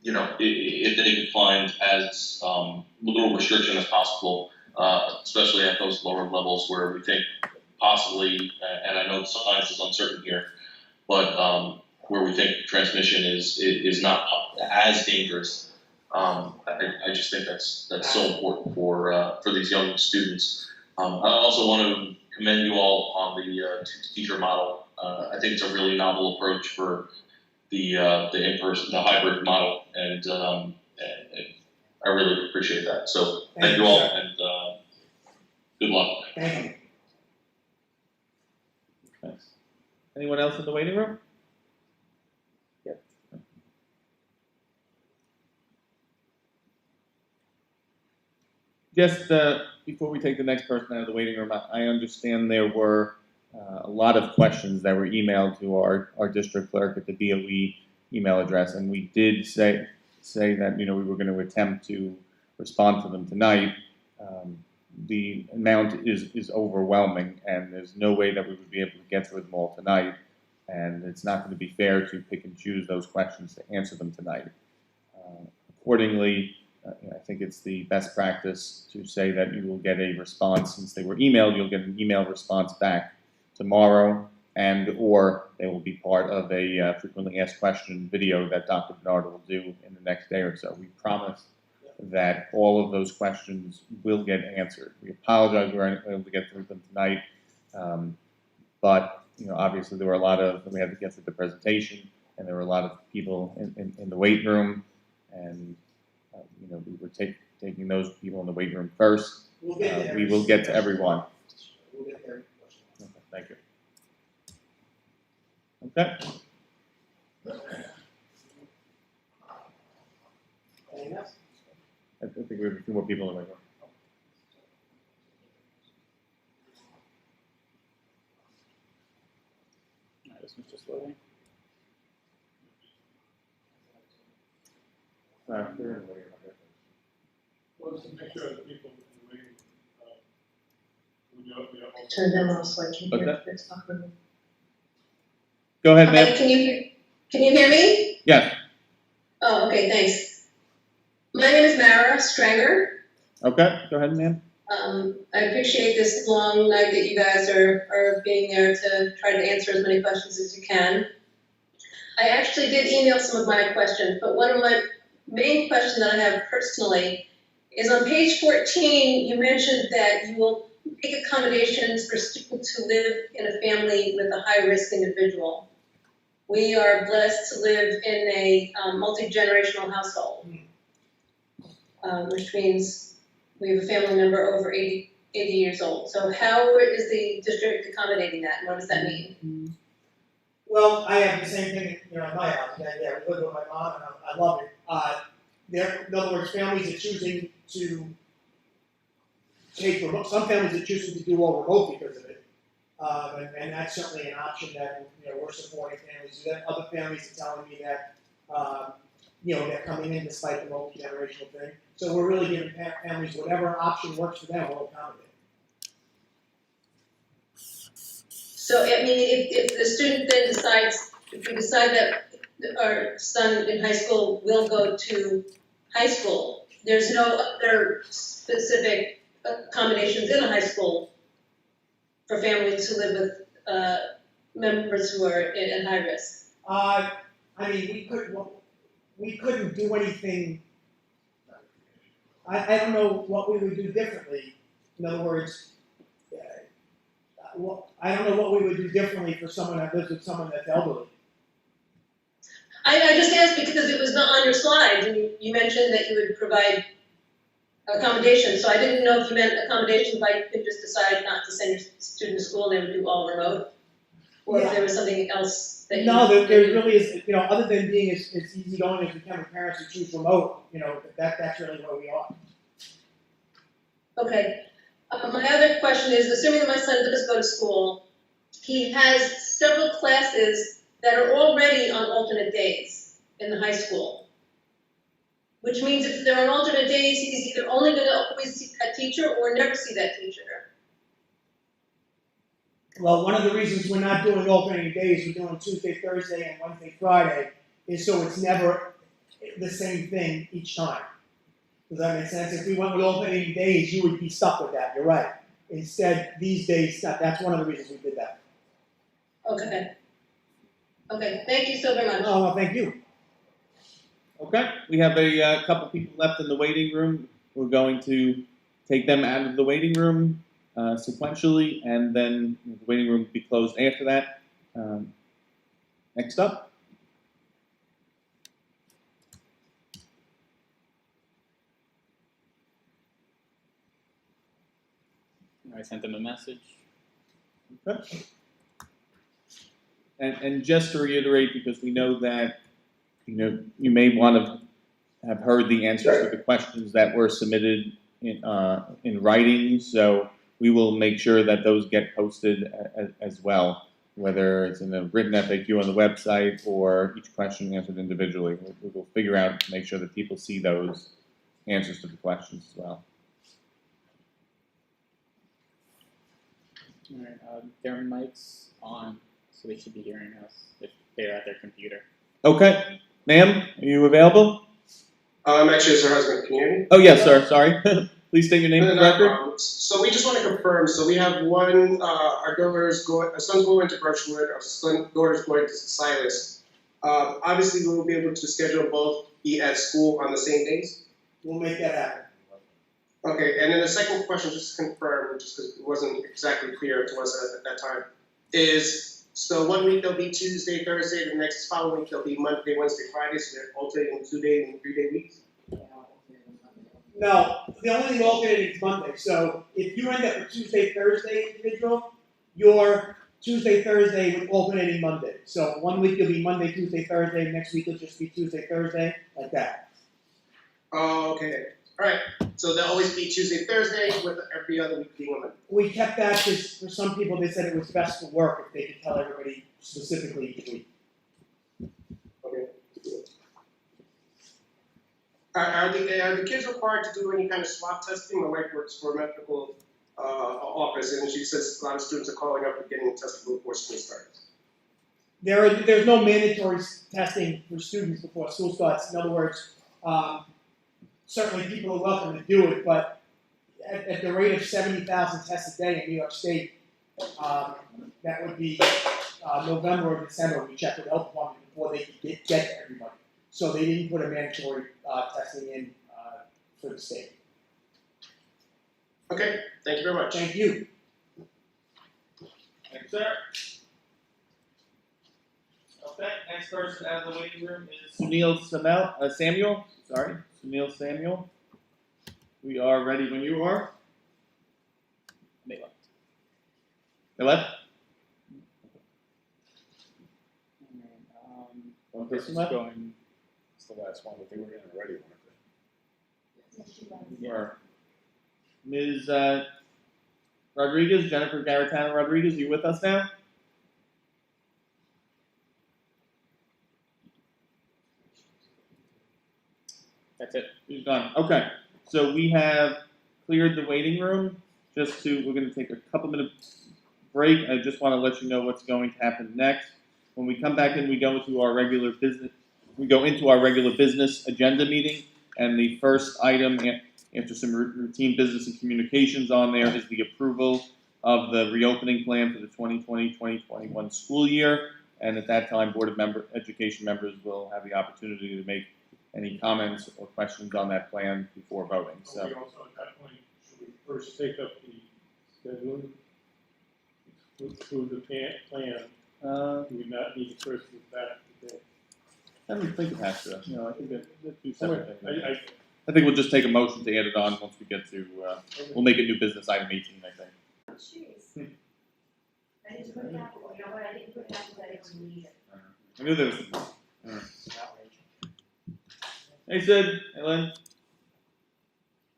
if they can find as little restriction as possible, especially at those lower levels where we think possibly, and I know the science is uncertain here, but where we think transmission is not as dangerous. I just think that's so important for these young students. I also want to commend you all on the teacher model. I think it's a really novel approach for the in-person, the hybrid model, and I really appreciate that. So thank you all, and good luck. Thank you. Thanks. Anyone else in the waiting room? Yep. Just before we take the next person out of the waiting room, I understand there were a lot of questions that were emailed to our district clerk at the DOE email address, and we did say that we were going to attempt to respond to them tonight. The amount is overwhelming, and there's no way that we would be able to get through them all tonight, and it's not going to be fair to pick and choose those questions to answer them tonight. accordingly, I think it's the best practice to say that you will get a response. Since they were emailed, you'll get an email response back tomorrow, and or they will be part of a frequently asked question video that Dr. Bernard will do in the next day or so. We promise that all of those questions will get answered. We apologize we weren't able to get through them tonight, but obviously there were we had to get through the presentation, and there were a lot of people in the wait room, and we were taking those people in the wait room first. We'll get there. We will get to everyone. We'll get there. Okay, thank you. Okay. Anything else? I think we have a few more people in the wait room. This one's just loading. They're in the waiting room. Well, just to make sure that people in the waiting, Turn them off so I can hear Okay. if they're talking. Go ahead, ma'am. Hi, can you hear me? Yes. Oh, okay, thanks. My name is Mara Stranger. Okay, go ahead, ma'am. I appreciate this long night that you guys are being there to try to answer as many questions as you can. I actually did email some of my questions, but one of my main questions that I have personally is on page 14, you mentioned that you will make accommodations for students who live in a family with a high-risk individual. We are blessed to live in a multi-generational household, which means we have a family member over 80 years old. So how is the district accommodating that, and what does that mean? Well, I have the same thing, in my house. Yeah, we live with my mom, and I love it. In other words, families are choosing to take remote. Some families are choosing to do all remote because of it, and that's certainly an option that we're supporting families. Then other families are telling me that they're coming in despite the multi-generational thing. So we're really giving families whatever option works for them. We'll accommodate. So, I mean, if the student then decides, if we decide that our son in high school will go to high school, there's no other specific accommodations in a high school for families who live with members who are at high risk? I mean, we couldn't do anything. I don't know what we would do differently. In other words, I don't know what we would do differently for someone that lives with someone that's elderly. I just asked because it was not on your slides, and you mentioned that you would provide accommodations, so I didn't know if you meant accommodations like you could just decide not to send your student to school and they would do all remote, or if there was something else that you... No, there really is, other than being as easygoing as we can with parents who choose remote, that's really where we are. Okay. My other question is, assuming that my son does go to school, he has several classes that are already on alternate days in the high school. Which means if they're on alternate days, he's either only going to always see that teacher or never see that teacher. Well, one of the reasons we're not doing alternating days, we're doing Tuesday, Thursday, and Wednesday, Friday, is so it's never the same thing each time. Does that make sense? If we went with alternating days, you would be stuck with that. You're right. Instead, these days, that's one of the reasons we did that. Okay. Okay, thank you so very much. Oh, well, thank you. Okay, we have a couple people left in the waiting room. We're going to take them out of the waiting room sequentially, and then the waiting room will be closed after that. Next up. I sent them a message. Okay. And just to reiterate, because we know that you may want to have heard the answers to the questions that were submitted in writing, so we will make sure that those get posted as well, whether it's in a written FAQ on the website or each question answered individually. We'll figure out to make sure that people see those answers to the questions as well. All right, their mic's on, so they should be hearing us if they're at their computer. Okay, ma'am, are you available? I'm actually her husband. Can you hear me? Oh, yes, sir. Sorry. Please state your name for the record. Problem. So we just want to confirm. So we have our daughter's our son's going to Birchwood, our daughter's going to Silas. Obviously, we will be able to schedule both be at school on the same days. We'll make that happen. Okay, and then the second question, just to confirm, just because it wasn't exactly clear to us at that time, is so 1 week they'll be Tuesday, Thursday, the next following week they'll be Monday, Wednesday, Friday, so they're alternating 2-day and 3-day weeks? No, the only thing alternating is Monday. So if you end up with Tuesday, Thursday individual, your Tuesday, Thursday with alternating Monday. So 1 week you'll be Monday, Tuesday, Thursday. Next week it'll just be Tuesday, Thursday, like that. Oh, okay. All right. So they'll always be Tuesday, Thursday, with every other week being on Monday. We kept that because for some people they said it was best for work if they could tell everybody specifically each week. Okay. Are the kids required to do any kind of swab testing? My wife works for a medical office, and she says a lot of students are calling up and getting tested before school starts. There's no mandatory testing for students before school starts. In other words, certainly people are welcome to do it, but at the rate of 70,000 tests a day in New York State, that would be November or December. We checked with the health department before they could get to everybody. So they didn't put a mandatory testing in for the state. Okay, thank you very much. Thank you. Thanks, sir. Okay, next person out of the waiting room is Sunil Samuel. Sorry, Sunil Samuel. We are ready when you are. They left. They left? One This person's one? going, it's the last one, but they were in already, weren't they? Or Ms. Rodriguez, Jennifer Garatano Rodriguez, you with us now? That's it. She's gone. Okay. So we have cleared the waiting room. We're going to take a couple minute break. I just want to let you know what's going to happen next. When we come back in, we go into our regular business. We go into our regular business agenda meeting, and the first item, after some routine business and communications on there, is the approval of the reopening plan for the 2020-2021 school year. And at that time, Board of Education members will have the opportunity to make any comments or questions on that plan before voting. So. We also, at that point, should we first take up the scheduling through the plan? Do we not need to first move back today? I don't think it has to. No, I think they're two separate things. I think we'll just take a motion to add it on once we get to, we'll make it new business item 18, I think. Jeez. I didn't put that, you know what, I didn't put that, because I didn't need it. I knew there was some. Hey, Sid. Hey, Lynn.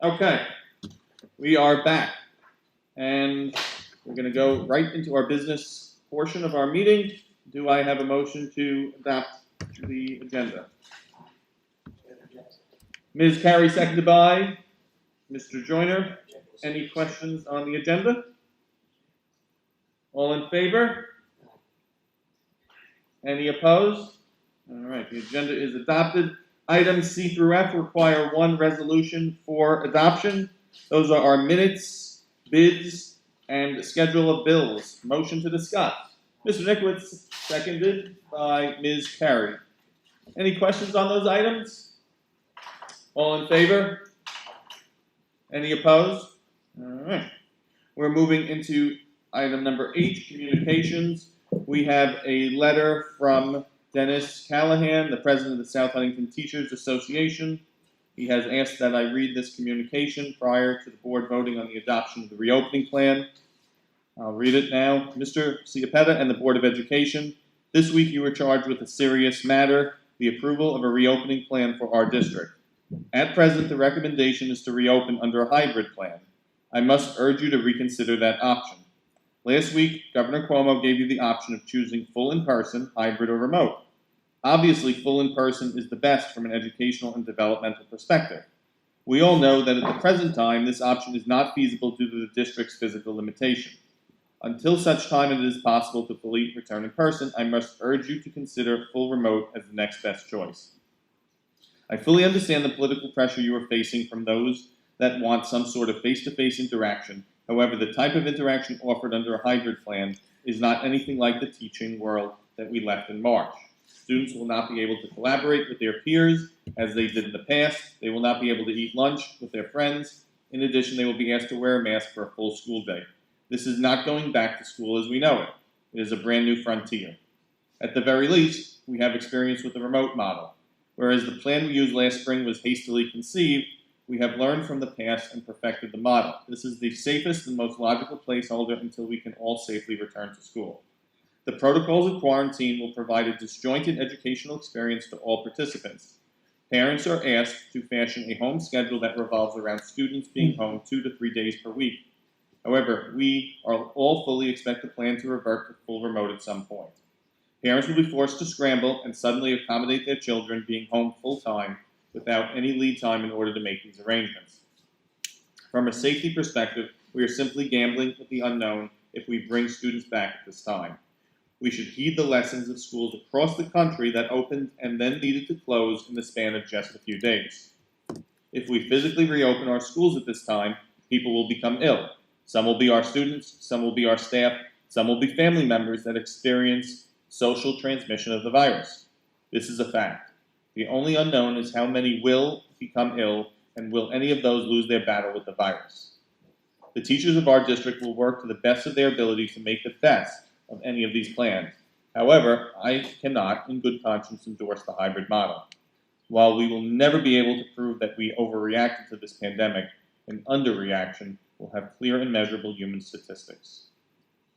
Okay. We are back. And we're going to go right into our business portion of our meeting. Do I have a motion to adopt the agenda? Ms. Carey, seconded by Mr. Joyner. Any questions on the agenda? All in favor? Any opposed? All right, the agenda is adopted. Items C through F require one resolution for adoption. Those are our minutes, bids, and schedule of bills. Motion to discuss. Mr. Nickwitz, seconded by Ms. Carey. Any questions on those items? All in favor? Any opposed? All right. We're moving into item number 8, communications. We have a letter from Dennis Callahan, the president of the South Huntington Teachers Association. He has asked that I read this communication prior to the board voting on the adoption of the reopening plan. I'll read it now. Mr. Ciapetta and the Board of Education, this week you were charged with a serious matter, the approval of a reopening plan for our district. At present, the recommendation is to reopen under a hybrid plan. I must urge you to reconsider that option. Last week, Governor Cuomo gave you the option of choosing full in-person, hybrid, or remote. Obviously, full in-person is the best from an educational and developmental perspective. We all know that at the present time, this option is not feasible due to the district's physical limitation. Until such time it is possible to fully return in person, I must urge you to consider full remote as the next best choice. I fully understand the political pressure you are facing from those that want some sort of face-to-face interaction. However, the type of interaction offered under a hybrid plan is not anything like the teaching world that we left in March. Students will not be able to collaborate with their peers as they did in the past. They will not be able to eat lunch with their friends. In addition, they will be asked to wear a mask for a full school day. This is not going back to school as we know it. It is a brand new frontier. At the very least, we have experience with the remote model. Whereas the plan we used last spring was hastily conceived, we have learned from the past and perfected the model. This is the safest and most logical placeholder until we can all safely return to school. The protocols of quarantine will provide a disjointed educational experience to all participants. Parents are asked to fashion a home schedule that revolves around students being home 2 to 3 days per week. However, we are all fully expect the plan to revert to full remote at some point. Parents will be forced to scramble and suddenly accommodate their children being home full-time without any lead time in order to make these arrangements. From a safety perspective, we are simply gambling with the unknown if we bring students back at this time. We should heed the lessons of schools across the country that opened and then needed to close in the span of just a few days. If we physically reopen our schools at this time, people will become ill. Some will be our students, some will be our staff, some will be family members that experience social transmission of the virus. This is a fact. The only unknown is how many will become ill, and will any of those lose their battle with the virus. The teachers of our district will work to the best of their ability to make the best of any of these plans. However, I cannot, in good conscience, endorse the hybrid model. While we will never be able to prove that we overreacted to this pandemic, an underreaction will have clear and measurable human statistics.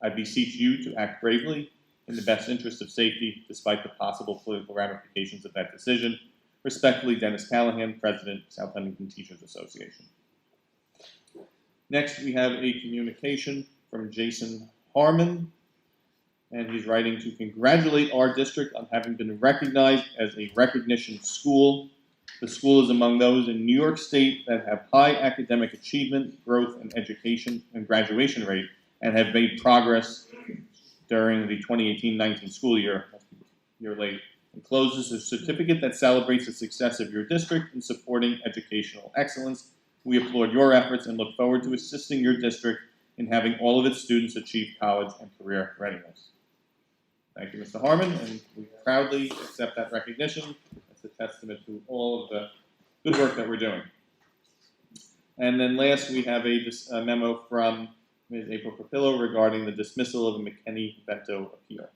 I beseech you to act bravely in the best interest of safety, despite the possible political ramifications of that decision. Respectfully, Dennis Callahan, President, South Huntington Teachers Association. Next, we have a communication from Jason Harmon, and he's writing to congratulate our district on having been recognized as a recognition school. The school is among those in New York State that have high academic achievement, growth, and education and graduation rate, and have made progress during the 2018-19 school year late, and closes a certificate that celebrates the success of your district in supporting educational excellence. We applaud your efforts and look forward to assisting your district in having all of its students achieve college and career readiness. Thank you, Mr. Harmon, and we proudly accept that recognition. It's a testament to all of the good work that we're doing. And then last, we have a memo from Ms. April Capillo regarding the dismissal of a McKinney-Vento appeal.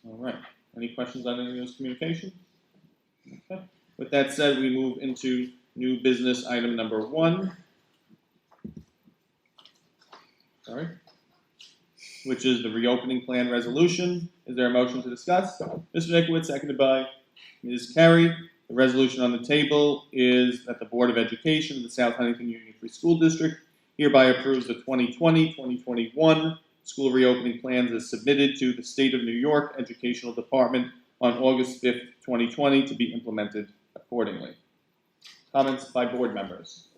All right. Any questions on any of those communications? Okay. With that said, we move into new business item number 1. Sorry. Which is the reopening plan resolution. Is there a motion to discuss? Mr. Nikowitz, seconded by Ms. Carey. The resolution on the table is that the Board of Education of the South Huntington Union Free School District hereby approves the 2020-2021 school reopening plans as submitted to the State of New York Educational Department on August 5th, 2020 to be implemented accordingly. Comments by board members?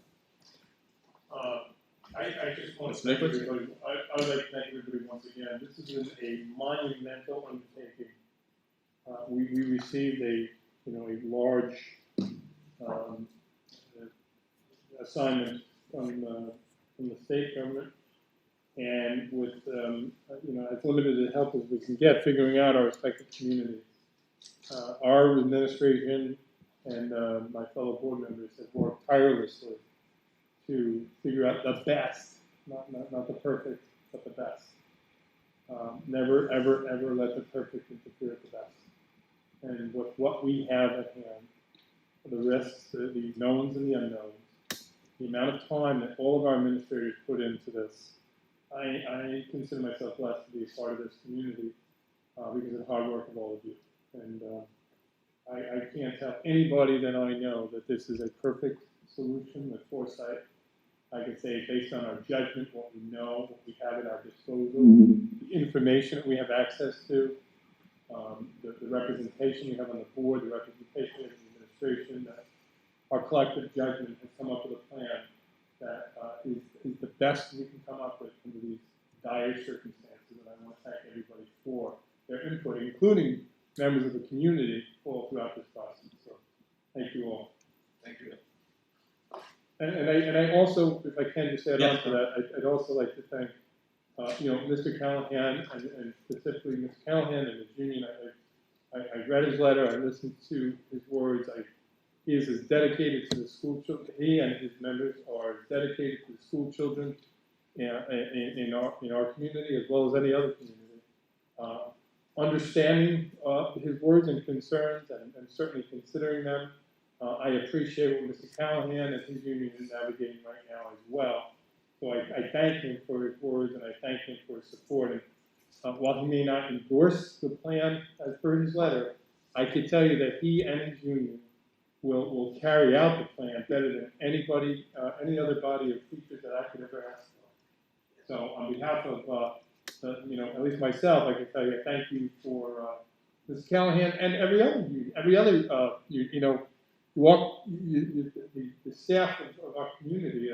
I just want to thank everybody. I would like to thank everybody once again. This has been a monumental undertaking. We received a large assignment from the state government, and with as limited a help as we can get, figuring out our respective communities. Our administration and my fellow board members have worked tirelessly to figure out the best, not the perfect, but the best. Never, ever, ever let the perfect interfere with the best. And with what we have at hand, the risks, the knowns and the unknowns, the amount of time that all of our administrators put into this, I consider myself blessed to be a part of this community because of the hard work of all of you. And I can't tell anybody that I know that this is a perfect solution with foresight. I can say based on our judgment, what we know, what we have at our disposal, the information that we have access to, the representation we have on the board, the representation of the administration, that our collective judgment has come up with a plan that is the best we can come up with under these dire circumstances. And I want to thank everybody for their input, including members of the community all throughout this process. So Thank you all. Thank you. And I also, if I can just add Yes, on to that, I'd also like to thank, Mr. Callahan and specifically Ms. Callahan and the union. I read his letter, I listened to his words. He is as dedicated to the school children. He and his members are as dedicated to the school children in our community as well as any other community. Understanding his words and concerns and certainly considering them. I appreciate what Mr. Callahan and his union is navigating right now as well. So I thank him for his words and I thank him for his support. And while he may not endorse the plan as per his letter, I can tell you that he and his union will carry out the plan better than anybody, any other body of teachers that I could ever ask for. So on behalf of, at least myself, I can tell you thank you for Ms. Callahan and every other the staff of our community,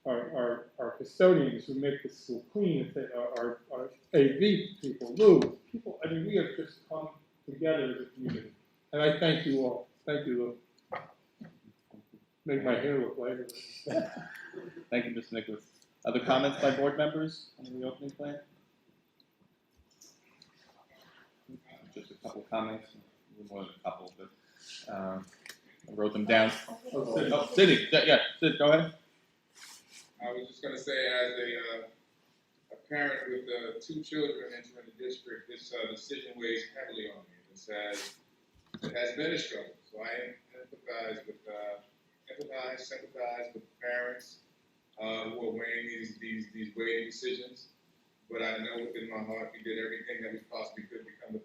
our custodians who make the school clean, our AV people, Lou, people. I mean, we have just come together as a community, and I thank you all. Thank you, Lou. Make my hair look lighter. Thank you, Mr. Nicholas. Other comments by board members on the reopening plan? Just a couple comments, more than a couple, but I wrote them down. Oh, Sidney, yeah, Sid, go ahead. I was just going to say, as a parent with 2 children entering the district, this decision weighs heavily on me. It has been a struggle, so I sympathize with parents who are weighing these weighing decisions. But I know within my heart we did everything that we possibly could to become the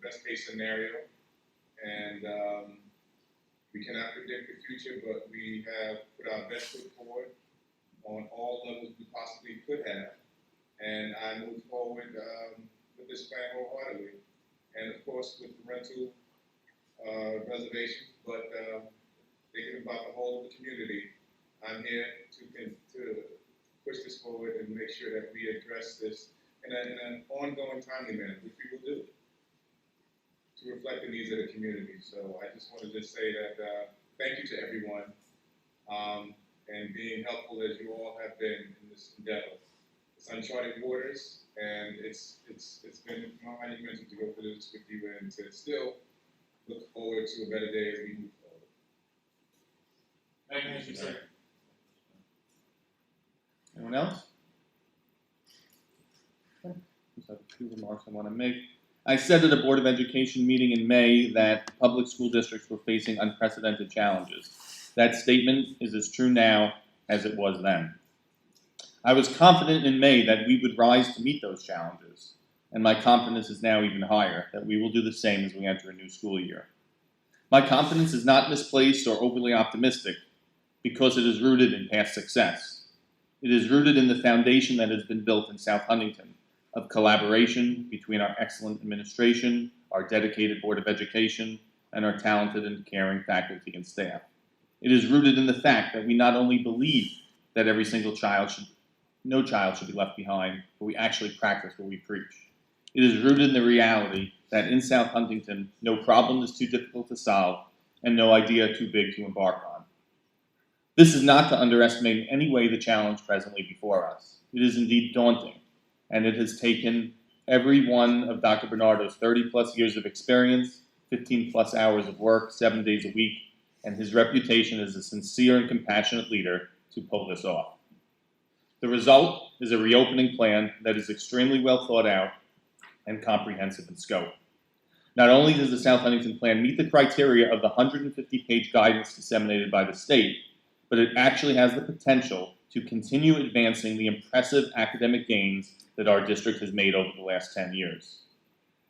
best case scenario. And we cannot predict the future, but we have put our best foot forward on all levels we possibly could have. And I move forward with this plan wholeheartedly. And of course with the rental reservations, but thinking about the whole of the community, I'm here to push this forward and make sure that we address this in an ongoing timely manner, which we will do, to reflect the needs of the community. So I just wanted to say that thank you to everyone and being helpful as you all have been in this endeavor. It's uncharted waters, and it's been monumental to go through this with you and to still look forward to a better day as we move forward. Thank you, sir. Anyone else? Okay. Just have a few remarks I want to make. I said at a Board of Education meeting in May that public school districts were facing unprecedented challenges. That statement is as true now as it was then. I was confident in May that we would rise to meet those challenges, and my confidence is now even higher that we will do the same as we enter a new school year. My confidence is not misplaced or overly optimistic because it is rooted in past success. It is rooted in the foundation that has been built in South Huntington of collaboration between our excellent administration, our dedicated Board of Education, and our talented and caring faculty and staff. It is rooted in the fact that we not only believe that no child should be left behind, but we actually practice what we preach. It is rooted in the reality that in South Huntington, no problem is too difficult to solve and no idea too big to embark on. This is not to underestimate in any way the challenge presently before us. It is indeed daunting, and it has taken every one of Dr. Bernardo's 30-plus years of experience, 15-plus hours of work, 7 days a week, and his reputation as a sincere and compassionate leader to pull this off. The result is a reopening plan that is extremely well thought out and comprehensive in scope. Not only does the South Huntington plan meet the criteria of the 150-page guidance disseminated by the state, but it actually has the potential to continue advancing the impressive academic gains that our district has made over the last 10 years.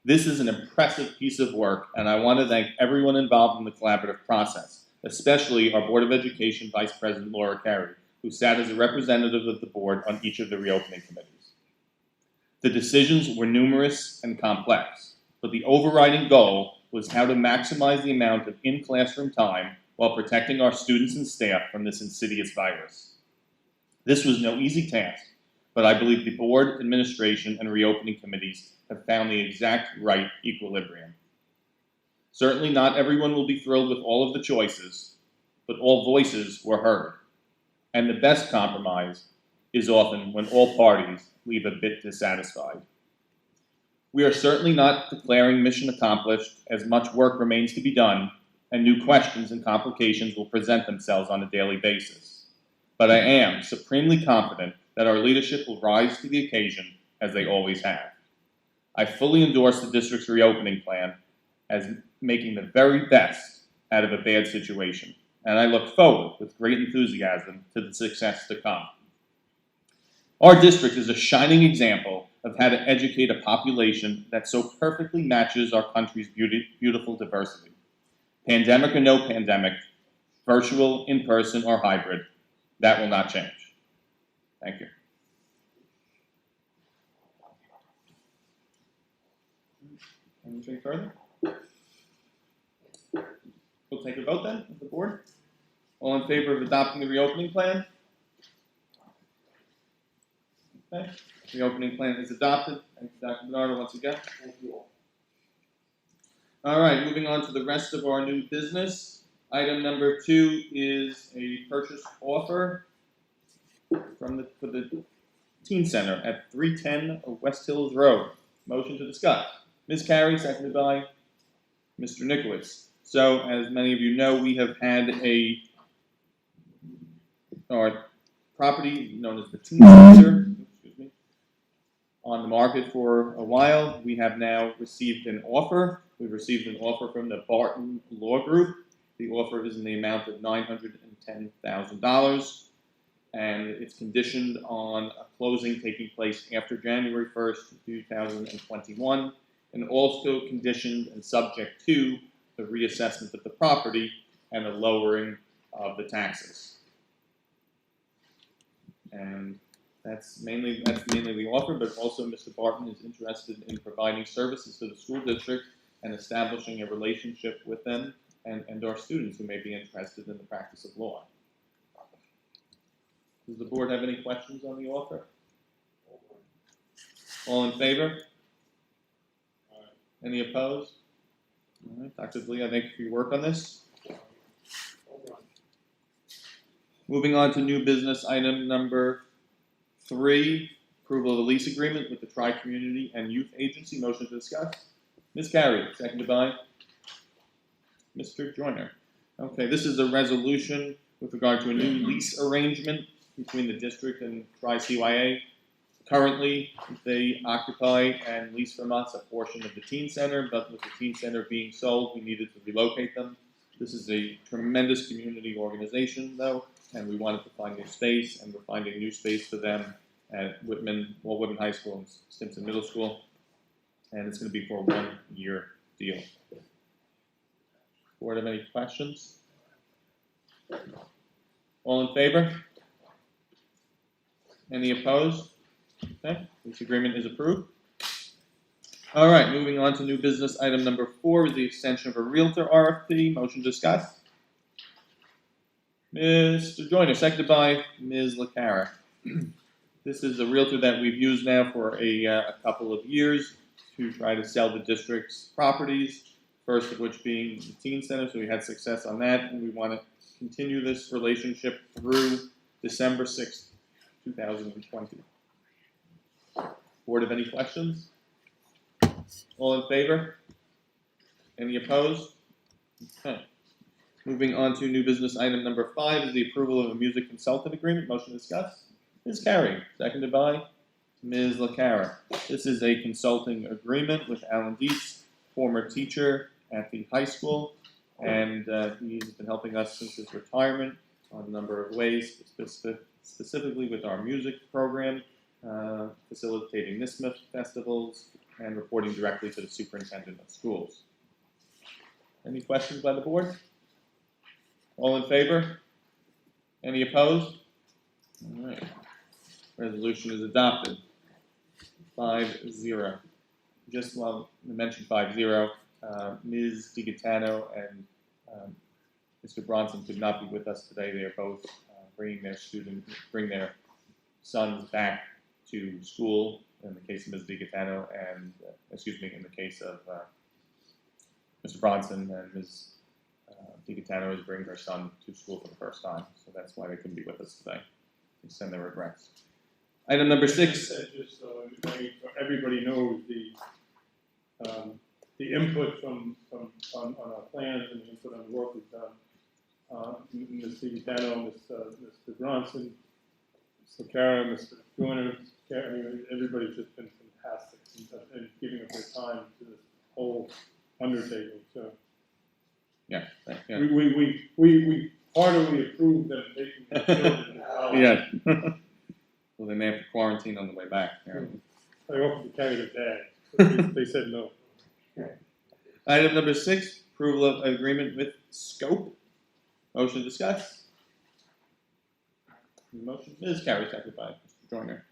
This is an impressive piece of work, and I want to thank everyone involved in the collaborative process, especially our Board of Education Vice President Laura Carey, who sat as a representative of the board on each of the reopening committees. The decisions were numerous and complex, but the overriding goal was how to maximize the amount of in-classroom time while protecting our students and staff from this insidious virus. This was no easy task, but I believe the board, administration, and reopening committees have found the exact right equilibrium. Certainly not everyone will be thrilled with all of the choices, but all voices were heard. And the best compromise is often when all parties leave a bit dissatisfied. We are certainly not declaring mission accomplished, as much work remains to be done, and new questions and complications will present themselves on a daily basis. But I am supremely confident that our leadership will rise to the occasion, as they always have. I fully endorse the district's reopening plan as making the very best out of a bad situation, and I look forward with great enthusiasm to the success to come. Our district is a shining example of how to educate a population that so perfectly matches our country's beautiful diversity. Pandemic or no pandemic, virtual, in-person, or hybrid, that will not change. Thank you. Anything further? We'll take a vote then, of the board. All in favor of adopting the reopening plan? Okay, reopening plan is adopted. Thank you, Dr. Bernardo, once again. Thank you all. All right, moving on to the rest of our new business. Item number 2 is a purchase offer for the Teen Center at 310 West Hills Road. Motion to discuss. Ms. Carey, seconded by Mr. Nikowitz. So, as many of you know, we have had our property known as the Teen Center on the market for a while. We have now received an offer. We've received an offer from the Barton Law Group. The offer is in the amount of $910,000, and it's conditioned on a closing taking place after January 1st, 2021, and also conditioned and subject to the reassessment of the property and a lowering of the taxes. And that's mainly the offer, but also Mr. Barton is interested in providing services to the school district and establishing a relationship with them and our students who may be interested in the practice of law. Does the board have any questions on the offer? All in favor? Any opposed? All right, Dr. Blee, I thank you for your work on this. Moving on to new business item number 3, approval of the lease agreement with the Tri-Community and Youth Agency. Motion to discuss. Ms. Carey, seconded by Mr. Joyner. Okay, this is a resolution with regard to a new lease arrangement between the district and Tri-CYA. Currently, they occupy and lease from us a portion of the teen center, but with the teen center being sold, we needed to relocate them. This is a tremendous community organization, though, and we wanted to find new space, and we're finding new space for them at Whitman High School and Stimson Middle School, and it's going to be for a 1-year deal. Board have any questions? All in favor? Any opposed? Okay, this agreement is approved. All right, moving on to new business item number 4 is the extension of a Realtor RFP. Motion discussed. Mr. Joyner, seconded by Ms. LaCara. This is a Realtor that we've used now for a couple of years to try to sell the district's properties, first of which being the teen center, so we had success on that, and we want to continue this relationship through December 6th, 2020. Board have any questions? All in favor? Any opposed? Okay. Moving on to new business item number 5 is the approval of a music consultant agreement. Motion to discuss. Ms. Carey, seconded by Ms. LaCara. This is a consulting agreement with Alan Dietz, former teacher at the high school, and he's been helping us since his retirement on a number of ways, specifically with our music program, facilitating NISMA festivals, and reporting directly to the superintendent of schools. Any questions by the board? All in favor? Any opposed? All right. Resolution is adopted. 5-0. Just while I mentioned 5-0, Ms. DiGaetano and Mr. Bronson could not be with us today. They are both bring their sons back to school in the case of Ms. DiGaetano and, in the case of Mr. Bronson and Ms. DiCatano is bringing her son to school for the first time, so that's why they couldn't be with us today. They send their regrets. Item number 6. Just so everybody knows the input from on our plans and the input on the work we've done. Ms. DiCatano, Mr. Bronson, Mr. Kara, Mr. Joyner, I mean, everybody's just been fantastic in giving up their time to this whole undertaking, so. Yeah. We heartily approve them taking the children out. Yeah. Well, they may have to quarantine on the way back. Apparently. I offered to carry the bag, but they said no. Item number 6, approval of agreement with Scope. Motion to discuss. Motion is carried, seconded by Mr. Joyner.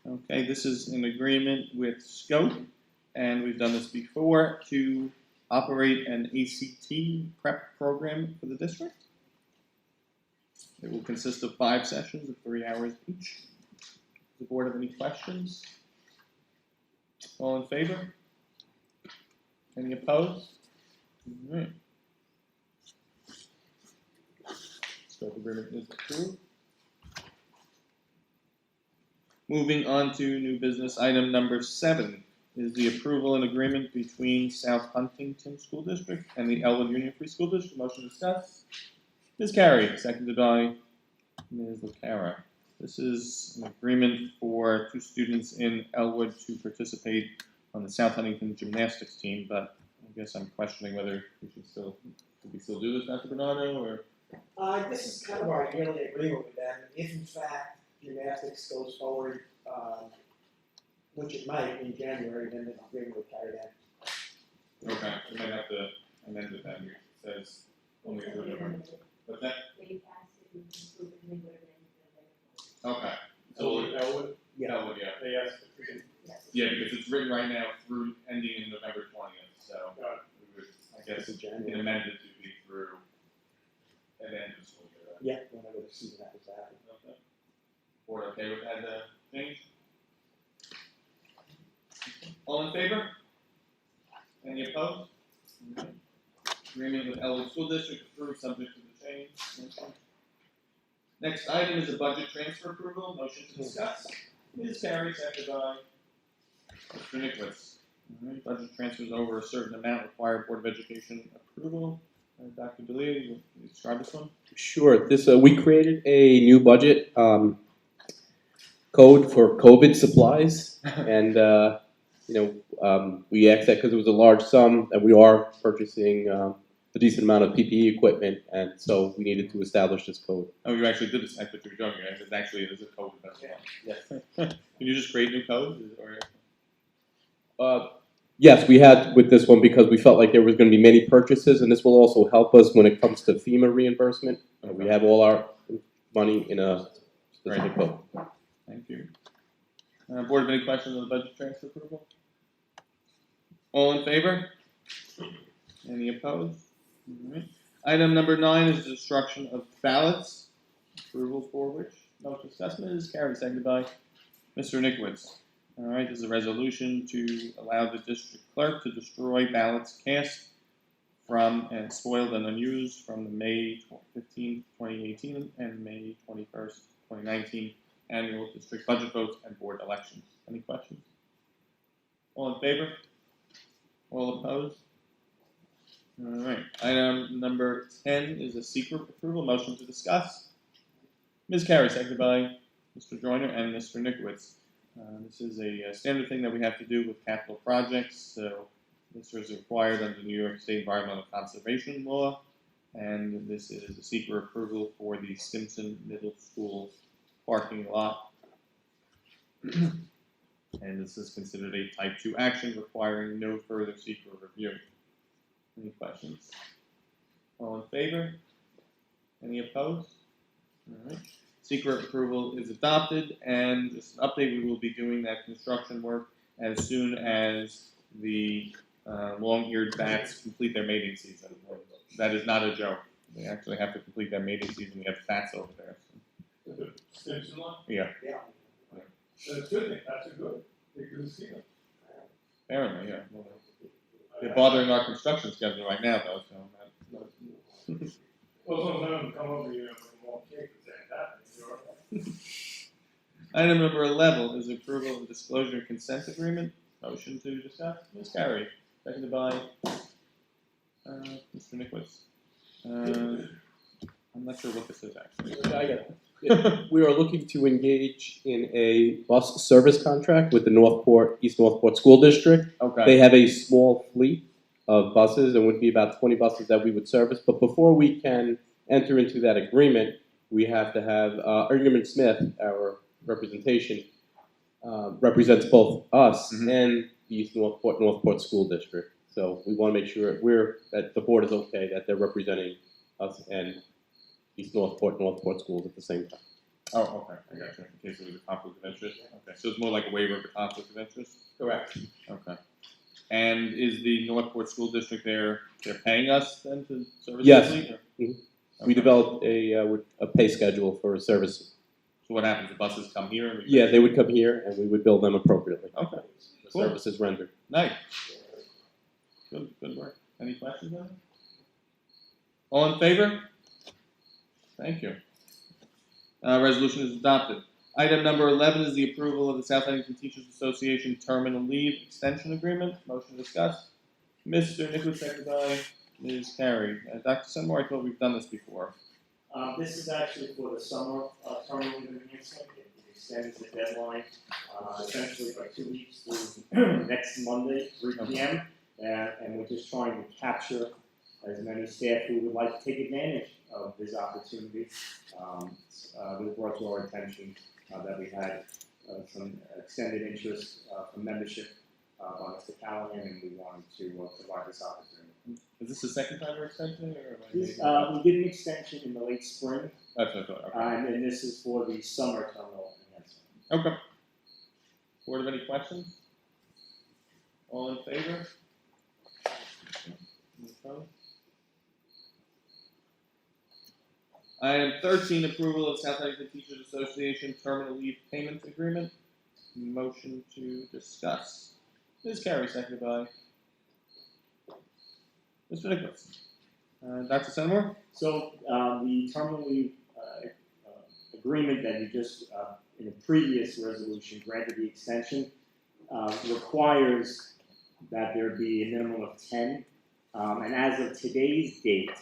Okay, this is an agreement with Scope, and we've done this before to operate an ACT prep program for the district. It will consist of 5 sessions of 3 hours each. Does the board have any questions? All in favor? Any opposed? All right. Scope agreement is approved. Moving on to new business, item number 7 is the approval and agreement between South Huntington School District and the Elwood Union Free School District. Motion to discuss. Ms. Carey, seconded by Ms. LaCara. This is an agreement for 2 students in Elwood to participate on the South Huntington gymnastics team, but I guess I'm questioning whether we should still do this, Dr. Bernardo, or? This is kind of our yearly agreement with them. If in fact gymnastics goes forward, which it might in January, then the agreement will carry that. Okay, we might have to amend it then. It says only through November. What's that? Okay. So Elwood? Yeah. Elwood, yeah. They asked if we can. Yeah, because it's written right now through ending in November 20th, so we would, I guess, can amend it to be through an end of school year. Yeah, whenever the season happens to happen. Okay. Board okay with that change? All in favor? Any opposed? Okay. Agreement with Elwood School District approved, subject to the change. Okay. Next item is a budget transfer approval. Motion to discuss. Ms. Carey, seconded by Mr. Nicholas. All right, budget transfers over a certain amount require Board of Education approval. Dr. D'Elia, you describe this one? Sure. This we created a new budget code for COVID supplies, and we asked that because it was a large sum, and we are purchasing a decent amount of PPE equipment, and so we needed to establish this code. Oh, you actually did this. I thought you were joking. It actually is a code. Yes. Can you just create new codes, or? Yes, we had with this one because we felt like there was going to be many purchases, and this will also help us when it comes to FEMA reimbursement. Okay. We have all our money in a specific code. Thank you. Board, have any questions on the budget transfer approval? All in favor? Any opposed? All right. Item number 9 is the destruction of ballots. Approval for which? Motion assessment is carried, seconded by Mr. Nickowitz. All right, this is a resolution to allow the district clerk to destroy ballots cast from and spoiled and unused from the May 15, 2018 and May 21st, 2019 annual district budget votes and board elections. Any questions? All in favor? All opposed? All right. Item number 10 is a secret approval. Motion to discuss. Ms. Carey, seconded by Mr. Joyner and Mr. Nickowitz. This is a standard thing that we have to do with capital projects. So this is required under New York State Environmental Conservation Law. And this is a secret approval for the Simpson Middle School parking lot. And this is considered a type 2 action requiring no further secret review. Any questions? All in favor? Any opposed? All right. Secret approval is adopted, and just an update, we will be doing that construction work as soon as the long-eared bats complete their mating season. That is not a joke. They actually have to complete their mating season. We have bats over there. Simpson one? Yeah. That's good. That's a good. Good to see them. Apparently, yeah. They're bothering our construction schedule right now, though, so. Well, sometimes come over here and more cake and that, Item number 11 is approval of the disclosure and consent agreement. Motion to discuss. Ms. Carey, seconded by Mr. Nicholas. I'm not sure what this is actually. I got it. We are looking to engage in a bus service contract with the East Northport School District. Okay. They have a small fleet of buses, and would be about 20 buses that we would service. But before we can enter into that agreement, we have to have Ingram & Smith, our representation, represents both us and the East Northport School District. So we want to make sure that the board is okay that they're representing us and East Northport schools at the same time. Oh, okay. I got you. In case it was a conflict of interest. Okay. So it's more like a waiver of a conflict of interest? Correct. Okay. And is the Northport School District they're paying us then to service Yes. the fleet? Or? Mm-hmm. We developed a pay schedule for service. So what happens? The buses come here? And Yeah, they would come here and we would bill them appropriately. Okay. The Cool. services rendered. Nice. Good work. Any questions on it? All in favor? Thank you. Resolution is adopted. Item number 11 is the approval of the South Huntington Teachers Association Terminal Leave Extension Agreement. Motion to discuss. Mr. Nicholas, seconded by Ms. Carey. Dr. Seymour, I thought we've done this before. This is actually for the summer terminal leave enhancement. It extends the deadline essentially by 2 weeks to next Monday, 3 p.m. And we're just trying to capture as many staff who would like to take advantage of this opportunity. It was brought to our attention that we had some extended interest from membership by Mr. Callahan, and we wanted to provide this opportunity. Is this the second time we're extending it? We did an extension in the late spring. That's what I thought. Okay. And this is for the summer terminal enhancement. Okay. Board have any questions? All in favor? Okay. Item 13, approval of South Huntington Teachers Association Terminal Leave Payment Agreement. Motion to discuss. Ms. Carey, seconded by Mr. Nicholas. Dr. Seymour? So the terminal leave agreement that you just, in a previous resolution, granted the extension, requires that there be a minimum of 10. And as of today's date,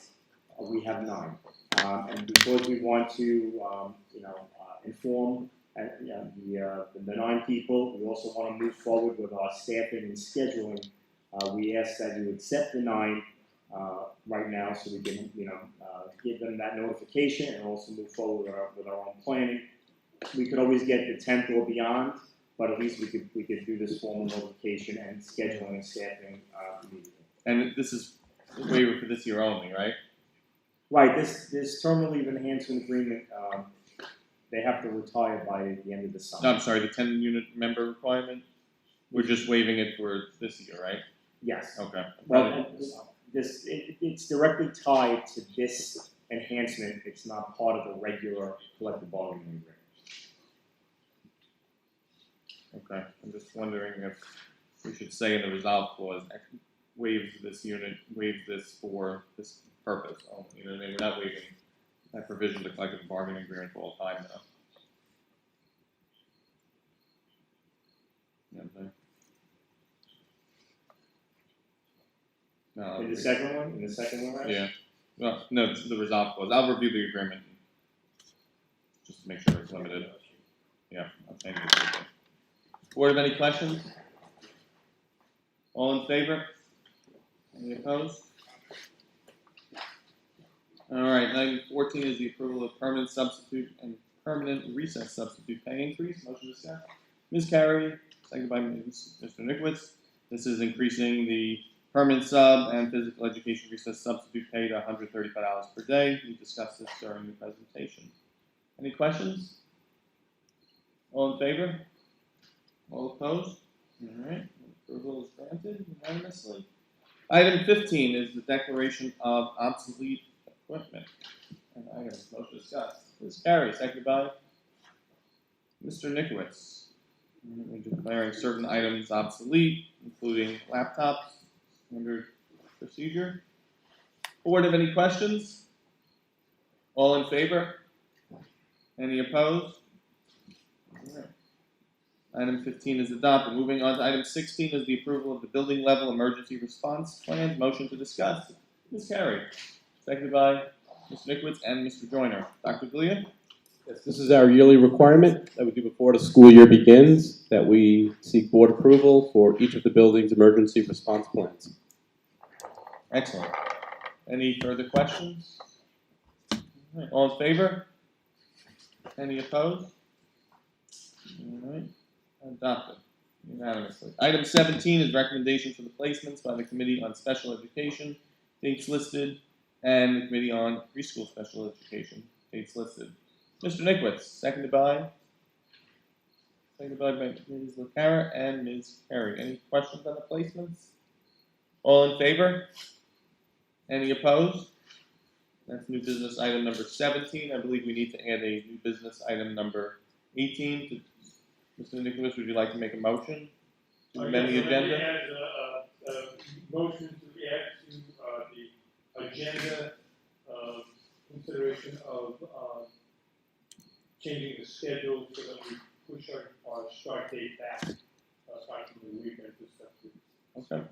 we have 9. And because we want to, inform the 9 people, we also want to move forward with our staffing and scheduling. We ask that you accept the 9 right now, so we can, give them that notification and also move forward with our own planning. We could always get the 10th or beyond, but at least we could do this formal notification and scheduling and staffing immediately. And this is a waiver for this year only, right? Right. This terminal leave enhancement agreement, they have to retire by the end of the summer. No, I'm sorry, the 10-unit member requirement? We're just waiving it for this year, right? Yes. Okay. Well, it's directly tied to this enhancement. It's not part of the regular collective bargaining agreement. Okay, I'm just wondering if we should say in the resolve clause, waives this for this purpose only. You know, we're not waiving that provision of the collective bargaining agreement for all time now. Yeah, okay. In the second one, right? Yeah. Well, no, it's the resolve clause. I'll review the agreement just to make sure it's limited. Yeah, I'll change it. Board have any questions? All in favor? Any opposed? All right, item 14 is the approval of permanent substitute and permanent recess substitute pay increase. Motion to discuss. Ms. Carey, seconded by Mr. Nicholas. This is increasing the permanent sub and physical education recess substitute pay to $135 per day. We discussed this during the presentation. Any questions? All in favor? All opposed? All right, approval is granted unanimously. Item 15 is the declaration of obsolete equipment. And items most discussed. Ms. Carey, seconded by Mr. Nicholas. We're declaring certain items obsolete, including laptops, Standard procedure. Board have any questions? All in favor? Any opposed? All right. Item 15 is adopted. Moving on to item 16 is the approval of the building level emergency response plan. Motion to discuss. Ms. Carey, seconded by Mr. Nickowitz and Mr. Joyner. Dr. Glia? Yes, this is our yearly requirement that we do before the school year begins, that we seek board approval for each of the building's emergency response plans. Excellent. Any further questions? All right. All in favor? Any opposed? All right. Adopted unanimously. Item 17 is recommendations for the placements by the Committee on Special Education, dates listed, and the Committee on Preschool Special Education, dates listed. Mr. Nickowitz, seconded by Ms. LaCara and Ms. Carey. Any questions on the placements? All in favor? Any opposed? That's new business item number 17. I believe we need to add a new business item number 18. Mr. Nickowitz, would you like to make a motion to amend the agenda? Add a motion to add to the agenda consideration of changing the schedule so that we push our start date back approximately a week and just Okay.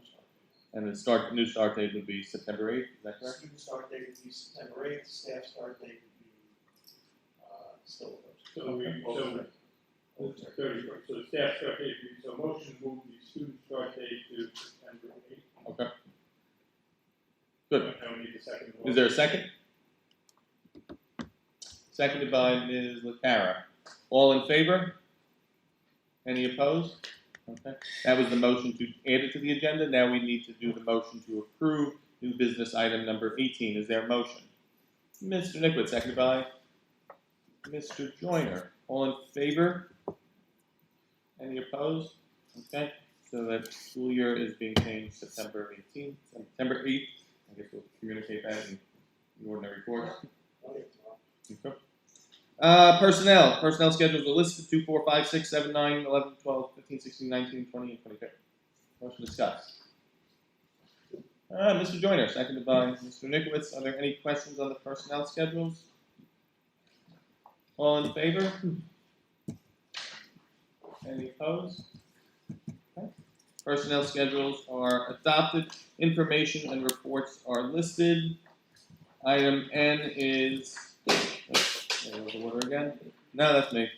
And the new start date would be September 8th, is that correct? Student start date would be September 8th, staff start date would be still So the 31st. So the staff start date, so motion to move the student start date to September 8th. Okay. Good. Now we need a second. Is there a second? Seconded by Ms. LaCara. All in favor? Any opposed? Okay. That was the motion to add it to the agenda. Now we need to do the motion to approve new business item number 18. Is there a motion? Mr. Nickowitz, seconded by Mr. Joyner. All in favor? Any opposed? Okay. So that school year is being changed September 18th, September 8th. I guess we'll communicate that in the ordinary course. Okay. Personnel schedules are listed 2, 4, 5, 6, 7, 9, 11, 12, 15, 16, 19, 20, and 22. Motion to discuss. Mr. Joyner, seconded by Mr. Nickowitz. Are there any questions on the personnel schedules? All in favor? Any opposed? Okay. Personnel schedules are adopted. Information and reports are listed. Item N is. The order again? No, that's me.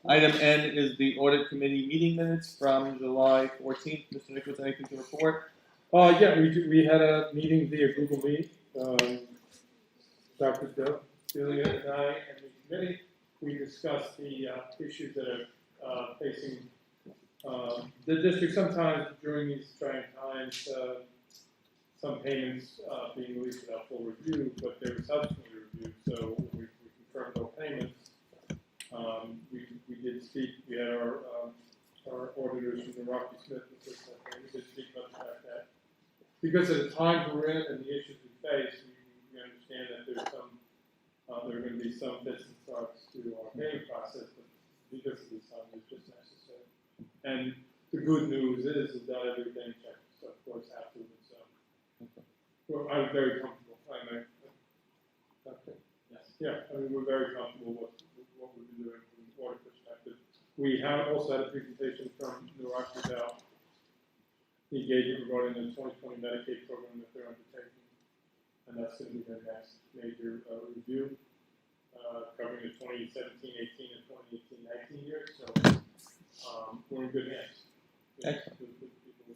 Item N is the audit committee meeting minutes from July 14th. Mr. Nickowitz, anything to report? Yeah, we had a meeting via Google Meet. Dr. Delia and I and the committee, we discussed the issues that are facing the district. Sometimes during these trying times, some payments being released without full review, but they were subsequently reviewed, so we confirmed no payments. We did speak. We had our auditors from the Rocky Smith assistant. We did speak much about that. Because of the times we're in and the issues we face, we understand that there's some, there are going to be some fits and starts to our payment process, but because of these times, it's just necessary. And the good news is that everything checks, so of course, afterwards. Well, I'm very comfortable. Yeah, I mean, we're very comfortable with what we've been doing from the audit perspective. We have also had a presentation from Rocky about the engagement regarding the 2020 Medicaid program that they're undertaking, and that's going to be their next major review, covering the 2017-18 and 2018-19 years. So we're in good hands. Excellent. With people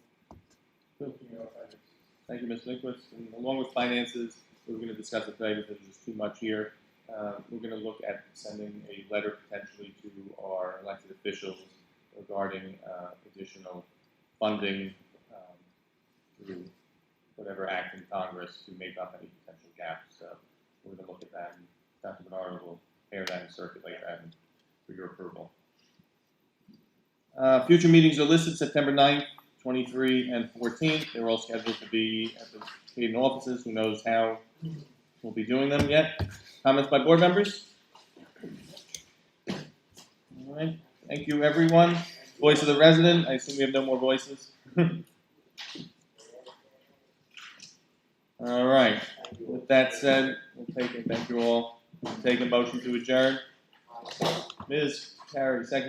looking at our finances. Thank you, Mr. Nickowitz. And along with finances, we're going to discuss it today because there's too much here. We're going to look at sending a letter potentially to our elected officials regarding additional funding through whatever act in Congress to make up any potential gaps. So we're going to look at that, and Dr. Bernard will prepare that and circulate that for your approval. Future meetings are listed September 9th, 23, and 14th. They're all scheduled to be at the Hayden offices. Who knows how we'll be doing them yet. Comments by board members? All right. Thank you, everyone. Voice of the resident. I assume we have no more voices. All right. With that said, thank you all. We'll take a motion to adjourn. Ms. Terry, second.